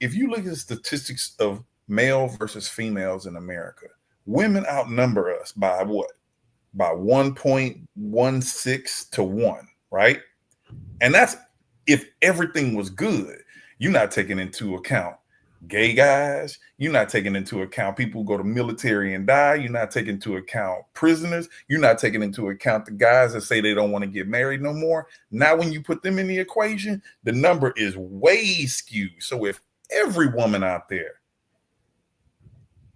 If you look at the statistics of male versus females in America, women outnumber us by what? By 1.16 to 1, right? And that's if everything was good, you're not taking into account gay guys. You're not taking into account people who go to military and die. You're not taking into account prisoners. You're not taking into account the guys that say they don't want to get married no more. Now, when you put them in the equation, the number is way skewed. So if every woman out there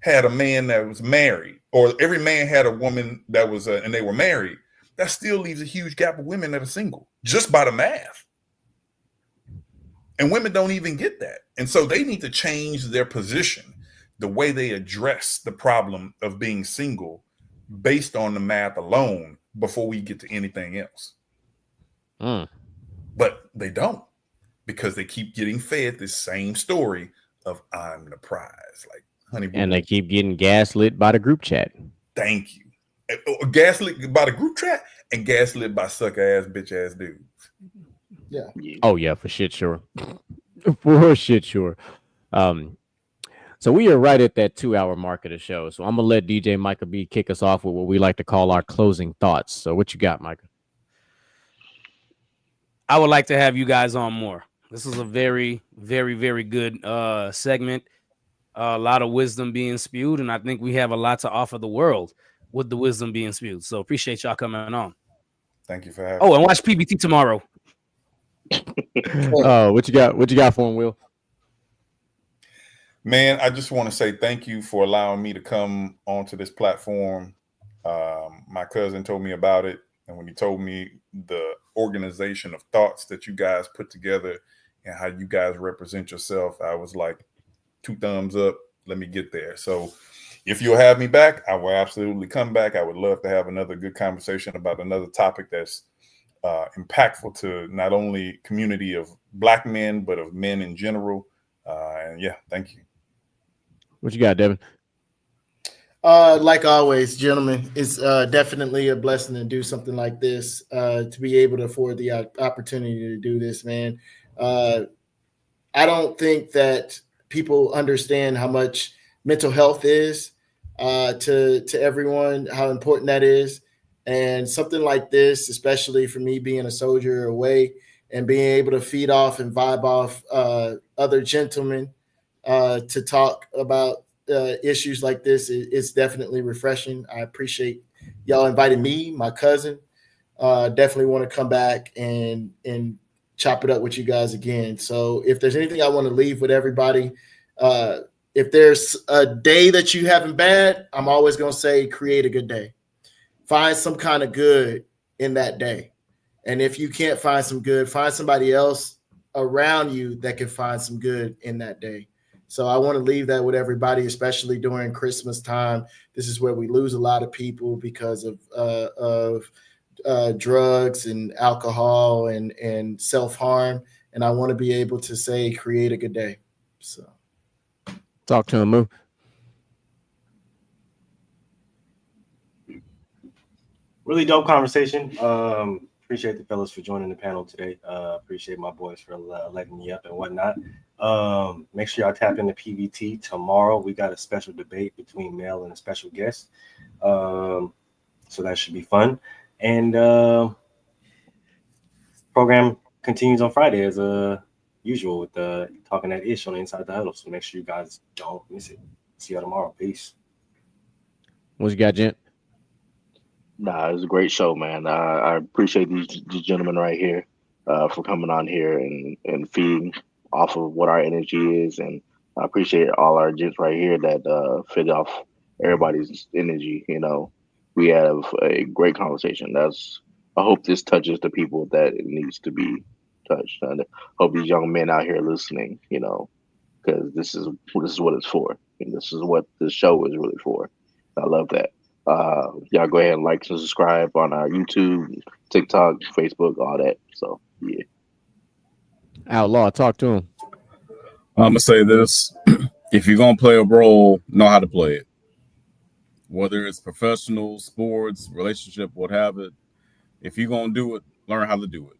had a man that was married, or every man had a woman that was, and they were married, that still leaves a huge gap of women that are single, just by the math. And women don't even get that. And so they need to change their position, the way they address the problem of being single based on the math alone before we get to anything else. But they don't, because they keep getting fed this same story of I'm the prize. Like, honey, and they keep getting gaslit by the group chat. Thank you. Gaslit by the group chat and gaslit by sucker ass bitch ass dudes. Yeah. Oh yeah, for shit sure. For shit sure. So we are right at that 2-hour mark of the show. So I'm gonna let DJ Micah B kick us off with what we like to call our closing thoughts. So what you got, Micah? I would like to have you guys on more. This is a very, very, very good segment. A lot of wisdom being spewed, and I think we have a lot to offer the world with the wisdom being spewed. So appreciate y'all coming on. Thank you for having. Oh, and watch PBT tomorrow. What you got? What you got for him, Will? Man, I just want to say thank you for allowing me to come onto this platform. My cousin told me about it, and when he told me the organization of thoughts that you guys put together and how you guys represent yourself, I was like, 2 thumbs up. Let me get there. So if you'll have me back, I will absolutely come back. I would love to have another good conversation about another topic that's impactful to not only community of Black men, but of men in general. And yeah, thank you. What you got, Devin? Like always, gentlemen, it's definitely a blessing to do something like this, to be able to afford the opportunity to do this, man. I don't think that people understand how much mental health is to everyone, how important that is. And something like this, especially for me being a soldier away and being able to feed off and vibe off other gentlemen to talk about issues like this, it's definitely refreshing. I appreciate y'all inviting me, my cousin. Definitely want to come back and chop it up with you guys again. So if there's anything I want to leave with everybody, if there's a day that you having bad, I'm always going to say create a good day. Find some kind of good in that day. And if you can't find some good, find somebody else around you that can find some good in that day. So I want to leave that with everybody, especially during Christmas time. This is where we lose a lot of people because of drugs and alcohol and self-harm. And I want to be able to say, create a good day. So talk to him, Moo. Really dope conversation. Appreciate the fellas for joining the panel today. Appreciate my boys for letting me up and whatnot. Make sure y'all tap into PVT tomorrow. We got a special debate between Mel and a special guest. So that should be fun. And program continues on Friday as usual with Talking That Ish on Inside the Huddle. So make sure you guys don't miss it. See y'all tomorrow. Peace. What you got, Gent? Nah, it was a great show, man. I appreciate these gentlemen right here for coming on here and feeding off of what our energy is. And I appreciate all our gents right here that feed off everybody's energy. You know, we have a great conversation. I hope this touches the people that it needs to be touched. And I hope these young men out here listening, you know, because this is what it's for. And this is what this show is really for. I love that. Y'all go ahead and like and subscribe on our YouTube, TikTok, Facebook, all that. So yeah. Outlaw, talk to him. I'm gonna say this: if you're gonna play a role, know how to play it. Whether it's professional, sports, relationship, what have it. If you're gonna do it, learn how to do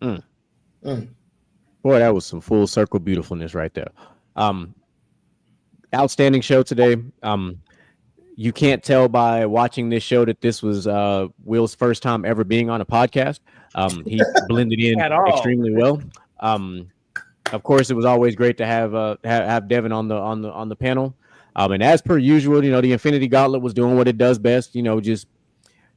it. Boy, that was some full circle beautifulness right there. Outstanding show today. You can't tell by watching this show that this was Will's first time ever being on a podcast. He blended in extremely well. Of course, it was always great to have Devin on the panel. And as per usual, the Infinity Gauntlet was doing what it does best. Just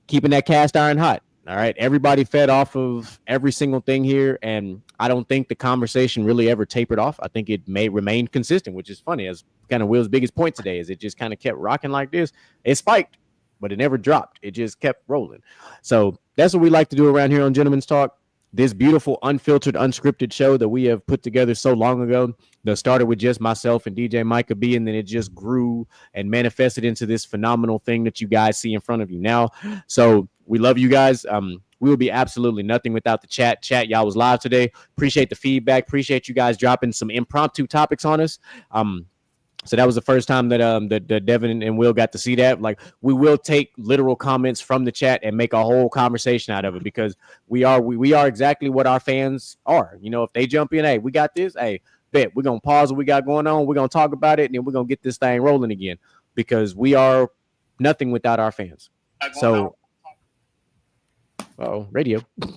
keeping that cast iron hot. All right, everybody fed off of every single thing here, and I don't think the conversation really ever tapered off. I think it may remain consistent, which is funny. As kind of Will's biggest point today is it just kind of kept rocking like this. It spiked, but it never dropped. It just kept rolling. So that's what we like to do around here on Gentlemen's Talk. This beautiful, unfiltered, unscripted show that we have put together so long ago that started with just myself and DJ Micah B, and then it just grew and manifested into this phenomenal thing that you guys see in front of you now. So we love you guys. We will be absolutely nothing without the chat. Y'all was live today. Appreciate the feedback. Appreciate you guys dropping some impromptu topics on us. So that was the first time that Devin and Will got to see that. Like, we will take literal comments from the chat and make a whole conversation out of it, because we are exactly what our fans are. If they jump in, hey, we got this. Hey, bet we're gonna pause what we got going on. We're gonna talk about it, and then we're gonna get this thing rolling again, because we are nothing without our fans. So, radio. All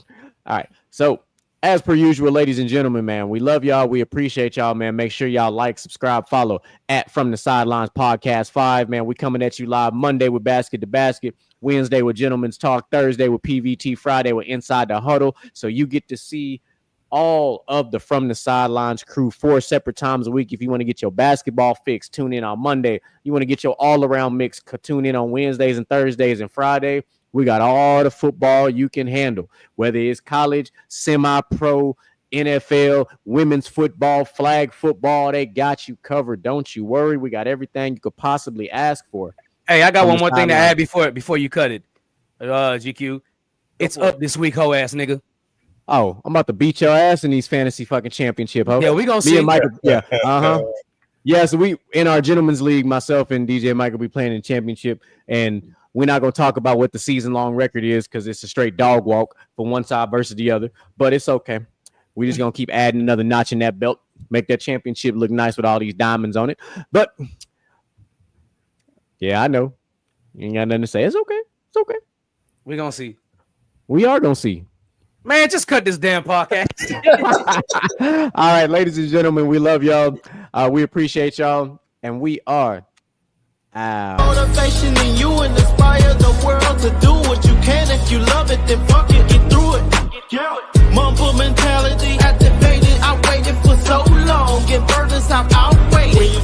right. So, as per usual, ladies and gentlemen, man, we love y'all. We appreciate y'all, man. Make sure y'all like, subscribe, follow at From the Sidelines Podcast 5, man. We coming at you live Monday with Basket to Basket, Wednesday with Gentlemen's Talk, Thursday with PVT, Friday with Inside the Huddle. So you get to see all of the From the Sidelines crew 4 separate times a week. If you want to get your basketball fix, tune in on Monday. You want to get your all-around mix, tune in on Wednesdays and Thursdays and Friday. We got all the football you can handle, whether it's college, semi-pro, NFL, women's football, flag football. They got you covered. Don't you worry. We got everything you could possibly ask for. Hey, I got one more thing to add before you cut it. GQ, it's up this week, hoe ass nigga. Oh, I'm about to beat your ass in these fantasy fucking championship, ho. Yeah, we gonna see. Me and Michael, yeah, yeah. So we in our gentlemen's league, myself and DJ Mike will be playing in championship, and we're not going to talk about what the season-long record is, because it's a straight dog walk for one side versus the other. But it's okay. We're just going to keep adding another notch in that belt, make that championship look nice with all these diamonds on it. But, yeah, I know. You ain't got nothing to say. It's okay. It's okay. We're going to see. We are going to see. Man, just cut this damn podcast. All right, ladies and gentlemen, we love y'all. We appreciate y'all. And we are motivation in you and inspire the world to do what you can. If you love it, then fuck it, get through it. Mumble mentality activated. I waited for so long, get burdens, I'm outweighed.